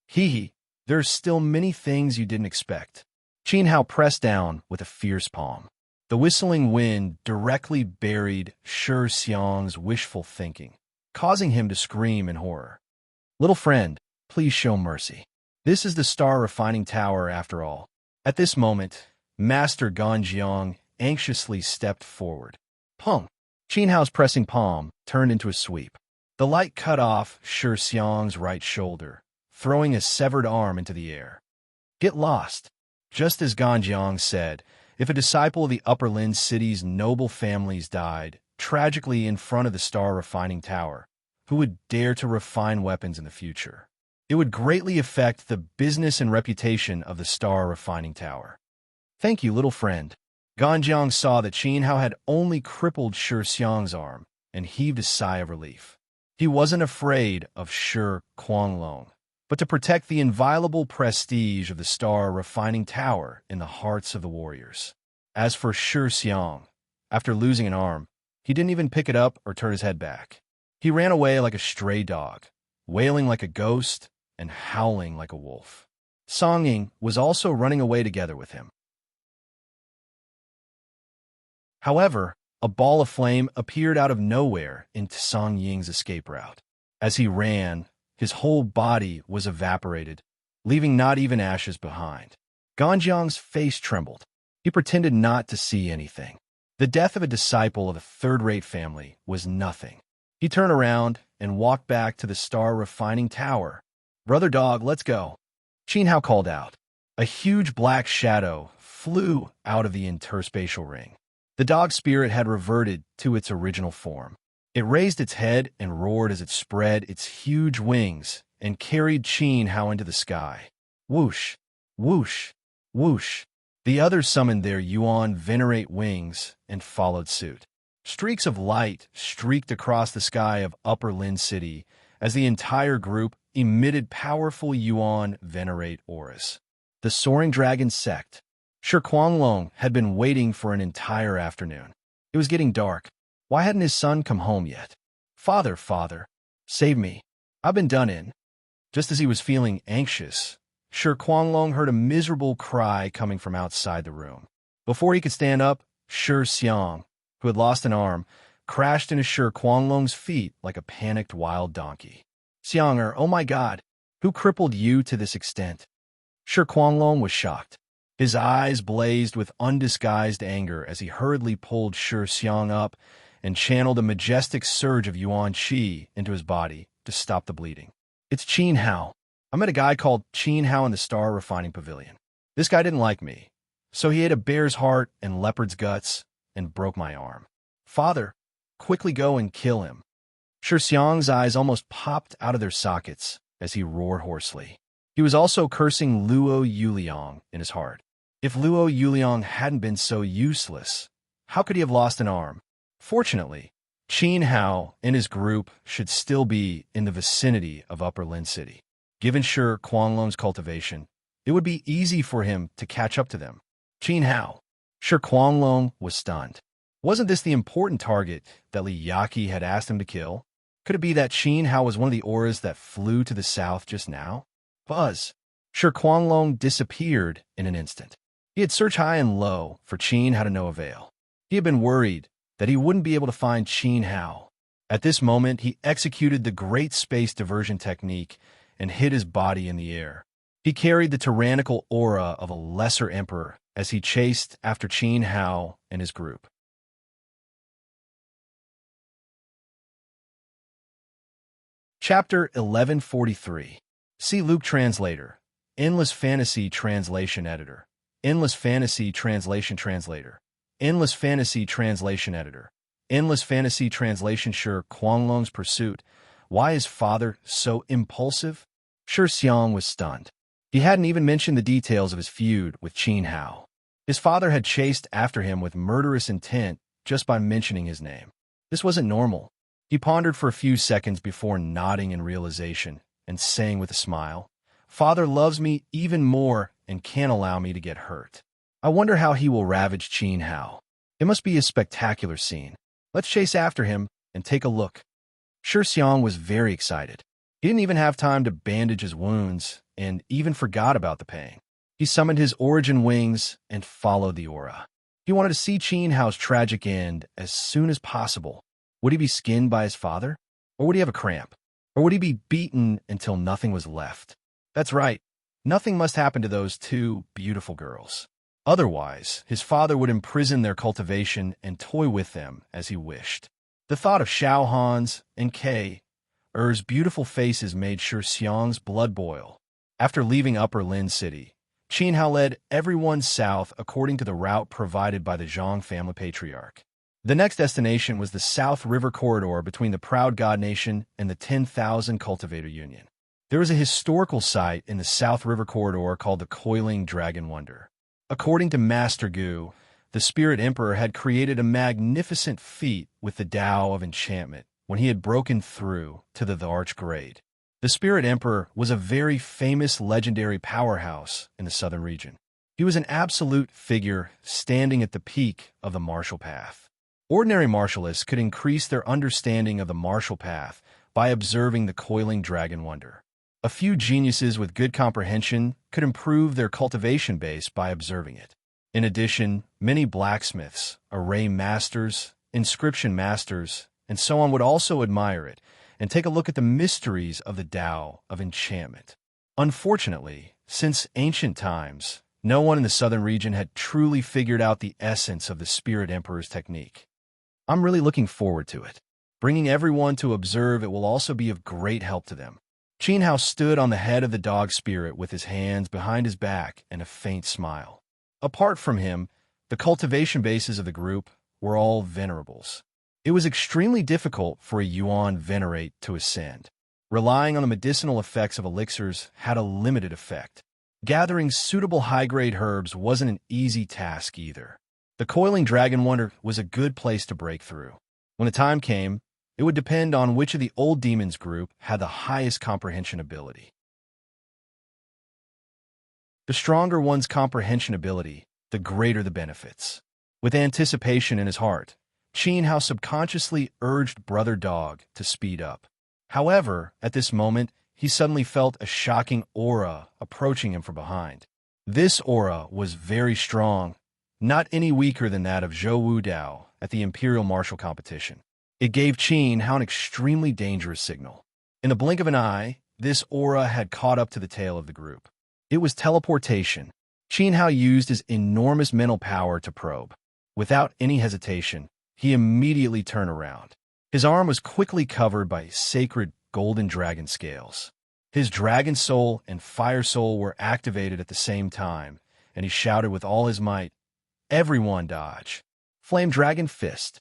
S1: Hee, there's still many things you didn't expect. Qin Hao pressed down with a fierce palm. The whistling wind directly buried Shi Xiang's wishful thinking, causing him to scream in horror. Little friend, please show mercy. This is the Star Refining Tower after all. At this moment, Master Ganjiang anxiously stepped forward. Pong! Qin Hao's pressing palm turned into a sweep. The light cut off Shi Xiang's right shoulder, throwing a severed arm into the air. Get lost. Just as Ganjiang said, if a disciple of the Upper Lin City's noble families died tragically in front of the Star Refining Tower, who would dare to refine weapons in the future? It would greatly affect the business and reputation of the Star Refining Tower. Thank you, little friend. Ganjiang saw that Qin Hao had only crippled Shi Xiang's arm and heaved a sigh of relief. He wasn't afraid of Shi Kuanglong, but to protect the inviolable prestige of the Star Refining Tower in the hearts of the warriors. As for Shi Xiang, after losing an arm, he didn't even pick it up or turn his head back. He ran away like a stray dog, wailing like a ghost and howling like a wolf. Song Ying was also running away together with him. However, a ball of flame appeared out of nowhere into Song Ying's escape route. As he ran, his whole body was evaporated, leaving not even ashes behind. Ganjiang's face trembled. He pretended not to see anything. The death of a disciple of a third-rate family was nothing. He turned around and walked back to the Star Refining Tower. Brother dog, let's go. Qin Hao called out. A huge black shadow flew out of the interspatial ring. The dog spirit had reverted to its original form. It raised its head and roared as it spread its huge wings and carried Qin Hao into the sky. Whoosh, whoosh, whoosh. The others summoned their Yuan venerate wings and followed suit. Streaks of light streaked across the sky of Upper Lin City as the entire group emitted powerful Yuan venerate auras. The Soaring Dragon sect. Shi Kuanglong had been waiting for an entire afternoon. It was getting dark. Why hadn't his son come home yet? Father, save me. I've been done in. Just as he was feeling anxious, Shi Kuanglong heard a miserable cry coming from outside the room. Before he could stand up, Shi Xiang, who had lost an arm, crashed into Shi Kuanglong's feet like a panicked wild donkey. Xianger, oh my God, who crippled you to this extent? Shi Kuanglong was shocked. His eyes blazed with undisguised anger as he hurriedly pulled Shi Xiang up and channeled a majestic surge of Yuan Qi into his body to stop the bleeding. It's Qin Hao. I met a guy called Qin Hao in the Star Refining Pavilion. This guy didn't like me, so he ate a bear's heart and leopard's guts and broke my arm. Father, quickly go and kill him. Shi Xiang's eyes almost popped out of their sockets as he roared hoarsely. He was also cursing Luo Yuliang in his heart. If Luo Yuliang hadn't been so useless, how could he have lost an arm? Fortunately, Qin Hao and his group should still be in the vicinity of Upper Lin City. Given Shi Kuanglong's cultivation, it would be easy for him to catch up to them. Qin Hao. Shi Kuanglong was stunned. Wasn't this the important target that Li Yaqi had asked him to kill? Could it be that Qin Hao was one of the auras that flew to the south just now? Buzz. Shi Kuanglong disappeared in an instant. He had searched high and low for Qin Hao to no avail. He had been worried that he wouldn't be able to find Qin Hao. At this moment, he executed the great space diversion technique and hid his body in the air. He carried the tyrannical aura of a lesser emperor as he chased after Qin Hao and his group. Chapter 1143. See Luke Translator. Endless Fantasy Translation Editor. Endless Fantasy Translation Translator. Endless Fantasy Translation Editor. Endless Fantasy Translation. Shi Kuanglong's pursuit. Why is father so impulsive? Shi Xiang was stunned. He hadn't even mentioned the details of his feud with Qin Hao. His father had chased after him with murderous intent just by mentioning his name. This wasn't normal. He pondered for a few seconds before nodding in realization and saying with a smile, "Father loves me even more and can't allow me to get hurt. I wonder how he will ravage Qin Hao. It must be a spectacular scene. Let's chase after him and take a look." Shi Xiang was very excited. He didn't even have time to bandage his wounds and even forgot about the pain. He summoned his origin wings and followed the aura. He wanted to see Qin Hao's tragic end as soon as possible. Would he be skinned by his father? Or would he have a cramp? Or would he be beaten until nothing was left? That's right. Nothing must happen to those two beautiful girls. Otherwise, his father would imprison their cultivation and toy with them as he wished. The thought of Xiao Han's and Kei Er's beautiful faces made Shi Xiang's blood boil. After leaving Upper Lin City, Qin Hao led everyone south according to the route provided by the Zhang family patriarch. The next destination was the South River Corridor between the Proud God Nation and the 10,000 Cultivator Union. There was a historical site in the South River Corridor called the Coiling Dragon Wonder. According to Master Gu, the Spirit Emperor had created a magnificent feat with the Tao of enchantment when he had broken through to the Archgrade. The Spirit Emperor was a very famous legendary powerhouse in the southern region. He was an absolute figure standing at the peak of the martial path. Ordinary martialists could increase their understanding of the martial path by observing the Coiling Dragon Wonder. A few geniuses with good comprehension could improve their cultivation base by observing it. In addition, many blacksmiths, array masters, inscription masters, and so on would also admire it and take a look at the mysteries of the Tao of enchantment. Unfortunately, since ancient times, no one in the southern region had truly figured out the essence of the Spirit Emperor's technique. I'm really looking forward to it. Bringing everyone to observe it will also be of great help to them. Qin Hao stood on the head of the dog spirit with his hands behind his back and a faint smile. Apart from him, the cultivation bases of the group were all venerables. It was extremely difficult for a Yuan venerate to ascend. Relying on the medicinal effects of elixirs had a limited effect. Gathering suitable high-grade herbs wasn't an easy task either. The Coiling Dragon Wonder was a good place to break through. When the time came, it would depend on which of the old demons group had the highest comprehension ability. The stronger one's comprehension ability, the greater the benefits. With anticipation in his heart, Qin Hao subconsciously urged Brother Dog to speed up. However, at this moment, he suddenly felt a shocking aura approaching him from behind. This aura was very strong, not any weaker than that of Zhou Wu Dao at the Imperial Martial Competition. It gave Qin Hao an extremely dangerous signal. In the blink of an eye, this aura had caught up to the tail of the group. It was teleportation. Qin Hao used his enormous mental power to probe. Without any hesitation, he immediately turned around. His arm was quickly covered by sacred golden dragon scales. His dragon soul and fire soul were activated at the same time, and he shouted with all his might, "Everyone dodge! Flame Dragon Fist!"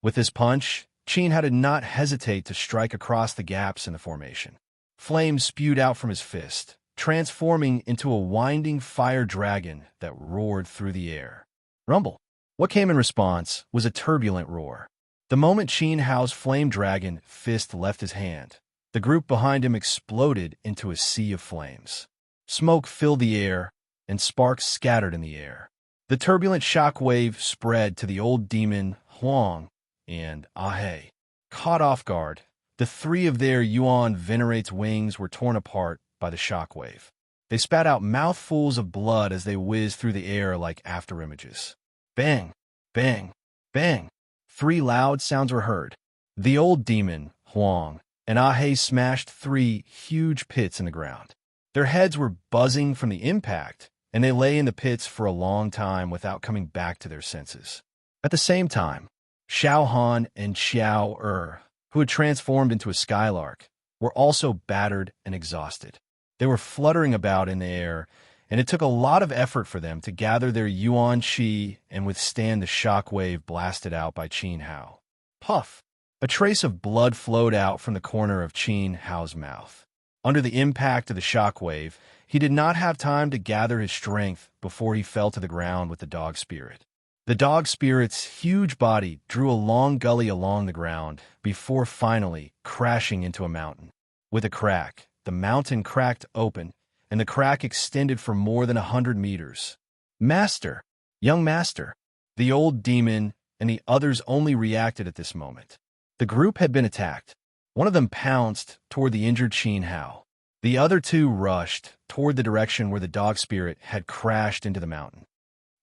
S1: With this punch, Qin Hao did not hesitate to strike across the gaps in the formation. Flames spewed out from his fist, transforming into a winding fire dragon that roared through the air. Rumble! What came in response was a turbulent roar. The moment Qin Hao's flame dragon fist left his hand, the group behind him exploded into a sea of flames. Smoke filled the air, and sparks scattered in the air. The turbulent shock wave spread to the old demon Huang and Ahe. Caught off guard, the three of their Yuan venerates' wings were torn apart by the shock wave. They spat out mouthfuls of blood as they whizzed through the air like afterimages. Bang! Bang! Bang! Three loud sounds were heard. The old demon, Huang, and Ahe smashed three huge pits in the ground. Their heads were buzzing from the impact, and they lay in the pits for a long time without coming back to their senses. At the same time, Xiao Han and Xiao who had transformed into a skylark, were also battered and exhausted. They were fluttering about in the air, and it took a lot of effort for them to gather their Yuan Qi and withstand the shock wave blasted out by Qin Hao. Puff! A trace of blood flowed out from the corner of Qin Hao's mouth. Under the impact of the shock wave, he did not have time to gather his strength before he fell to the ground with the dog spirit. The dog spirit's huge body drew a long gully along the ground before finally crashing into a mountain. With a crack, the mountain cracked open, and the crack extended for more than 100 meters. Master! Young master! The old demon and the others only reacted at this moment. The group had been attacked. One of them pounced toward the injured Qin Hao. The other two rushed toward the direction where the dog spirit had crashed into the mountain.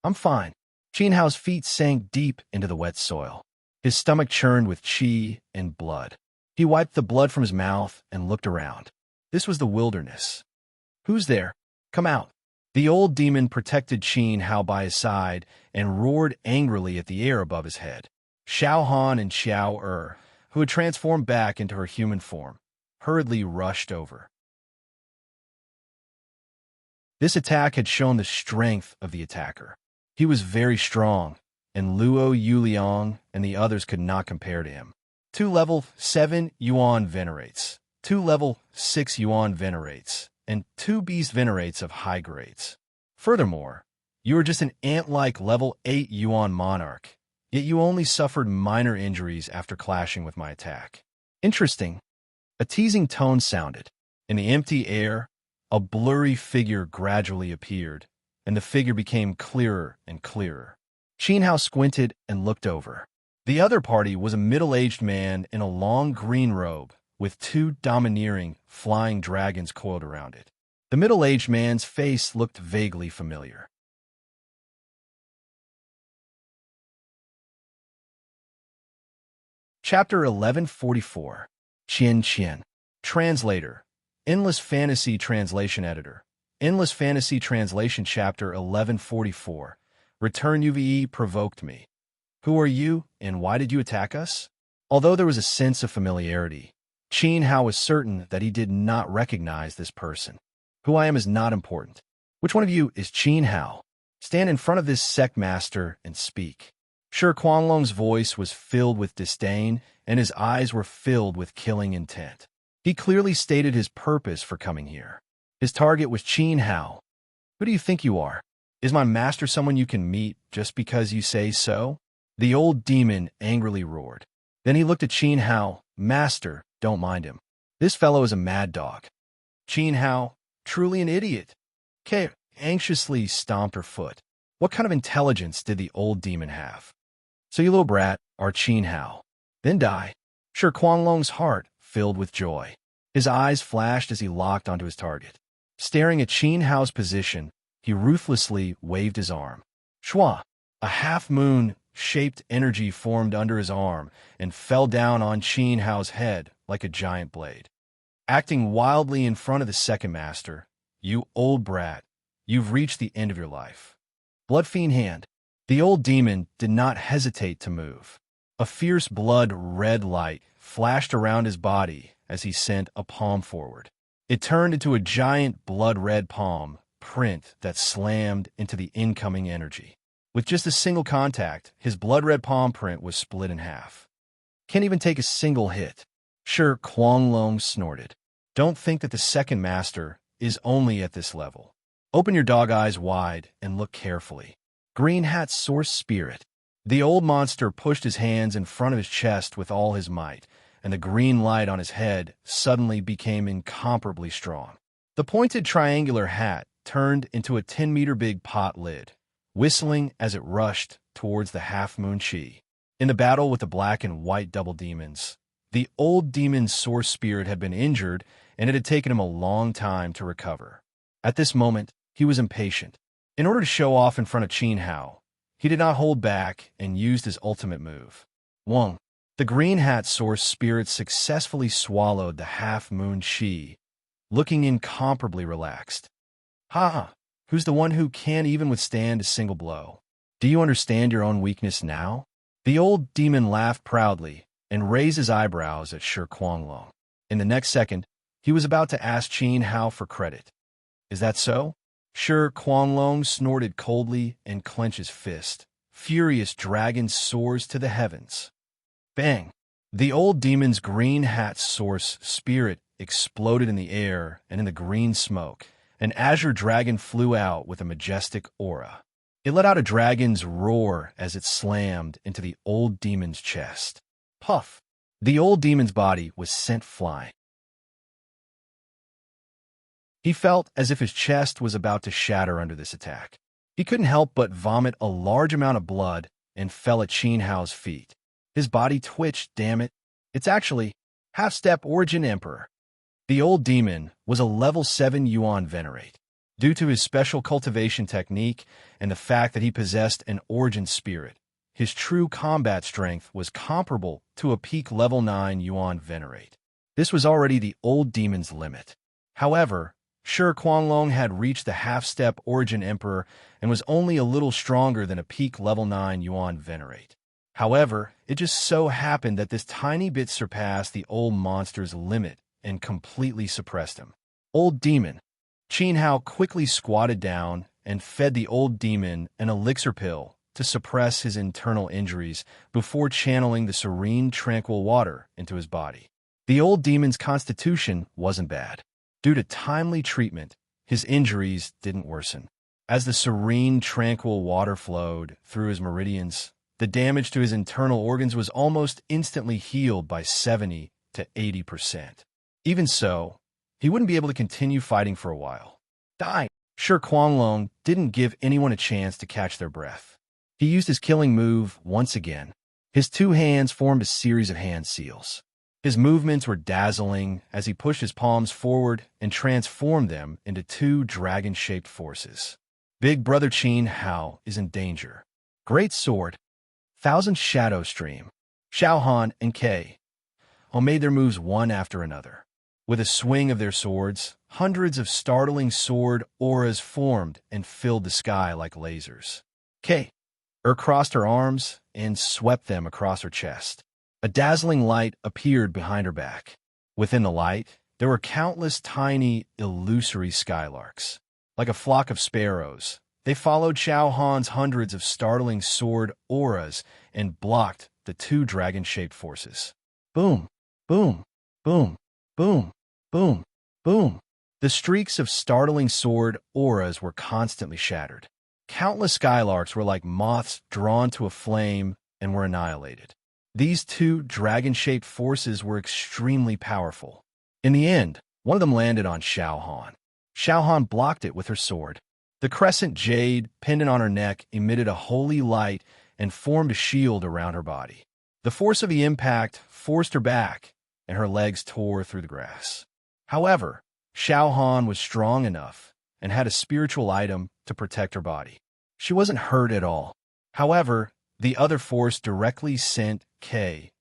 S1: I'm fine. Qin Hao's feet sank deep into the wet soil. His stomach churned with qi and blood. He wiped the blood from his mouth and looked around. This was the wilderness. Who's there? Come out. The old demon protected Qin Hao by his side and roared angrily at the air above his head. Xiao Han and Xiao Er, who had transformed back into her human form, hurriedly rushed over. This attack had shown the strength of the attacker. He was very strong, and Luo Yuliang and the others could not compare to him. 2 level 7 Yuan venerates, 2 level 6 Yuan venerates, and 2 beast venerates of high grades. Furthermore, you were just an ant-like level 8 Yuan Monarch, yet you only suffered minor injuries after clashing with my attack. Interesting. A teasing tone sounded. In the empty air, a blurry figure gradually appeared, and the figure became clearer and clearer. Qin Hao squinted and looked over. The other party was a middle-aged man in a long green robe, with 2 domineering, flying dragons coiled around it. The middle-aged man's face looked vaguely familiar. Chapter 1144. Qian Qian. Translator. Endless Fantasy Translation Editor. Endless Fantasy Translation Chapter 1144. Return UVE provoked me. Who are you, and why did you attack us? Although there was a sense of familiarity, Qin Hao was certain that he did not recognize this person. Who I am is not important. Which one of you is Qin Hao? Stand in front of this sect master and speak. Shi Quanglong's voice was filled with disdain, and his eyes were filled with killing intent. He clearly stated his purpose for coming here. His target was Qin Hao. Who do you think you are? Is my master someone you can meet just because you say so? The old demon angrily roared. Then he looked at Qin Hao. Master, don't mind him. This fellow is a mad dog. Qin Hao, truly an idiot. Kay anxiously stomped her foot. What kind of intelligence did the old demon have? So you little brat are Qin Hao. Then die. Shi Quanglong's heart filled with joy. His eyes flashed as he locked onto his target. Staring at Qin Hao's position, he ruthlessly waved his arm. Shua! A half-moon-shaped energy formed under his arm and fell down on Qin Hao's head like a giant blade. Acting wildly in front of the second master, you old brat, you've reached the end of your life. Bloodfiend hand. The old demon did not hesitate to move. A fierce blood-red light flashed around his body as he sent a palm forward. It turned into a giant blood-red palm print that slammed into the incoming energy. With just a single contact, his blood-red palm print was split in half. Can't even take a single hit. Shi Quanglong snorted. Don't think that the second master is only at this level. Open your dog eyes wide and look carefully. Green Hat's source spirit. The old monster pushed his hands in front of his chest with all his might, and the green light on his head suddenly became incomparably strong. The pointed triangular hat turned into a 10-meter-big pot lid, whistling as it rushed towards the half-moon Qi. In the battle with the black and white double demons, the old demon's source spirit had been injured, and it had taken him a long time to recover. At this moment, he was impatient. In order to show off in front of Qin Hao, he did not hold back and used his ultimate move. Wong. The green hat source spirit successfully swallowed the half-moon Qi, looking incomparably relaxed. Ha! Who's the one who can't even withstand a single blow? Do you understand your own weakness now? The old demon laughed proudly and raised his eyebrows at Shi Quanglong. In the next second, he was about to ask Qin Hao for credit. Is that so? Shi Quanglong snorted coldly and clenched his fist. Furious dragon soars to the heavens. Bang! The old demon's green hat source spirit exploded in the air and in the green smoke. An azure dragon flew out with a majestic aura. It let out a dragon's roar as it slammed into the old demon's chest. Puff! The old demon's body was sent flying. He felt as if his chest was about to shatter under this attack. He couldn't help but vomit a large amount of blood and fell at Qin Hao's feet. His body twitched, damn it. It's actually half-step origin emperor. The old demon was a level 7 Yuan Venerate. Due to his special cultivation technique and the fact that he possessed an origin spirit, his true combat strength was comparable to a peak level 9 Yuan Venerate. This was already the old demon's limit. However, Shi Kuanglong had reached the half-step origin emperor and was only a little stronger than a peak level 9 Yuan Venerate. However, it just so happened that this tiny bit surpassed the old monster's limit and completely suppressed him. Old demon. Qin Hao quickly squatted down and fed the old demon an elixir pill to suppress his internal injuries before channeling the serene, tranquil water into his body. The old demon's constitution wasn't bad. Due to timely treatment, his injuries didn't worsen. As the serene, tranquil water flowed through his meridians, the damage to his internal organs was almost instantly healed by 70 to 80%. Even so, he wouldn't be able to continue fighting for a while. Die! Shi Kuanglong didn't give anyone a chance to catch their breath. He used his killing move once again. His two hands formed a series of hand seals. His movements were dazzling as he pushed his palms forward and transformed them into two dragon-shaped forces. Big Brother Qin Hao is in danger. Great Sword, Thousand Shadow Stream, Xiaohan and Kei all made their moves one after another. With a swing of their swords, hundreds of startling sword auras formed and filled the sky like lasers. Kei crossed her arms and swept them across her chest. A dazzling light appeared behind her back. Within the light, there were countless tiny, illusory skylarks. Like a flock of sparrows, they followed Xiaohan's hundreds of startling sword auras and blocked the two dragon-shaped forces. Boom, boom, boom, boom, boom, boom. The streaks of startling sword auras were constantly shattered. Countless skylarks were like moths drawn to a flame and were annihilated. These two dragon-shaped forces were extremely powerful. In the end, one of them landed on Xiaohan. Xiaohan blocked it with her sword. The crescent jade pendant on her neck emitted a holy light and formed a shield around her body. The force of the impact forced her back, and her legs tore through the grass. However, Xiaohan was strong enough and had a spiritual item to protect her body. She wasn't hurt at all. However, the other force directly sent Kei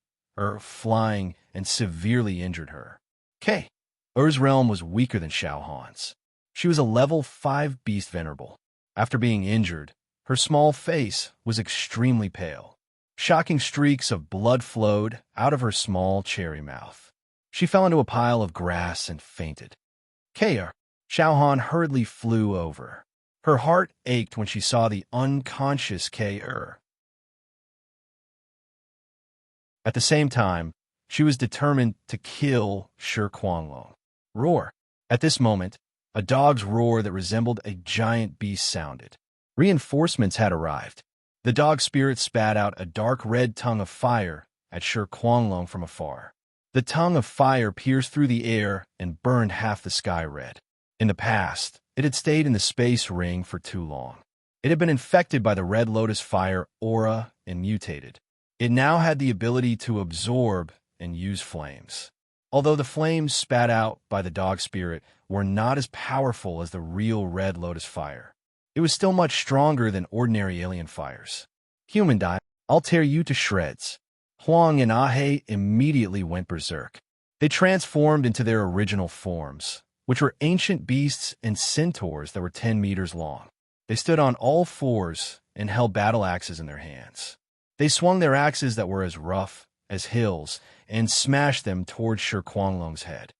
S1: flying and severely injured her. Kei's realm was weaker than Xiaohan's. She was a level 5 beast venerable. After being injured, her small face was extremely pale. Shocking streaks of blood flowed out of her small cherry mouth. She fell into a pile of grass and fainted. Xiaohan hurriedly flew over. Her heart ached when she saw the unconscious Kei. At the same time, she was determined to kill Shi Kuanglong. Roar! At this moment, a dog's roar that resembled a giant beast sounded. Reinforcements had arrived. The dog spirit spat out a dark red tongue of fire at Shi Kuanglong from afar. The tongue of fire pierced through the air and burned half the sky red. In the past, it had stayed in the space ring for too long. It had been infected by the red lotus fire aura and mutated. It now had the ability to absorb and use flames. Although the flames spat out by the dog spirit were not as powerful as the real red lotus fire, it was still much stronger than ordinary alien fires. Human die, I'll tear you to shreds. Huang and Ahe immediately went berserk. They transformed into their original forms, which were ancient beasts and centaurs that were 10 meters long. They stood on all fours and held battle axes in their hands. They swung their axes that were as rough as hills and smashed them towards Shi Kuanglong's head.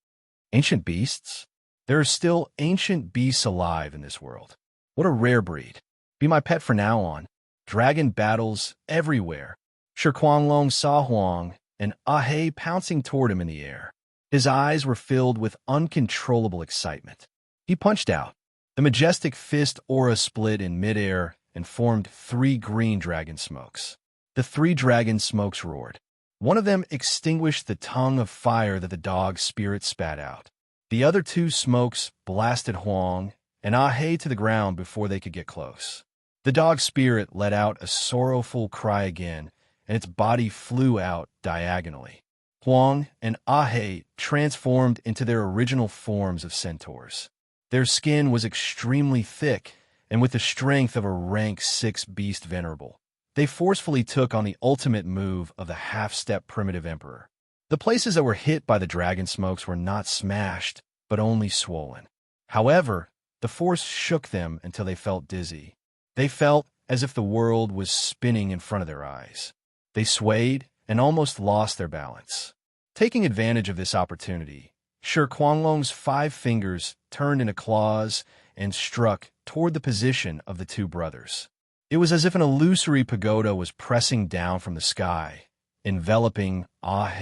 S1: Ancient beasts? There are still ancient beasts alive in this world. What a rare breed. Be my pet from now on. Dragon battles everywhere. Shi Kuanglong saw Huang and Ahe pouncing toward him in the air. His eyes were filled with uncontrollable excitement. He punched out. The majestic fist aura split in midair and formed 3 green dragon smokes. The 3 dragon smokes roared. One of them extinguished the tongue of fire that the dog's spirit spat out. The other 2 smokes blasted Huang and Ah to the ground before they could get close. The dog's spirit let out a sorrowful cry again, and its body flew out diagonally. Huang and Ah transformed into their original forms of centaurs. Their skin was extremely thick, and with the strength of a rank 6 beast venerable, they forcefully took on the ultimate move of the half-step primitive emperor. The places that were hit by the dragon smokes were not smashed, but only swollen. However, the force shook them until they felt dizzy. They felt as if the world was spinning in front of their eyes. They swayed and almost lost their balance. Taking advantage of this opportunity, Shi Kuanglong's 5 fingers turned into claws and struck toward the position of the 2 brothers. It was as if an illusory pagoda was pressing down from the sky, enveloping Ah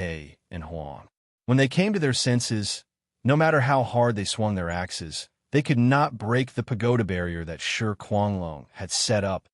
S1: and Huang. When they came to their senses, no matter how hard they swung their axes, they could not break the pagoda barrier that Shi Kuanglong had set up.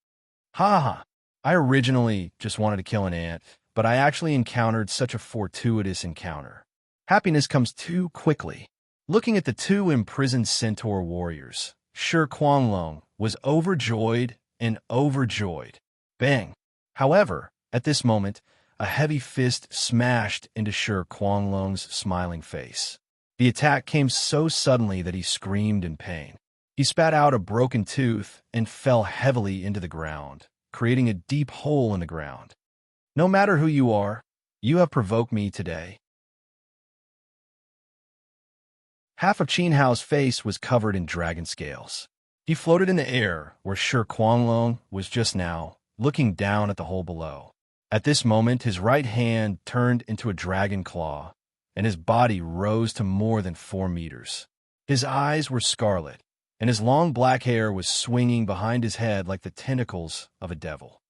S1: Ha! I originally just wanted to kill an ant, but I actually encountered such a fortuitous encounter. Happiness comes too quickly. Looking at the 2 imprisoned centaur warriors, Shi Kuanglong was overjoyed and overjoyed. Bang! However, at this moment, a heavy fist smashed into Shi Kuanglong's smiling face. The attack came so suddenly that he screamed in pain. He spat out a broken tooth and fell heavily into the ground, creating a deep hole in the ground. No matter who you are, you have provoked me today. Half of Qin Hao's face was covered in dragon scales. He floated in the air where Shi Kuanglong was just now, looking down at the hole below. At this moment, his right hand turned into a dragon claw, and his body rose to more than 4 meters. His eyes were scarlet, and his long black hair was swinging behind his head like the tentacles of a devil.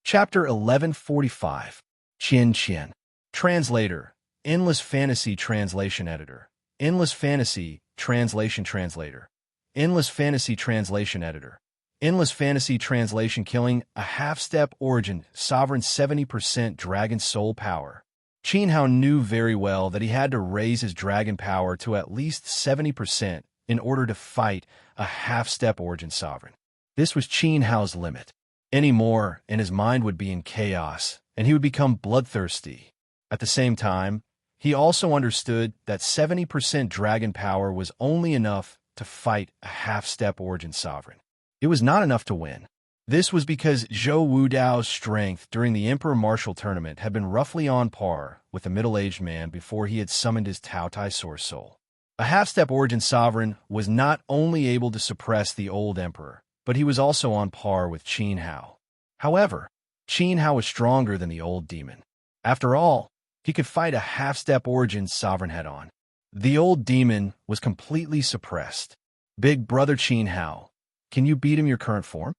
S1: Chapter 1145. Qian. Translator. Endless Fantasy Translation Editor. Endless Fantasy Translation Translator. Endless Fantasy Translation Editor. Endless Fantasy Translation Killing a half-step origin, sovereign 70% dragon soul power. Qin Hao knew very well that he had to raise his dragon power to at least 70% in order to fight a half-step origin sovereign. This was Qin Hao's limit. Any more, and his mind would be in chaos, and he would become bloodthirsty. At the same time, he also understood that 70% dragon power was only enough to fight a half-step origin sovereign. It was not enough to win. This was because Zhou Wudao's strength during the Emperor Martial Tournament had been roughly on par with the middle-aged man before he had summoned his Taotai Source Soul. A half-step origin sovereign was not only able to suppress the old emperor, but he was also on par with Qin Hao. However, Qin Hao was stronger than the old demon. After all, he could fight a half-step origin sovereign head-on. The old demon was completely suppressed. Big brother Qin Hao, can you beat him your current form?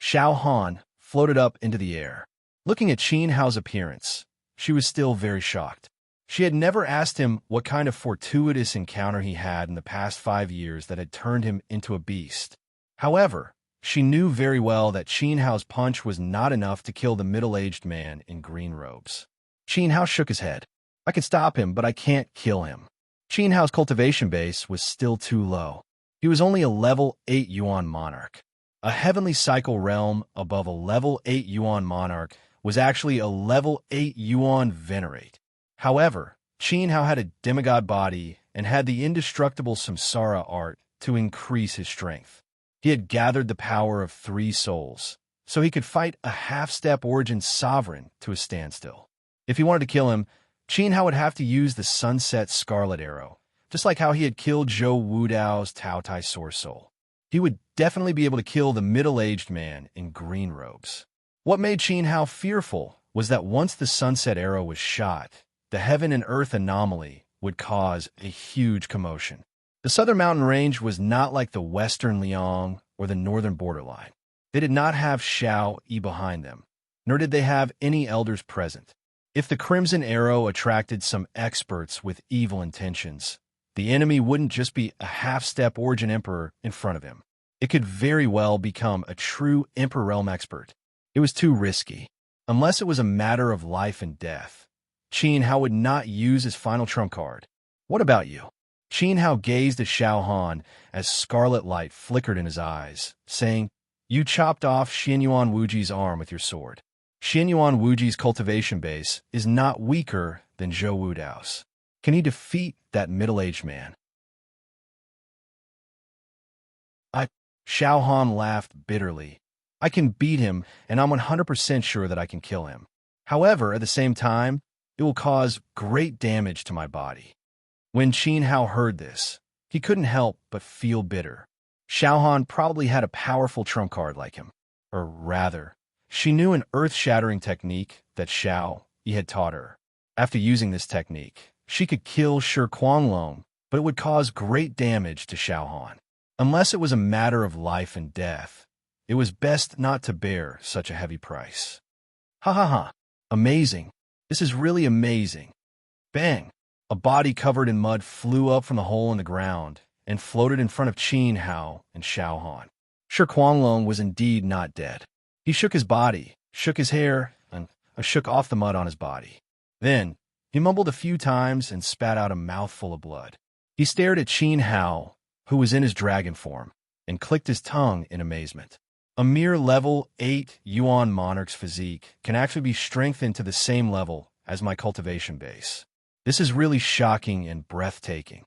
S1: Xiao Han floated up into the air. Looking at Qin Hao's appearance, she was still very shocked. She had never asked him what kind of fortuitous encounter he had in the past 5 years that had turned him into a beast. However, she knew very well that Qin Hao's punch was not enough to kill the middle-aged man in green robes. Qin Hao shook his head. I can stop him, but I can't kill him. Qin Hao's cultivation base was still too low. He was only a level 8 Yuan Monarch. A heavenly cycle realm above a level 8 Yuan Monarch was actually a level 8 Yuan Venerate. However, Qin Hao had a demigod body and had the indestructible Samsara art to increase his strength. He had gathered the power of 3 souls, so he could fight a half-step origin sovereign to a standstill. If he wanted to kill him, Qin Hao would have to use the Sunset Scarlet Arrow, just like how he had killed Zhou Wudao's Taotai Source Soul. He would definitely be able to kill the middle-aged man in green robes. What made Qin Hao fearful was that once the Sunset Arrow was shot, the heaven and earth anomaly would cause a huge commotion. The southern mountain range was not like the western Liang or the northern borderline. They did not have Shao Yi behind them, nor did they have any elders present. If the Crimson Arrow attracted some experts with evil intentions, The enemy wouldn't just be a half-step Origin Emperor in front of him. It could very well become a true Emperor Realm expert. It was too risky. Unless it was a matter of life and death, Qin Hao would not use his final trump card. What about you? Qin Hao gazed at Xiao Han as scarlet light flickered in his eyes, saying, "You chopped off Xianyuan Wuji's arm with your sword. Xianyuan Wuji's cultivation base is not weaker than Zhou Wudao's. Can he defeat that middle-aged man?" Xiao Han laughed bitterly. "I can beat him, and I'm 100% sure that I can kill him. However, at the same time, it will cause great damage to my body." When Qin Hao heard this, he couldn't help but feel bitter. Xiao Han probably had a powerful trump card like him. Or rather, she knew an earth-shattering technique that Xiao Yi had taught her. After using this technique, she could kill Shi Kuanglong, but it would cause great damage to Xiao Han. Unless it was a matter of life and death, it was best not to bear such a heavy price. Ha ha ha. Amazing. This is really amazing. Bang. A body covered in mud flew up from the hole in the ground and floated in front of Qin Hao and Xiao Han. Shi Kuanglong was indeed not dead. He shook his body, shook his hair, and shook off the mud on his body. Then, he mumbled a few times and spat out a mouthful of blood. He stared at Qin Hao, who was in his dragon form, and clicked his tongue in amazement. A mere level 8 Yuan Monarch's physique can actually be strengthened to the same level as my cultivation base. This is really shocking and breathtaking.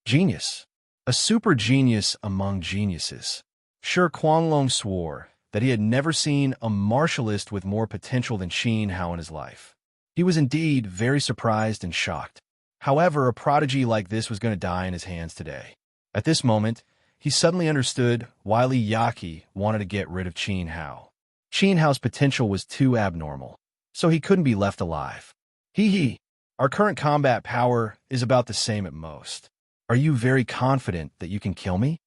S1: Genius. A super genius among geniuses. Shi Kuanglong swore that he had never seen a martialist with more potential than Qin Hao in his life. He was indeed very surprised and shocked. However, a prodigy like this was going to die in his hands today. At this moment, he suddenly understood why Li Yaqi wanted to get rid of Qin Hao. Qin Hao's potential was too abnormal, so he couldn't be left alive. Hee. Our current combat power is about the same at most. Are you very confident that you can kill me?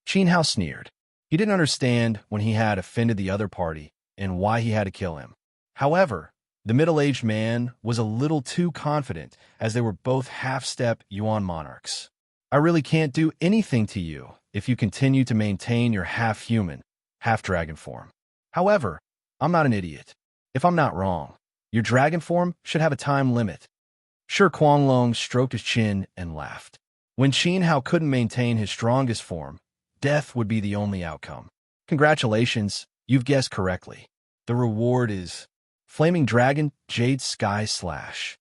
S1: Qin Hao sneered. He didn't understand when he had offended the other party and why he had to kill him. However, the middle-aged man was a little too confident as they were both half-step Yuan monarchs. "I really can't do anything to you if you continue to maintain your half-human, half-dragon form. However, I'm not an idiot. If I'm not wrong, your dragon form should have a time limit." Shi Kuanglong stroked his chin and laughed. When Qin Hao couldn't maintain his strongest form, death would be the only outcome. Congratulations, you've guessed correctly. The reward is Flaming Dragon Jade Sky Slash.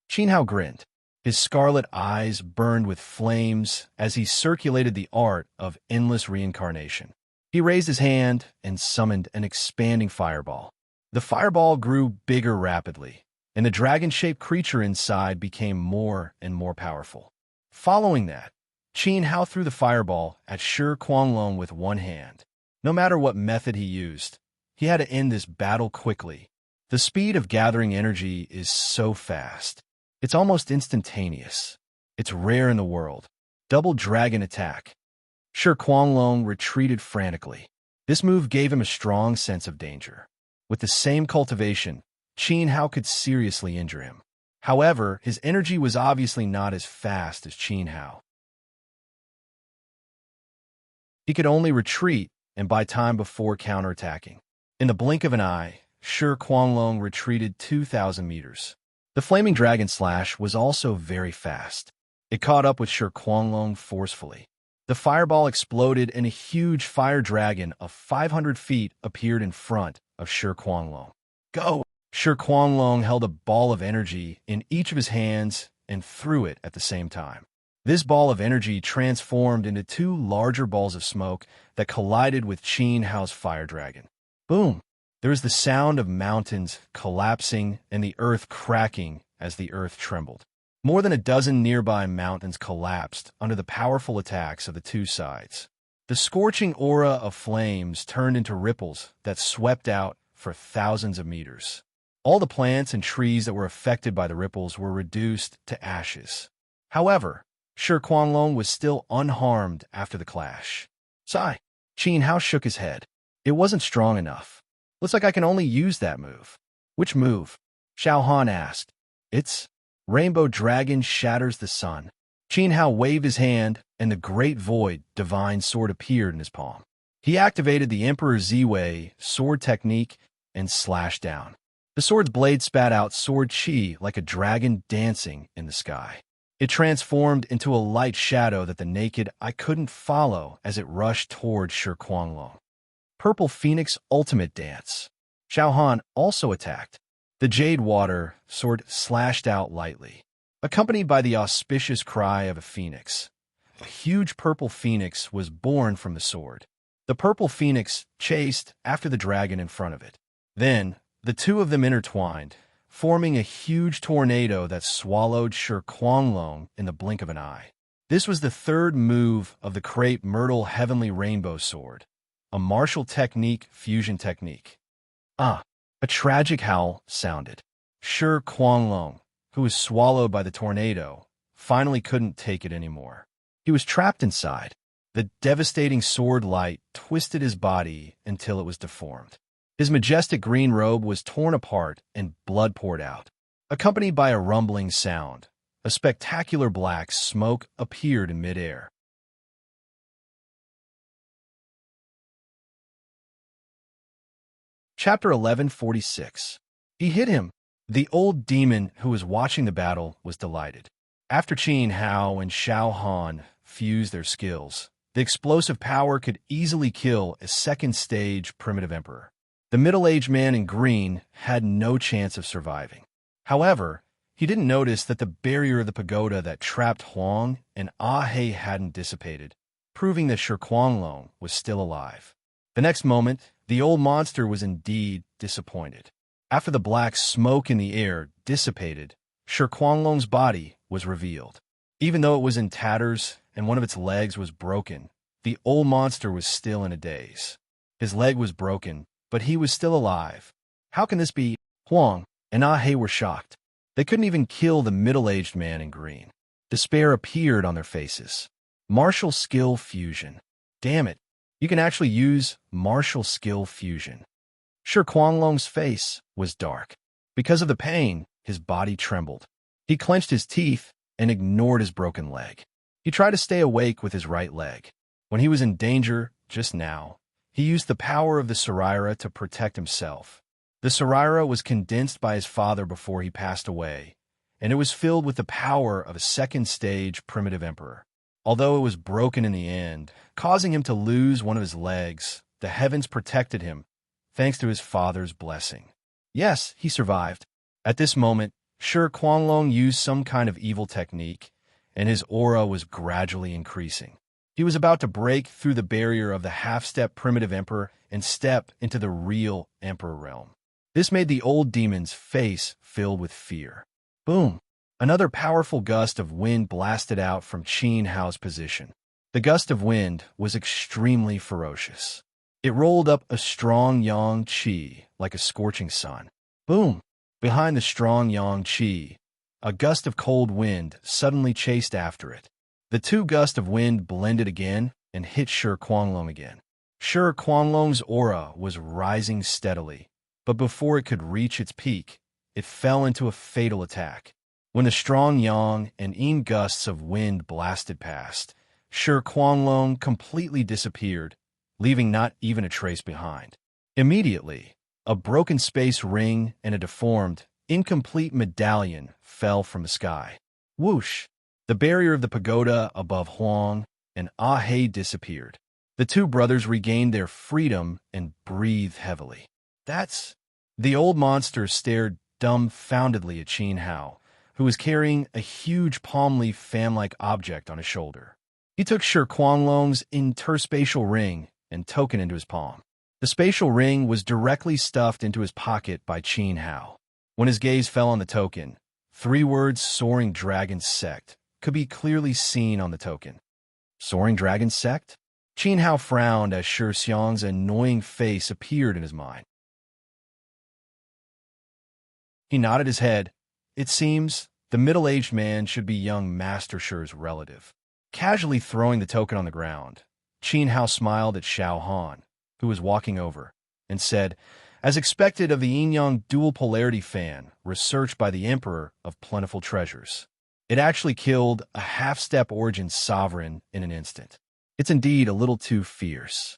S1: Qin Hao grinned. His scarlet eyes burned with flames as he circulated the art of endless reincarnation. He raised his hand and summoned an expanding fireball. The fireball grew bigger rapidly, and the dragon-shaped creature inside became more and more powerful. Following that, Qin Hao threw the fireball at Shi Kuanglong with one hand. No matter what method he used, he had to end this battle quickly. The speed of gathering energy is so fast. It's almost instantaneous. It's rare in the world. Double dragon attack. Shi Kuanglong retreated frantically. This move gave him a strong sense of danger. With the same cultivation, Qin Hao could seriously injure him. However, his energy was obviously not as fast as Qin Hao. He could only retreat and buy time before counterattacking. In the blink of an eye, Shi Kuanglong retreated 2,000 meters. The Flaming Dragon Slash was also very fast. It caught up with Shi Kuanglong forcefully. The fireball exploded and a huge fire dragon of 500 feet appeared in front of Shi Kuanglong. Go! Shi Kuanglong held a ball of energy in each of his hands and threw it at the same time. This ball of energy transformed into two larger balls of smoke that collided with Qin Hao's fire dragon. Boom! There was the sound of mountains collapsing and the earth cracking as the earth trembled. More than a dozen nearby mountains collapsed under the powerful attacks of the two sides. The scorching aura of flames turned into ripples that swept out for thousands of meters. All the plants and trees that were affected by the ripples were reduced to ashes. However, Shi Kuanglong was still unharmed after the clash. Sigh. Qin Hao shook his head. It wasn't strong enough. Looks like I can only use that move. Which move? Xiao Han asked. It's Rainbow Dragon Shatters the Sun. Qin Hao waved his hand, and the great void divine sword appeared in his palm. He activated the Emperor's Z-Way sword technique and slashed down. The sword's blade spat out sword chi like a dragon dancing in the sky. It transformed into a light shadow that the naked eye couldn't follow as it rushed toward Shi Kuanglong. Purple Phoenix Ultimate Dance. Xiao Han also attacked. The Jade Water sword slashed out lightly, accompanied by the auspicious cry of a phoenix. A huge purple phoenix was born from the sword. The purple phoenix chased after the dragon in front of it. Then, the two of them intertwined, forming a huge tornado that swallowed Shi Kuanglong in the blink of an eye. This was the third move of the Crepe Myrtle Heavenly Rainbow Sword, a martial technique fusion technique. Ah! A tragic howl sounded. Shi Kuanglong, who was swallowed by the tornado, finally couldn't take it anymore. He was trapped inside. The devastating sword light twisted his body until it was deformed. His majestic green robe was torn apart and blood poured out. Accompanied by a rumbling sound, a spectacular black smoke appeared in midair. Chapter 1146. He hit him. The old demon who was watching the battle was delighted. After Qin Hao and Xiao Han fused their skills, the explosive power could easily kill a second-stage primitive emperor. The middle-aged man in green had no chance of surviving. However, he didn't notice that the barrier of the pagoda that trapped Huang and Ah He hadn't dissipated, proving that Shi Kuanglong was still alive. The next moment, the old monster was indeed disappointed. After the black smoke in the air dissipated, Shi Kuanglong's body was revealed. Even though it was in tatters and one of its legs was broken, the old monster was still in a daze. His leg was broken, but he was still alive. How can this be? Huang and Ah He were shocked. They couldn't even kill the middle-aged man in green. Despair appeared on their faces. Martial skill fusion. Damn it. You can actually use martial skill fusion. Shi Kuanglong's face was dark. Because of the pain, his body trembled. He clenched his teeth and ignored his broken leg. He tried to stay awake with his right leg. When he was in danger, just now, he used the power of the Sarira to protect himself. The Sarira was condensed by his father before he passed away, and it was filled with the power of a second-stage primitive emperor. Although it was broken in the end, causing him to lose one of his legs, the heavens protected him, thanks to his father's blessing. Yes, he survived. At this moment, Shi Kuanglong used some kind of evil technique, and his aura was gradually increasing. He was about to break through the barrier of the half-step primitive emperor and step into the real emperor realm. This made the old demon's face filled with fear. Boom! Another powerful gust of wind blasted out from Qin Hao's position. The gust of wind was extremely ferocious. It rolled up a strong yang qi like a scorching sun. Boom! Behind the strong yang qi, a gust of cold wind suddenly chased after it. The two gusts of wind blended again and hit Shi Kuanglong again. Shi Kuanglong's aura was rising steadily, but before it could reach its peak, it fell into a fatal attack. When the strong yang and yin gusts of wind blasted past, Shi Kuanglong completely disappeared, leaving not even a trace behind. Immediately, a broken space ring and a deformed, incomplete medallion fell from the sky. Whoosh! The barrier of the pagoda above Huang and Ah He disappeared. The two brothers regained their freedom and breathed heavily. That's... The old monster stared dumbfoundedly at Qin Hao, who was carrying a huge palm leaf fan-like object on his shoulder. He took Shi Kuanglong's interspatial ring and token into his palm. The spatial ring was directly stuffed into his pocket by Qin Hao. When his gaze fell on the token, 3 words Soaring Dragon Sect could be clearly seen on the token. Soaring Dragon Sect? Qin Hao frowned as Shi Xiang's annoying face appeared in his mind. He nodded his head. It seems the middle-aged man should be young Master Shi's relative. Casually throwing the token on the ground, Qin Hao smiled at Xiao Han, who was walking over, and said, as expected of the yin-yang dual polarity fan researched by the Emperor of Plentiful Treasures, It actually killed a half-step origin sovereign in an instant. It's indeed a little too fierce.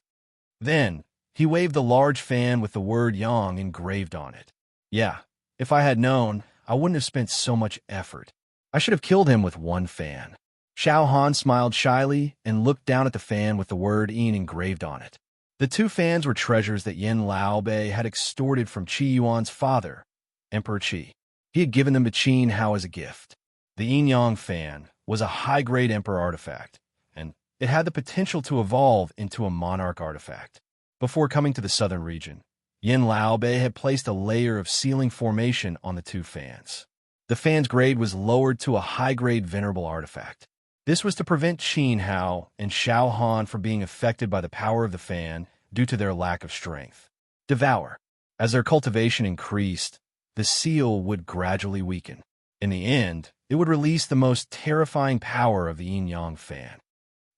S1: Then, he waved the large fan with the word Yang engraved on it. Yeah, if I had known, I wouldn't have spent so much effort. I should have killed him with one fan. Xiao Han smiled shyly and looked down at the fan with the word Yin engraved on it. The two fans were treasures that Yin Laobei had extorted from Qi Yuan's father, Emperor Qi. He had given them to Qin Hao as a gift. The Yin Yang fan was a high-grade Emperor artifact, and it had the potential to evolve into a Monarch artifact. Before coming to the southern region, Yin Laobei had placed a layer of sealing formation on the two fans. The fan's grade was lowered to a high-grade venerable artifact. This was to prevent Qin Hao and Xiao Han from being affected by the power of the fan due to their lack of strength. Devour. As their cultivation increased, the seal would gradually weaken. In the end, it would release the most terrifying power of the yin-yang fan.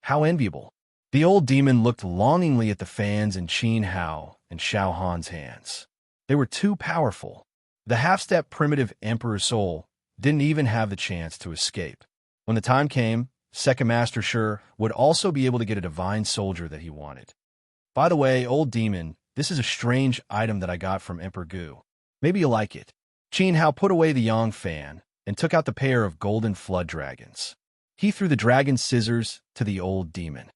S1: How enviable. The old demon looked longingly at the fans in Qin Hao and Xiao Han's hands. They were too powerful. The half-step primitive emperor soul didn't even have the chance to escape. When the time came, Second Master Shi would also be able to get a divine soldier that he wanted. By the way, old demon, this is a strange item that I got from Emperor Gu. Maybe you like it. Qin Hao put away the Yang fan and took out the pair of golden flood dragons. He threw the dragon scissors to the old demon.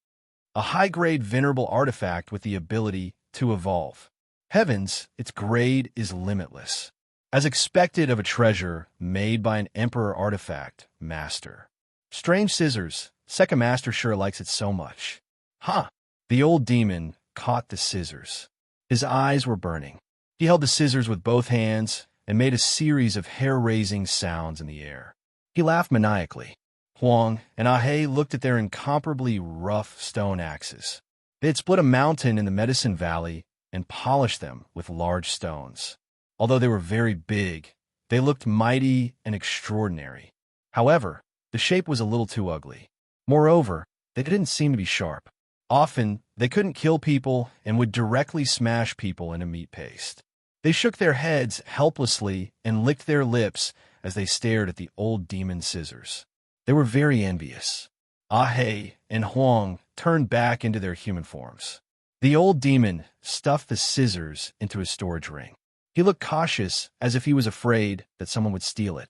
S1: A high-grade venerable artifact with the ability to evolve. Heavens, its grade is limitless. As expected of a treasure made by an emperor artifact master. Strange scissors. Second Master Shi likes it so much. Huh. The old demon caught the scissors. His eyes were burning. He held the scissors with both hands and made a series of hair-raising sounds in the air. He laughed maniacally. Huang and Ahei looked at their incomparably rough stone axes. They had split a mountain in the Medicine Valley and polished them with large stones. Although they were very big, they looked mighty and extraordinary. However, the shape was a little too ugly. Moreover, they didn't seem to be sharp. Often, they couldn't kill people and would directly smash people into meat paste. They shook their heads helplessly and licked their lips as they stared at the old demon scissors. They were very envious. Ahei and Huang turned back into their human forms. The old demon stuffed the scissors into his storage ring. He looked cautious, as if he was afraid that someone would steal it.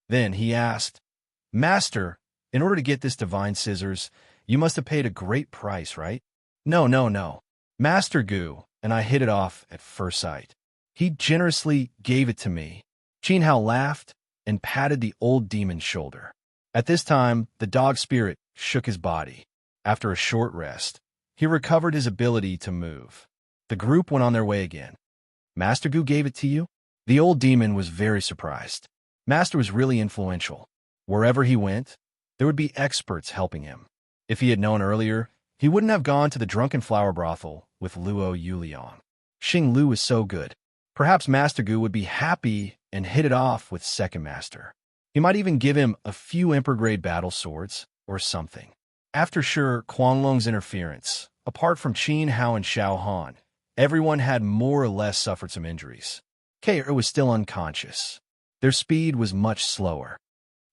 S1: Then he asked, "Master, in order to get this divine scissors, you must have paid a great price, right?" No. Master Gu and I hit it off at first sight. He generously gave it to me." Qin Hao laughed and patted the old demon's shoulder. At this time, the dog spirit shook his body. After a short rest, he recovered his ability to move. The group went on their way again. "Master Gu gave it to you?" The old demon was very surprised. Master was really influential. Wherever he went, there would be experts helping him. If he had known earlier, he wouldn't have gone to the drunken flower brothel with Luo Yuliang. Xing Lu was so good. Perhaps Master Gu would be happy and hit it off with Second Master. He might even give him a few Emperor-grade battle swords or something. After Kuanglong's interference, apart from Qin Hao and Xiao Han, everyone had more or less suffered some injuries. Keir was still unconscious. Their speed was much slower.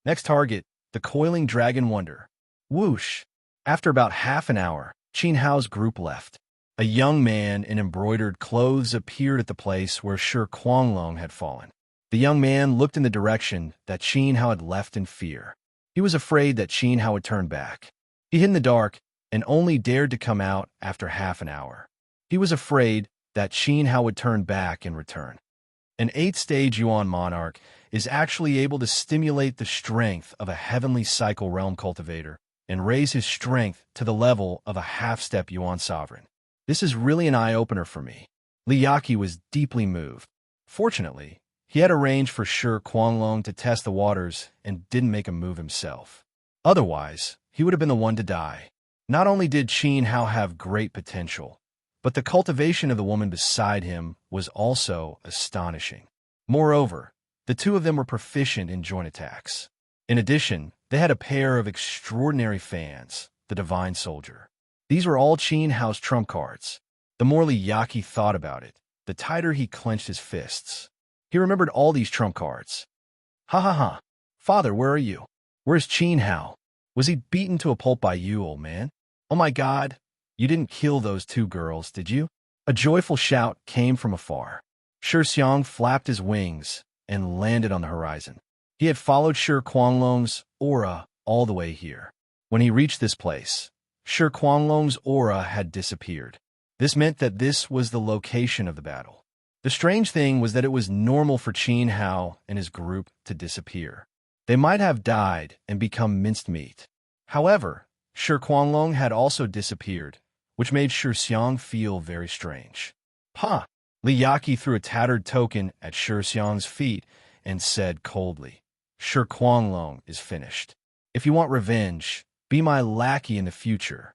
S1: Next target, the coiling dragon wonder. Whoosh! After about half an hour, Qin Hao's group left. A young man in embroidered clothes appeared at the place where Kuanglong had fallen. The young man looked in the direction that Qin Hao had left in fear. He was afraid that Qin Hao would turn back. He hid in the dark and only dared to come out after half an hour. He was afraid that Qin Hao would turn back and return. An 8th-stage Yuan Monarch is actually able to stimulate the strength of a heavenly cycle realm cultivator and raise his strength to the level of a half-step Yuan sovereign. This is really an eye-opener for me. Li Yaqi was deeply moved. Fortunately, he had arranged for Kuanglong to test the waters and didn't make a move himself. Otherwise, he would have been the one to die. Not only did Qin Hao have great potential, but the cultivation of the woman beside him was also astonishing. Moreover, the two of them were proficient in joint attacks. In addition, they had a pair of extraordinary fans, the Divine Soldier. These were all Qin Hao's trump cards. The more Li Yaqi thought about it, the tighter he clenched his fists. He remembered all these trump cards. Ha ha ha. Father, where are you? Where's Qin Hao? Was he beaten to a pulp by you, old man? Oh my God, you didn't kill those two girls, did you? A joyful shout came from afar. Shi Xiang flapped his wings and landed on the horizon. He had followed Shi Kuanglong's aura all the way here. When he reached this place, Shi Kuanglong's aura had disappeared. This meant that this was the location of the battle. The strange thing was that it was normal for Qin Hao and his group to disappear. They might have died and become minced meat. However, Shi Kuanglong had also disappeared, which made Shi Xiang feel very strange. Ha! Li Yaqi threw a tattered token at Shi Xiang's feet and said coldly, Shi Kuanglong is finished. If you want revenge, be my lackey in the future.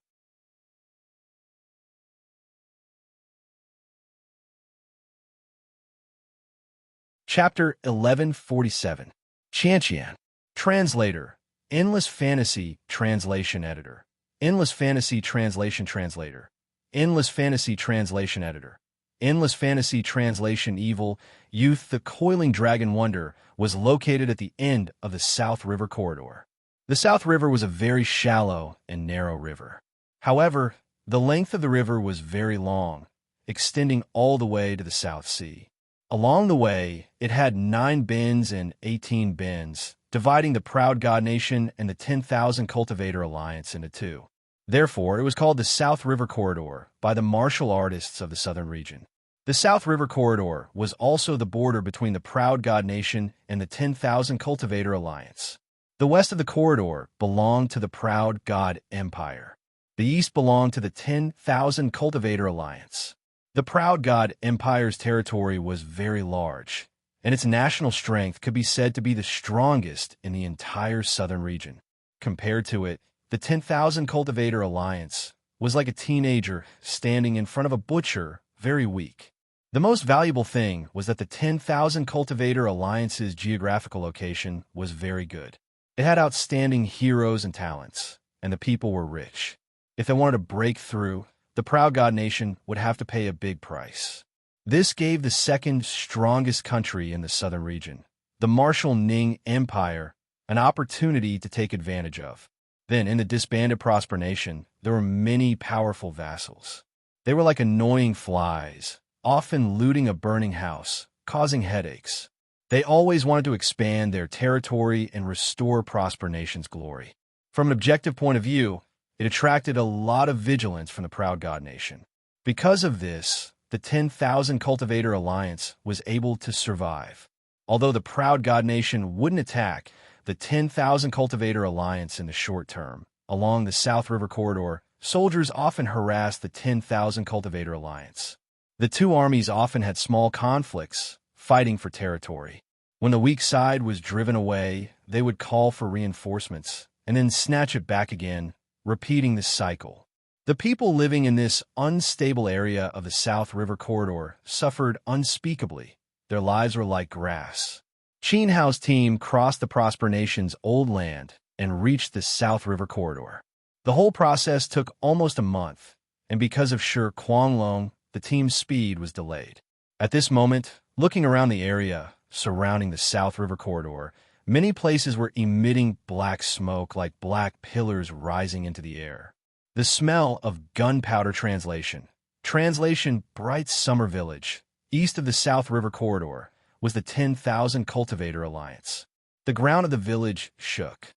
S1: Chapter 1147. Qianqian. Translator. Endless Fantasy Translation Editor. Endless Fantasy Translation Translator. Endless Fantasy Translation Editor. Endless Fantasy Translation Evil Youth. The Coiling Dragon Wonder was located at the end of the South River corridor. The South River was a very shallow and narrow river. However, the length of the river was very long, extending all the way to the South Sea. Along the way, it had 9 bends and 18 bends, dividing the Proud God Nation and the 10,000 Cultivator Alliance into two. Therefore, it was called the South River Corridor by the martial artists of the southern region. The South River Corridor was also the border between the Proud God Nation and the 10,000 Cultivator Alliance. The west of the corridor belonged to the Proud God Empire. The east belonged to the 10,000 Cultivator Alliance. The Proud God Empire's territory was very large, and its national strength could be said to be the strongest in the entire southern region. Compared to it, the 10,000 Cultivator Alliance was like a teenager standing in front of a butcher, very weak. The most valuable thing was that the 10,000 Cultivator Alliance's geographical location was very good. It had outstanding heroes and talents, and the people were rich. If they wanted to break through, the Proud God Nation would have to pay a big price. This gave the second strongest country in the southern region, the martial Ning Empire, an opportunity to take advantage of. Then, in the disbanded Prosper Nation, there were many powerful vassals. They were like annoying flies, often looting a burning house, causing headaches. They always wanted to expand their territory and restore Prosper Nation's glory. From an objective point of view, it attracted a lot of vigilance from the Proud God Nation. Because of this, the 10,000 Cultivator Alliance was able to survive. Although the Proud God Nation wouldn't attack the 10,000 Cultivator Alliance in the short term, along the South River Corridor, soldiers often harassed the 10,000 Cultivator Alliance. The two armies often had small conflicts, fighting for territory. When the weak side was driven away, they would call for reinforcements, and then snatch it back again, repeating this cycle. The people living in this unstable area of the South River Corridor suffered unspeakably. Their lives were like grass. Qin Hao's team crossed the Prosper Nation's old land and reached the South River Corridor. The whole process took almost a month, and because of Shi Kuanglong, the team's speed was delayed. At this moment, looking around the area surrounding the South River Corridor, many places were emitting black smoke like black pillars rising into the air. The smell of gunpowder translation. Translation Bright Summer Village, east of the South River Corridor, was the 10,000 Cultivator Alliance. The ground of the village shook.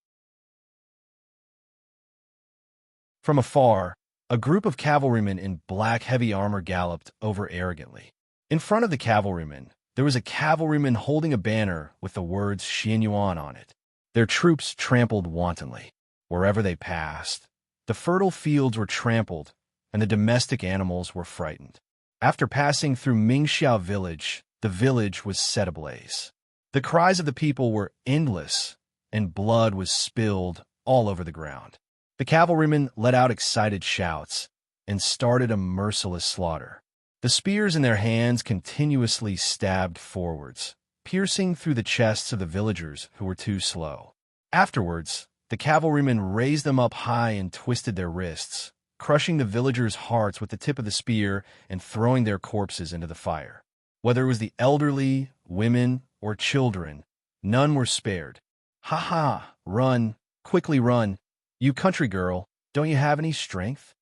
S1: From afar, a group of cavalrymen in black heavy armor galloped over arrogantly. In front of the cavalrymen, there was a cavalryman holding a banner with the words Xianyuan on it. Their troops trampled wantonly. Wherever they passed, the fertile fields were trampled, and the domestic animals were frightened. After passing through Mingxiao village, the village was set ablaze. The cries of the people were endless, and blood was spilled all over the ground. The cavalrymen let out excited shouts and started a merciless slaughter. The spears in their hands continuously stabbed forwards, piercing through the chests of the villagers who were too slow. Afterwards, the cavalrymen raised them up high and twisted their wrists, crushing the villagers' hearts with the tip of the spear and throwing their corpses into the fire. Whether it was the elderly, women, or children, None were spared. "Ha ha! Run! Quickly run! You country girl, don't you have any strength?"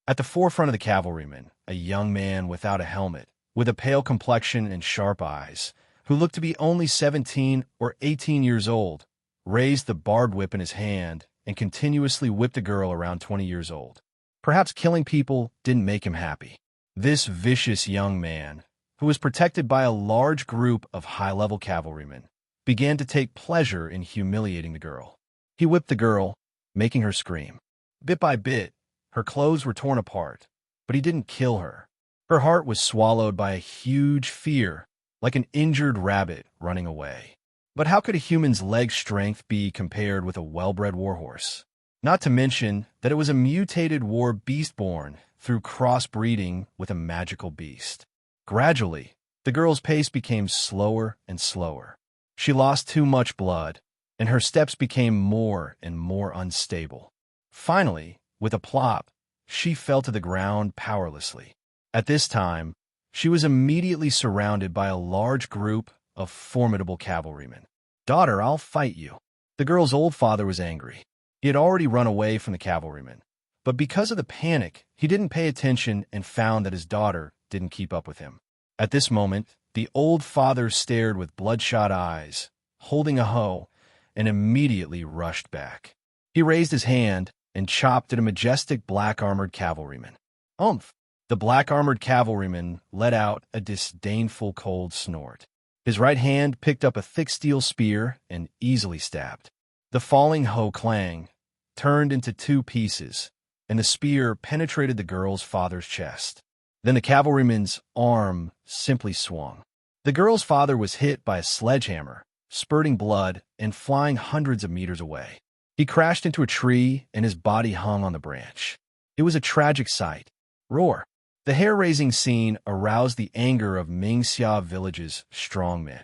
S1: At the forefront of the cavalrymen, a young man without a helmet, with a pale complexion and sharp eyes, who looked to be only 17 or 18 years old, raised the barbed whip in his hand and continuously whipped a girl around 20 years old. Perhaps killing people didn't make him happy. This vicious young man, who was protected by a large group of high-level cavalrymen, began to take pleasure in humiliating the girl. He whipped the girl, making her scream. Bit by bit, her clothes were torn apart, but he didn't kill her. Her heart was swallowed by a huge fear, like an injured rabbit running away. But how could a human's leg strength be compared with a well-bred warhorse? Not to mention that it was a mutated war beast born through crossbreeding with a magical beast. Gradually, the girl's pace became slower and slower. She lost too much blood, and her steps became more and more unstable. Finally, with a plop, she fell to the ground powerlessly. At this time, she was immediately surrounded by a large group of formidable cavalrymen. "Daughter, I'll fight you." The girl's old father was angry. He had already run away from the cavalrymen, but because of the panic, he didn't pay attention and found that his daughter didn't keep up with him. At this moment, the old father stared with bloodshot eyes, holding a hoe, and immediately rushed back. He raised his hand and chopped at a majestic black-armored cavalryman. "Umph!" The black-armored cavalryman let out a disdainful cold snort. His right hand picked up a thick steel spear and easily stabbed. The falling hoe clang, turned into two pieces, and the spear penetrated the girl's father's chest. Then the cavalryman's arm simply swung. The girl's father was hit by a sledgehammer, spurting blood and flying hundreds of meters away. He crashed into a tree and his body hung on the branch. It was a tragic sight. Roar! The hair-raising scene aroused the anger of Mingxia village's strong men.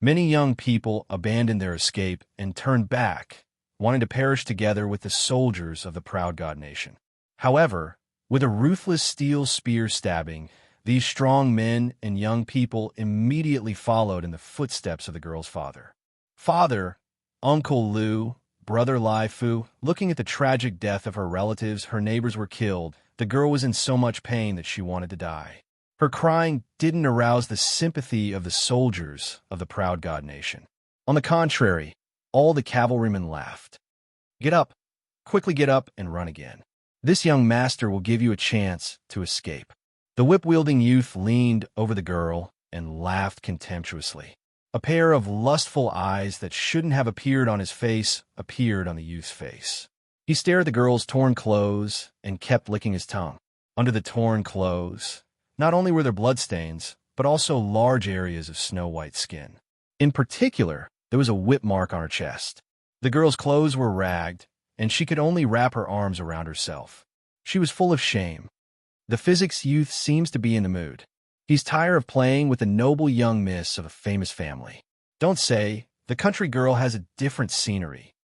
S1: Many young people abandoned their escape and turned back, wanting to perish together with the soldiers of the proud god nation. However, with a ruthless steel spear stabbing, these strong men and young people immediately followed in the footsteps of the girl's father. Father, Uncle Lu, Brother Lai Fu, looking at the tragic death of her relatives, her neighbors were killed. The girl was in so much pain that she wanted to die. Her crying didn't arouse the sympathy of the soldiers of the proud god nation. On the contrary, all the cavalrymen laughed. "Get up, quickly get up and run again. This young master will give you a chance to escape." The whip-wielding youth leaned over the girl and laughed contemptuously. A pair of lustful eyes that shouldn't have appeared on his face appeared on the youth's face. He stared at the girl's torn clothes and kept licking his tongue. Under the torn clothes, not only were there bloodstains, but also large areas of snow-white skin. In particular, there was a whip mark on her chest. The girl's clothes were ragged, and she could only wrap her arms around herself. She was full of shame. The physics youth seems to be in the mood. He's tired of playing with the noble young miss of a famous family. Don't say, the country girl has a different scenery.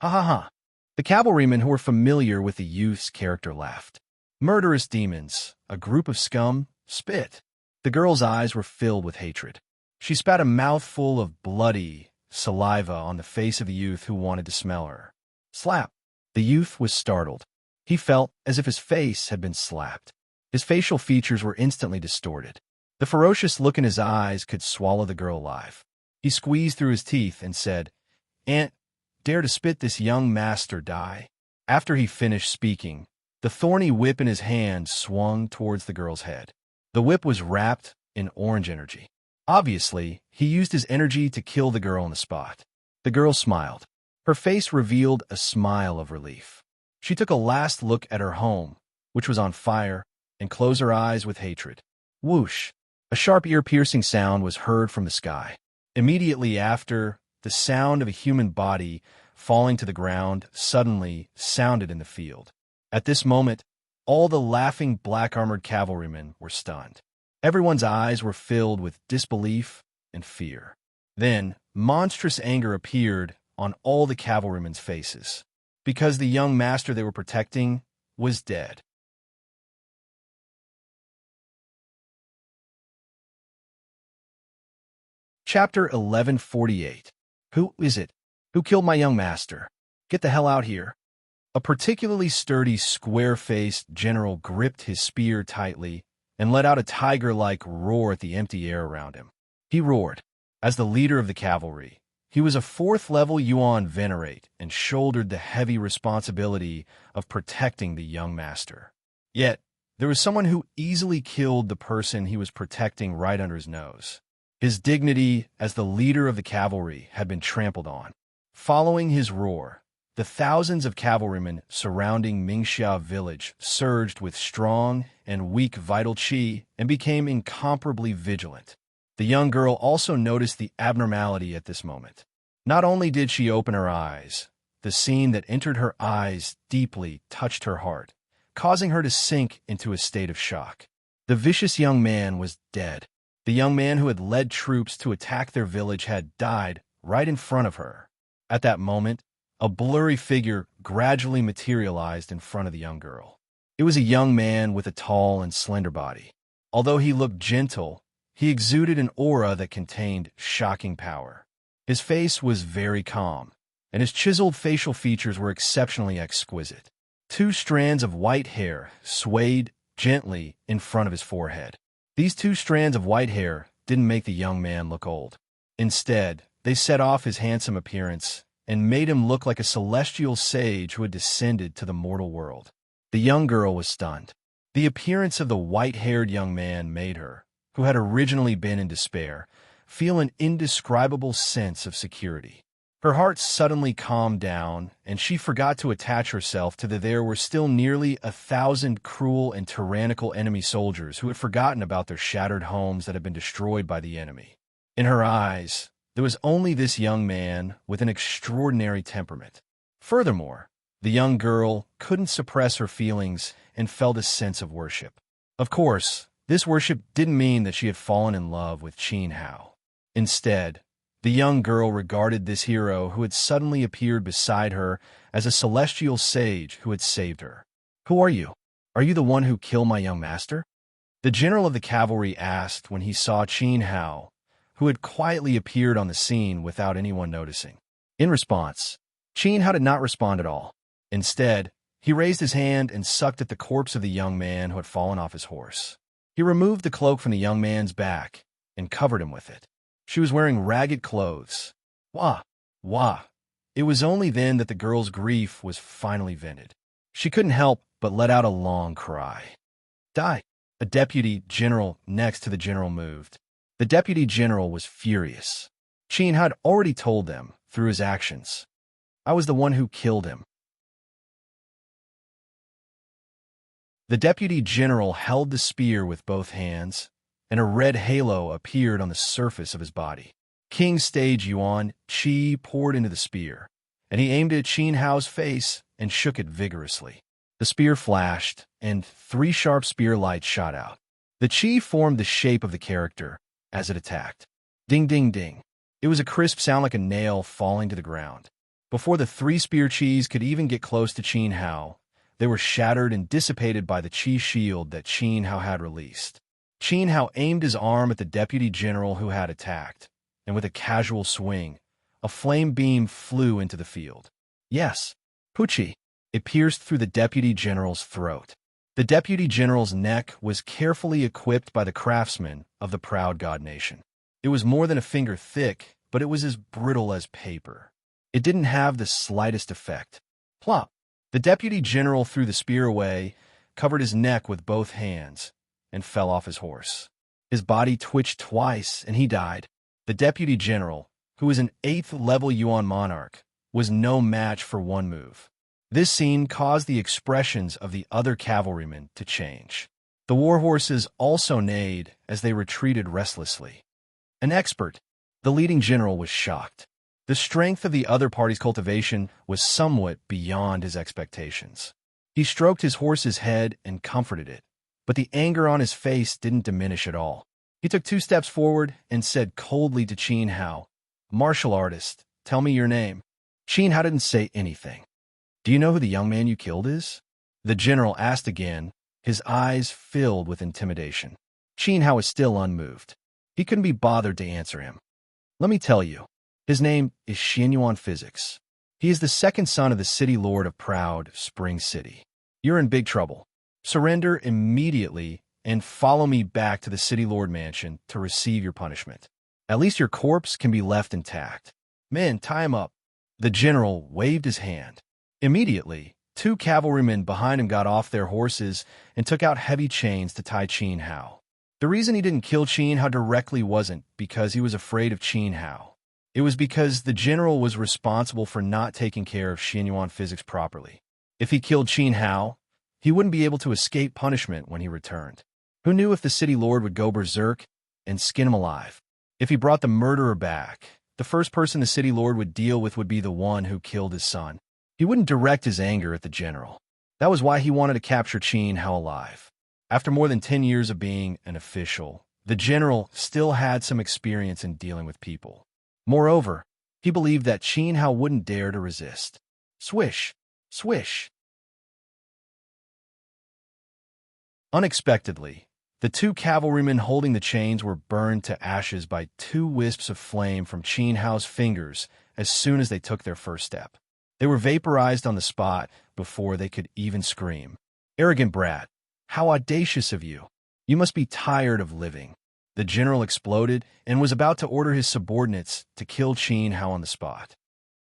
S1: Ha ha ha. The cavalrymen who were familiar with the youth's character laughed. Murderous demons, a group of scum, spit. The girl's eyes were filled with hatred. She spat a mouthful of bloody saliva on the face of the youth who wanted to smell her. Slap. The youth was startled. He felt as if his face had been slapped. His facial features were instantly distorted. The ferocious look in his eyes could swallow the girl alive. He squeezed through his teeth and said, "Aunt, dare to spit this young master die?" After he finished speaking, the thorny whip in his hand swung towards the girl's head. The whip was wrapped in orange energy. Obviously, he used his energy to kill the girl on the spot. The girl smiled. Her face revealed a smile of relief. She took a last look at her home, which was on fire, and closed her eyes with hatred. Whoosh! A sharp ear-piercing sound was heard from the sky. Immediately after, the sound of a human body falling to the ground suddenly sounded in the field. At this moment, all the laughing black-armored cavalrymen were stunned. Everyone's eyes were filled with disbelief and fear. Then, monstrous anger appeared on all the cavalrymen's faces, because the young master they were protecting was dead. Chapter 1148. Who is it? Who killed my young master? Get the hell out here. A particularly sturdy, square-faced general gripped his spear tightly and let out a tiger-like roar at the empty air around him. He roared. As the leader of the cavalry, he was a fourth-level Yuan venerate and shouldered the heavy responsibility of protecting the young master. Yet, there was someone who easily killed the person he was protecting right under his nose. His dignity as the leader of the cavalry had been trampled on. Following his roar, the thousands of cavalrymen surrounding Mingxia village surged with strong and weak vital qi and became incomparably vigilant. The young girl also noticed the abnormality at this moment. Not only did she open her eyes, the scene that entered her eyes deeply touched her heart, causing her to sink into a state of shock. The vicious young man was dead. The young man who had led troops to attack their village had died right in front of her. At that moment, a blurry figure gradually materialized in front of the young girl. It was a young man with a tall and slender body. Although he looked gentle, he exuded an aura that contained shocking power. His face was very calm, and his chiseled facial features were exceptionally exquisite. 2 strands of white hair swayed gently in front of his forehead. These 2 strands of white hair didn't make the young man look old. Instead, they set off his handsome appearance and made him look like a celestial sage who had descended to the mortal world. The young girl was stunned. The appearance of the white-haired young man made her, who had originally been in despair, feel an indescribable sense of security. Her heart suddenly calmed down, and she forgot to attach herself to there were still nearly 1,000 cruel and tyrannical enemy soldiers who had forgotten about their shattered homes that had been destroyed by the enemy. In her eyes, there was only this young man with an extraordinary temperament. Furthermore, the young girl couldn't suppress her feelings and felt a sense of worship. Of course, this worship didn't mean that she had fallen in love with Qin Hao. Instead, the young girl regarded this hero who had suddenly appeared beside her as a celestial sage who had saved her. "Who are you? Are you the one who killed my young master?" The general of the cavalry asked when he saw Qin Hao, who had quietly appeared on the scene without anyone noticing. In response, Qin Hao did not respond at all. Instead, he raised his hand and sucked at the corpse of the young man who had fallen off his horse. He removed the cloak from the young man's back and covered him with it. She was wearing ragged clothes. Wah! Wah! It was only then that the girl's grief was finally vented. She couldn't help but let out a long cry. "Die!" A deputy general next to the general moved. The deputy general was furious. Qin had already told them, through his actions, "I was the one who killed him." The deputy general held the spear with both hands, and a red halo appeared on the surface of his body. King Stage Yuan Qi poured into the spear, and he aimed it at Qin Hao's face and shook it vigorously. The spear flashed, and 3 sharp spear lights shot out. The Qi formed the shape of the character as it attacked. Ding, ding, ding. It was a crisp sound like a nail falling to the ground. Before the 3 spear Qis could even get close to Qin Hao, they were shattered and dissipated by the Qi shield that Qin Hao had released. Qin Hao aimed his arm at the deputy general who had attacked, and with a casual swing, a flame beam flew into the field. Yes, Puchi. It pierced through the deputy general's throat. The deputy general's neck was carefully equipped by the craftsmen of the proud god nation. It was more than a finger thick, but it was as brittle as paper. It didn't have the slightest effect. Plop! The deputy general threw the spear away, covered his neck with both hands, and fell off his horse. His body twitched twice, and he died. The deputy general, who was an 8th-level Yuan monarch, was no match for one move. This scene caused the expressions of the other cavalrymen to change. The war horses also neighed as they retreated restlessly. An expert, the leading general was shocked. The strength of the other party's cultivation was somewhat beyond his expectations. He stroked his horse's head and comforted it, but the anger on his face didn't diminish at all. He took 2 steps forward and said coldly to Qin Hao, "Martial artist, tell me your name." Qin Hao didn't say anything. "Do you know who the young man you killed is?" The general asked again, his eyes filled with intimidation. Qin Hao was still unmoved. He couldn't be bothered to answer him. Let me tell you. His name is Xianyuan Physics. He is the second son of the city lord of proud Spring City. You're in big trouble. Surrender immediately and follow me back to the city lord mansion to receive your punishment. At least your corpse can be left intact. Men, tie him up. The general waved his hand. Immediately, 2 cavalrymen behind him got off their horses and took out heavy chains to tie Qin Hao. The reason he didn't kill Qin Hao directly wasn't because he was afraid of Qin Hao. It was because the general was responsible for not taking care of Xianyuan Physics properly. If he killed Qin Hao, he wouldn't be able to escape punishment when he returned. Who knew if the city lord would go berserk and skin him alive? If he brought the murderer back, the first person the city lord would deal with would be the one who killed his son. He wouldn't direct his anger at the general. That was why he wanted to capture Qin Hao alive. After more than 10 years of being an official, the general still had some experience in dealing with people. Moreover, he believed that Qin Hao wouldn't dare to resist. Swish! Swish! Unexpectedly, the 2 cavalrymen holding the chains were burned to ashes by 2 wisps of flame from Qin Hao's fingers as soon as they took their first step. They were vaporized on the spot before they could even scream. Arrogant brat! How audacious of you! You must be tired of living. The general exploded and was about to order his subordinates to kill Qin Hao on the spot.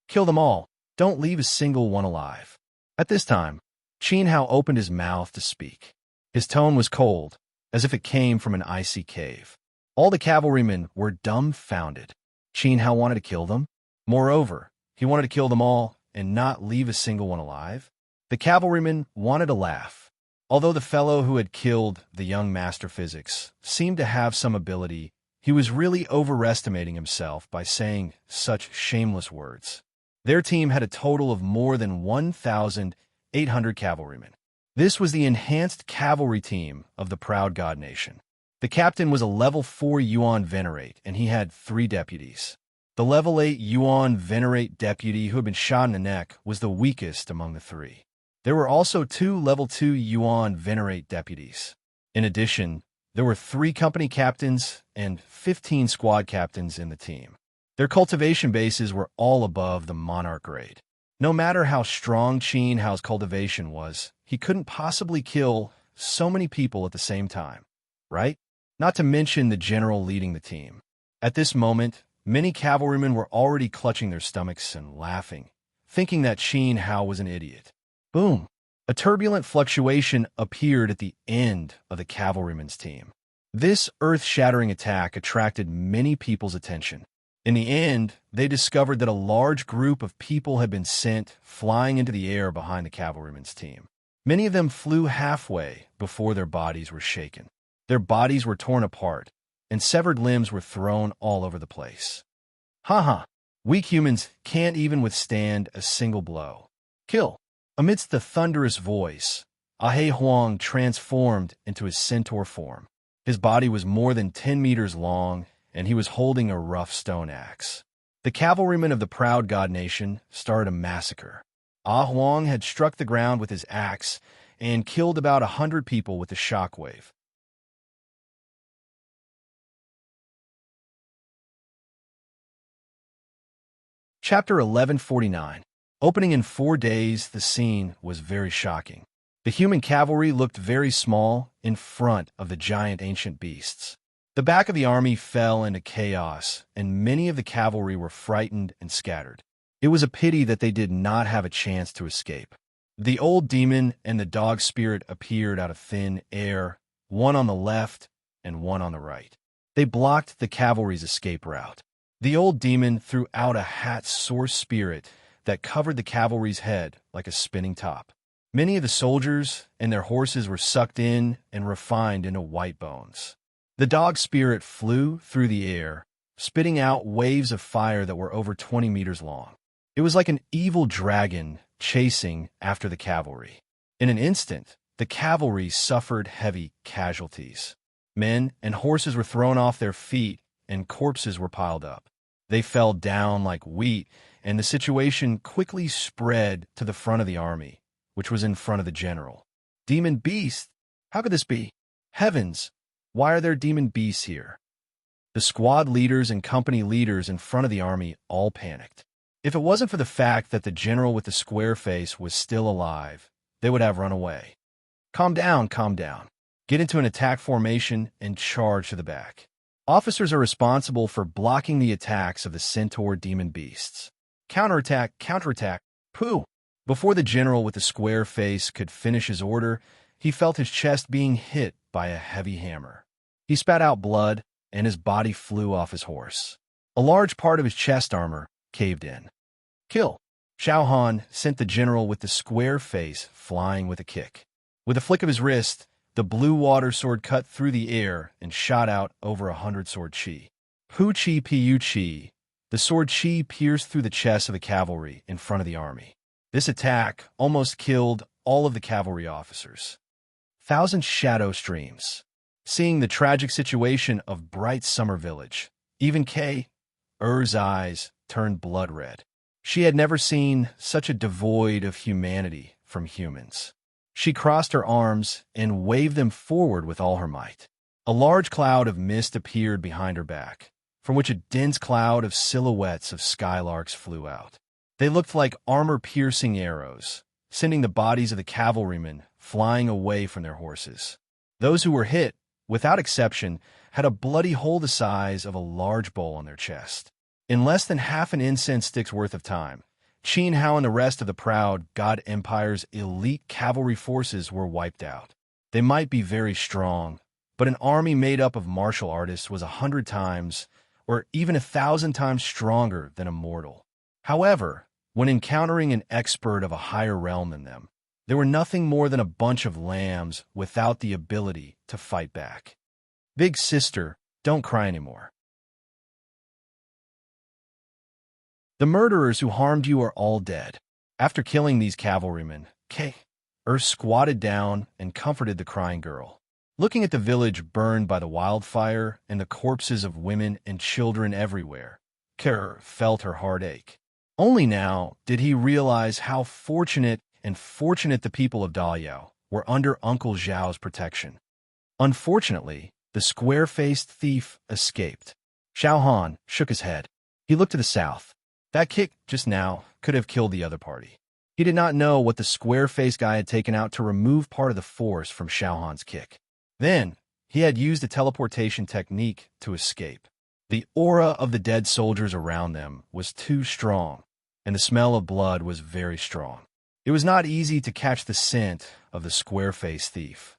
S1: Kill them all. Don't leave a single one alive. At this time, Qin Hao opened his mouth to speak. His tone was cold, as if it came from an icy cave. All the cavalrymen were dumbfounded. Qin Hao wanted to kill them? Moreover, he wanted to kill them all and not leave a single one alive? The cavalrymen wanted to laugh. Although the fellow who had killed the young master physics seemed to have some ability, he was really overestimating himself by saying such shameless words. Their team had a total of more than 1,800 cavalrymen. This was the enhanced cavalry team of the proud god nation. The captain was a level 4 Yuan Venerate, and he had 3 deputies. The level 8 Yuan Venerate deputy who had been shot in the neck was the weakest among the 3. There were also 2 level 2 Yuan Venerate deputies. In addition, there were 3 company captains and 15 squad captains in the team. Their cultivation bases were all above the Monarch grade. No matter how strong Qin Hao's cultivation was, he couldn't possibly kill so many people at the same time, right? Not to mention the general leading the team. At this moment, many cavalrymen were already clutching their stomachs and laughing, thinking that Qin Hao was an idiot. Boom! A turbulent fluctuation appeared at the end of the cavalryman's team. This earth-shattering attack attracted many people's attention. In the end, they discovered that a large group of people had been sent flying into the air behind the cavalryman's team. Many of them flew halfway before their bodies were shaken. Their bodies were torn apart, and severed limbs were thrown all over the place. Ha! Weak humans can't even withstand a single blow. Kill! Amidst the thunderous voice, Ahe Huang transformed into his centaur form. His body was more than 10 meters long, and he was holding a rough stone axe. The cavalrymen of the proud god nation started a massacre. Ah Huang had struck the ground with his axe and killed about 100 people with the shockwave. Chapter 1149. Opening in 4 days, the scene was very shocking. The human cavalry looked very small in front of the giant ancient beasts. The back of the army fell into chaos, and many of the cavalry were frightened and scattered. It was a pity that they did not have a chance to escape. The old demon and the dog spirit appeared out of thin air, one on the left and one on the right. They blocked the cavalry's escape route. The old demon threw out a hat-source spirit that covered the cavalry's head like a spinning top. Many of the soldiers and their horses were sucked in and refined into white bones. The dog spirit flew through the air, spitting out waves of fire that were over 20 meters long. It was like an evil dragon chasing after the cavalry. In an instant, the cavalry suffered heavy casualties. Men and horses were thrown off their feet, and corpses were piled up. They fell down like wheat, and the situation quickly spread to the front of the army, which was in front of the general. Demon beast! How could this be? Heavens! Why are there demon beasts here? The squad leaders and company leaders in front of the army all panicked. If it wasn't for the fact that the general with the square face was still alive, they would have run away. Calm down, calm down. Get into an attack formation and charge to the back. Officers are responsible for blocking the attacks of the centaur demon beasts. Counterattack, counterattack, pooh! Before the general with the square face could finish his order, he felt his chest being hit by a heavy hammer. He spat out blood, and his body flew off his horse. A large part of his chest armor caved in. Kill! Xiao Han sent the general with the square face flying with a kick. With a flick of his wrist, the blue water sword cut through the air and shot out over 100 sword chi. Pu chi pu chi. The sword chi pierced through the chest of the cavalry in front of the army. This attack almost killed all of the cavalry officers. Thousand shadow streams. Seeing the tragic situation of Bright Summer Village, even K.'s eyes turned blood red. She had never seen such a devoid of humanity from humans. She crossed her arms and waved them forward with all her might. A large cloud of mist appeared behind her back, from which a dense cloud of silhouettes of skylarks flew out. They looked like armor-piercing arrows, sending the bodies of the cavalrymen flying away from their horses. Those who were hit, without exception, had a bloody hole the size of a large bowl on their chest. In less than half an incense stick's worth of time, Qin Hao and the rest of the proud God Empire's elite cavalry forces were wiped out. They might be very strong, but an army made up of martial artists was 100 times, or even 1,000 times stronger than a mortal. However, when encountering an expert of a higher realm than them, they were nothing more than a bunch of lambs without the ability to fight back. Big sister, don't cry anymore. The murderers who harmed you are all dead. After killing these cavalrymen, K.'s squatted down and comforted the crying girl. Looking at the village burned by the wildfire and the corpses of women and children everywhere, K.'s felt her heart ache. Only now did he realize how fortunate the people of Daliao were under Uncle Zhao's protection. Unfortunately, the square-faced thief escaped. Xiao Han shook his head. He looked to the south. That kick just now could have killed the other party. He did not know what the square-faced guy had taken out to remove part of the force from Xiao Han's kick. Then, he had used a teleportation technique to escape. The aura of the dead soldiers around them was too strong, and the smell of blood was very strong. It was not easy to catch the scent of the square-faced thief.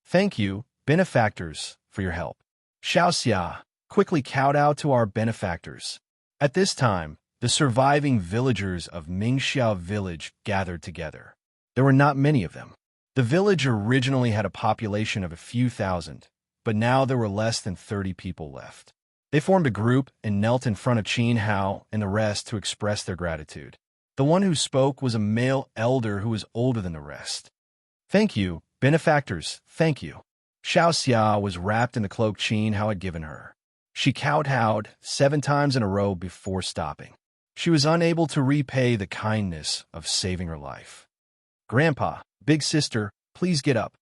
S1: Thank you, benefactors, for your help. Xiao Xia quickly kowtowed to our benefactors. At this time, the surviving villagers of Mingxiao village gathered together. There were not many of them. The village originally had a population of a few thousand, but now there were less than 30 people left. They formed a group and knelt in front of Qin Hao and the rest to express their gratitude. The one who spoke was a male elder who was older than the rest. Thank you, benefactors, thank you. Xiao Xia was wrapped in the cloak Qin Hao had given her. She kowtowed 7 times in a row before stopping. She was unable to repay the kindness of saving her life. Grandpa, big sister, please get up.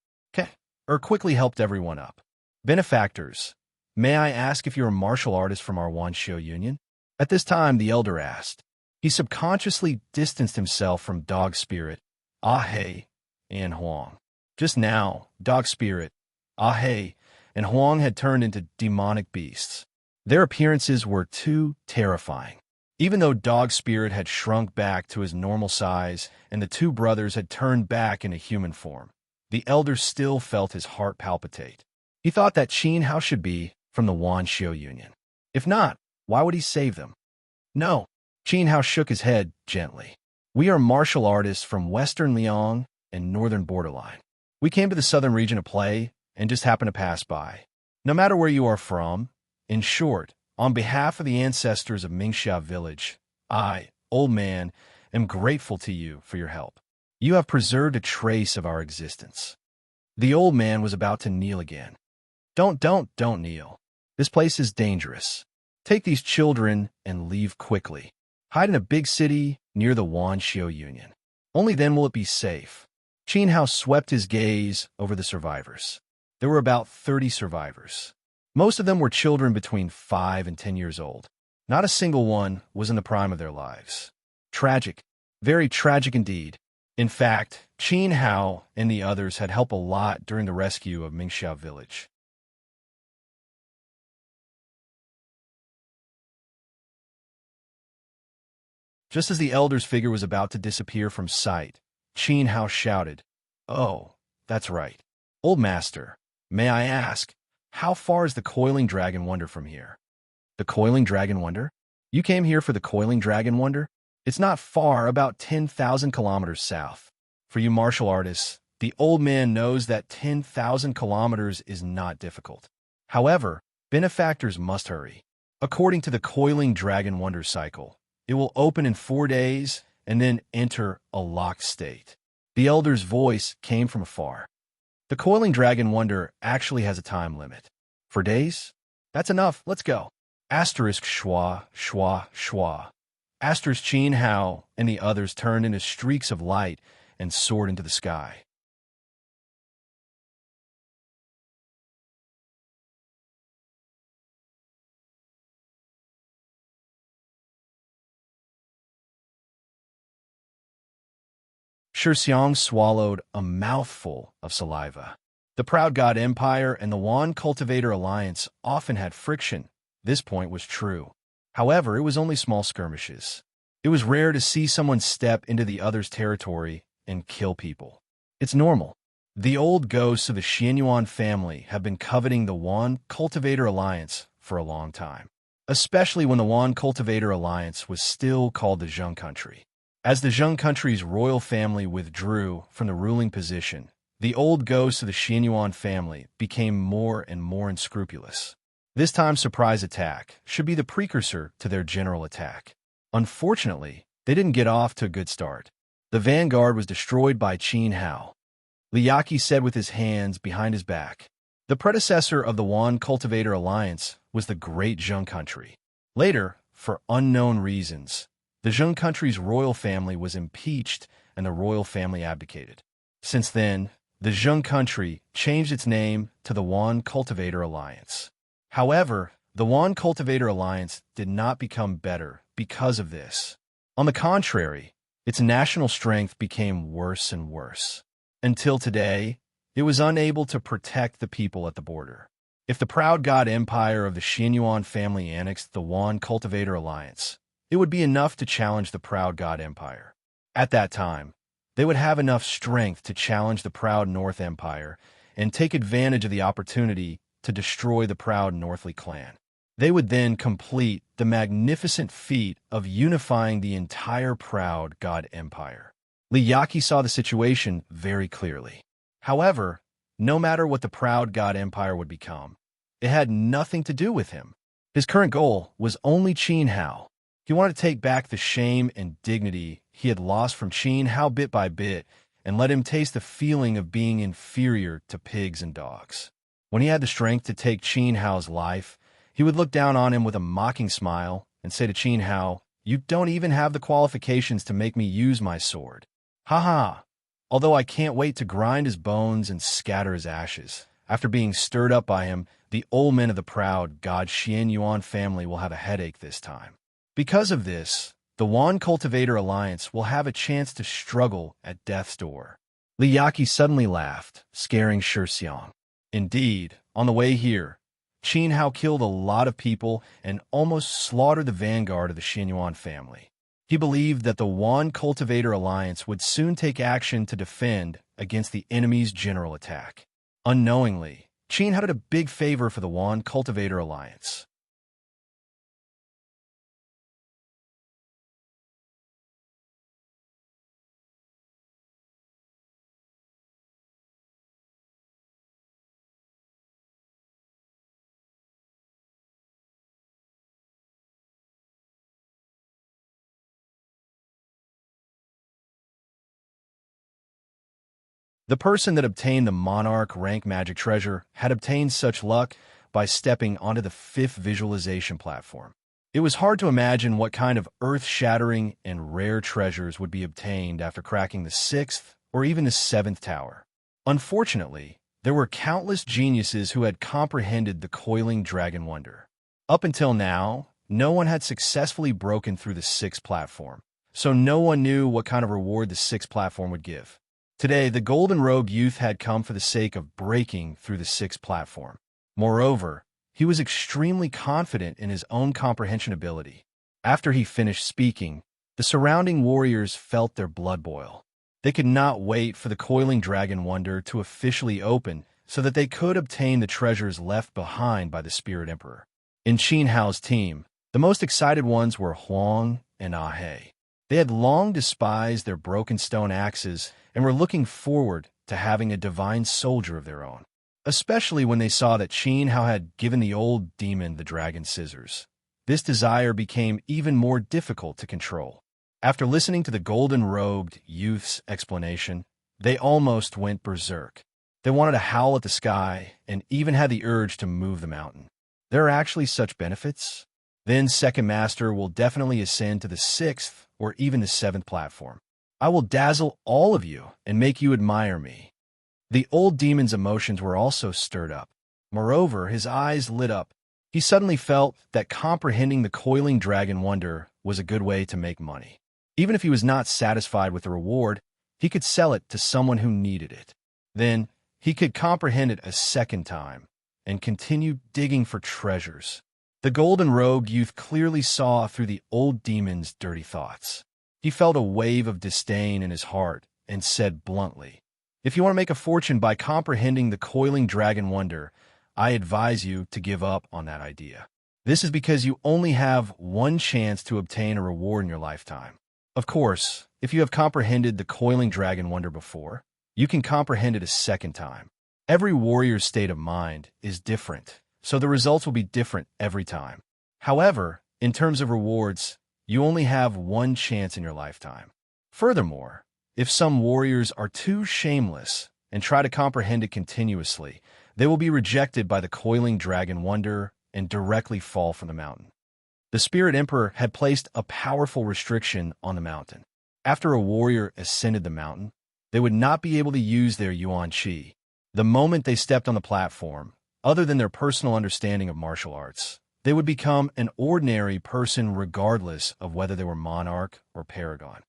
S1: Quickly helped everyone up. Benefactors, may I ask if you're a martial artist from our Wanxiu Union? At this time, the elder asked. He subconsciously distanced himself from Dog Spirit, Ahei, and Huang. Just now, Dog Spirit, Ahei, and Huang had turned into demonic beasts. Their appearances were too terrifying. Even though Dog Spirit had shrunk back to his normal size and the two brothers had turned back into human form, the elder still felt his heart palpitate. He thought that Qin Hao should be from the Wanxiu Union. If not, why would he save them? No. Qin Hao shook his head gently. We are martial artists from Western Liang and Northern Borderline. We came to the southern region to play and just happened to pass by. No matter where you are from, in short, on behalf of the ancestors of Mingxia Village, I, old man, am grateful to you for your help. You have preserved a trace of our existence. The old man was about to kneel again. Don't kneel. This place is dangerous. Take these children and leave quickly. Hide in a big city near the Wanxiu Union. Only then will it be safe. Qin Hao swept his gaze over the survivors. There were about 30 survivors. Most of them were children between 5 and 10 years old. Not a single one was in the prime of their lives. Tragic. Very tragic indeed. In fact, Qin Hao and the others had helped a lot during the rescue of Mingxiao village. Just as the elder's figure was about to disappear from sight, Qin Hao shouted, "Oh, that's right. Old master, may I ask, how far is the Coiling Dragon Wonder from here?" "The Coiling Dragon Wonder? You came here for the Coiling Dragon Wonder? It's not far, about 10,000 kilometers south. For you martial artists, the old man knows that 10,000 kilometers is not difficult. However, benefactors must hurry. According to the Coiling Dragon Wonder cycle, it will open in 4 days and then enter a locked state." The elder's voice came from afar. "The Coiling Dragon Wonder actually has a time limit. 4 days? That's enough, let's go." Asterisk schwa, schwa, schwa. Asterisk Qin Hao and the others turned into streaks of light and soared into the sky. Shixiang swallowed a mouthful of saliva. The Proud God Empire and the Wan Cultivator Alliance often had friction. This point was true. However, it was only small skirmishes. It was rare to see someone step into the other's territory and kill people. It's normal. The old ghosts of the Xianyuan family have been coveting the Wan Cultivator Alliance for a long time, especially when the Wan Cultivator Alliance was still called the Zheng Country. As the Zheng Country's royal family withdrew from the ruling position, the old ghosts of the Xianyuan family became more and more unscrupulous. This time's surprise attack should be the precursor to their general attack. Unfortunately, they didn't get off to a good start. The vanguard was destroyed by Qin Hao. Liyaki said with his hands behind his back. The predecessor of the Wan Cultivator Alliance was the Great Zheng Country. Later, for unknown reasons, the Zheng Country's royal family was impeached and the royal family abdicated. Since then, the Zheng Country changed its name to the Wan Cultivator Alliance. However, the Wan Cultivator Alliance did not become better because of this. On the contrary, its national strength became worse and worse. Until today, it was unable to protect the people at the border. If the Proud God Empire of the Xianyuan family annexed the Wan Cultivator Alliance, it would be enough to challenge the Proud God Empire. At that time, they would have enough strength to challenge the Proud North Empire and take advantage of the opportunity to destroy the Proud Northly clan. They would then complete the magnificent feat of unifying the entire Proud God Empire. Liyaki saw the situation very clearly. However, no matter what the Proud God Empire would become, it had nothing to do with him. His current goal was only Qin Hao. He wanted to take back the shame and dignity he had lost from Qin Hao bit by bit and let him taste the feeling of being inferior to pigs and dogs. When he had the strength to take Qin Hao's life, he would look down on him with a mocking smile and say to Qin Hao, "You don't even have the qualifications to make me use my sword." Ha ha! Although I can't wait to grind his bones and scatter his ashes. After being stirred up by him, the old men of the Proud God Xianyuan family will have a headache this time. Because of this, the Wan Cultivator Alliance will have a chance to struggle at death's door. Liyaki suddenly laughed, scaring Shixiang. Indeed, on the way here, Qin Hao killed a lot of people and almost slaughtered the vanguard of the Xianyuan family. He believed that the Wan Cultivator Alliance would soon take action to defend against the enemy's general attack. Unknowingly, Qin Hao did a big favor for the Wan Cultivator Alliance. The person that obtained the Monarch rank magic treasure had obtained such luck by stepping onto the 5th visualization platform. It was hard to imagine what kind of earth-shattering and rare treasures would be obtained after cracking the 6th or even the 7th tower. Unfortunately, There were countless geniuses who had comprehended the coiling dragon wonder. Up until now, no one had successfully broken through the sixth platform, so no one knew what kind of reward the sixth platform would give. Today, the golden-robed youth had come for the sake of breaking through the sixth platform. Moreover, he was extremely confident in his own comprehension ability. After he finished speaking, the surrounding warriors felt their blood boil. They could not wait for the coiling dragon wonder to officially open so that they could obtain the treasures left behind by the Spirit Emperor. In Qin Hao's team, the most excited ones were Huang and Ah. They had long despised their broken stone axes and were looking forward to having a divine soldier of their own, especially when they saw that Qin Hao had given the old demon the dragon scissors. This desire became even more difficult to control. After listening to the golden-robed youth's explanation, they almost went berserk. They wanted to howl at the sky and even had the urge to move the mountain. There are actually such benefits? Then Second Master will definitely ascend to the sixth or even the seventh platform. I will dazzle all of you and make you admire me. The old demon's emotions were also stirred up. Moreover, his eyes lit up. He suddenly felt that comprehending the coiling dragon wonder was a good way to make money. Even if he was not satisfied with the reward, he could sell it to someone who needed it. Then, he could comprehend it a second time and continue digging for treasures. The golden-robed youth clearly saw through the old demon's dirty thoughts. He felt a wave of disdain in his heart and said bluntly, "If you want to make a fortune by comprehending the coiling dragon wonder, I advise you to give up on that idea. This is because you only have one chance to obtain a reward in your lifetime. Of course, if you have comprehended the coiling dragon wonder before, you can comprehend it a second time. Every warrior's state of mind is different, so the results will be different every time. However, in terms of rewards, you only have one chance in your lifetime. Furthermore, if some warriors are too shameless and try to comprehend it continuously, they will be rejected by the coiling dragon wonder and directly fall from the mountain." The Spirit Emperor had placed a powerful restriction on the mountain. After a warrior ascended the mountain, they would not be able to use their Yuan Qi. The moment they stepped on the platform, other than their personal understanding of martial arts, they would become an ordinary person regardless of whether they were Monarch or Paragon.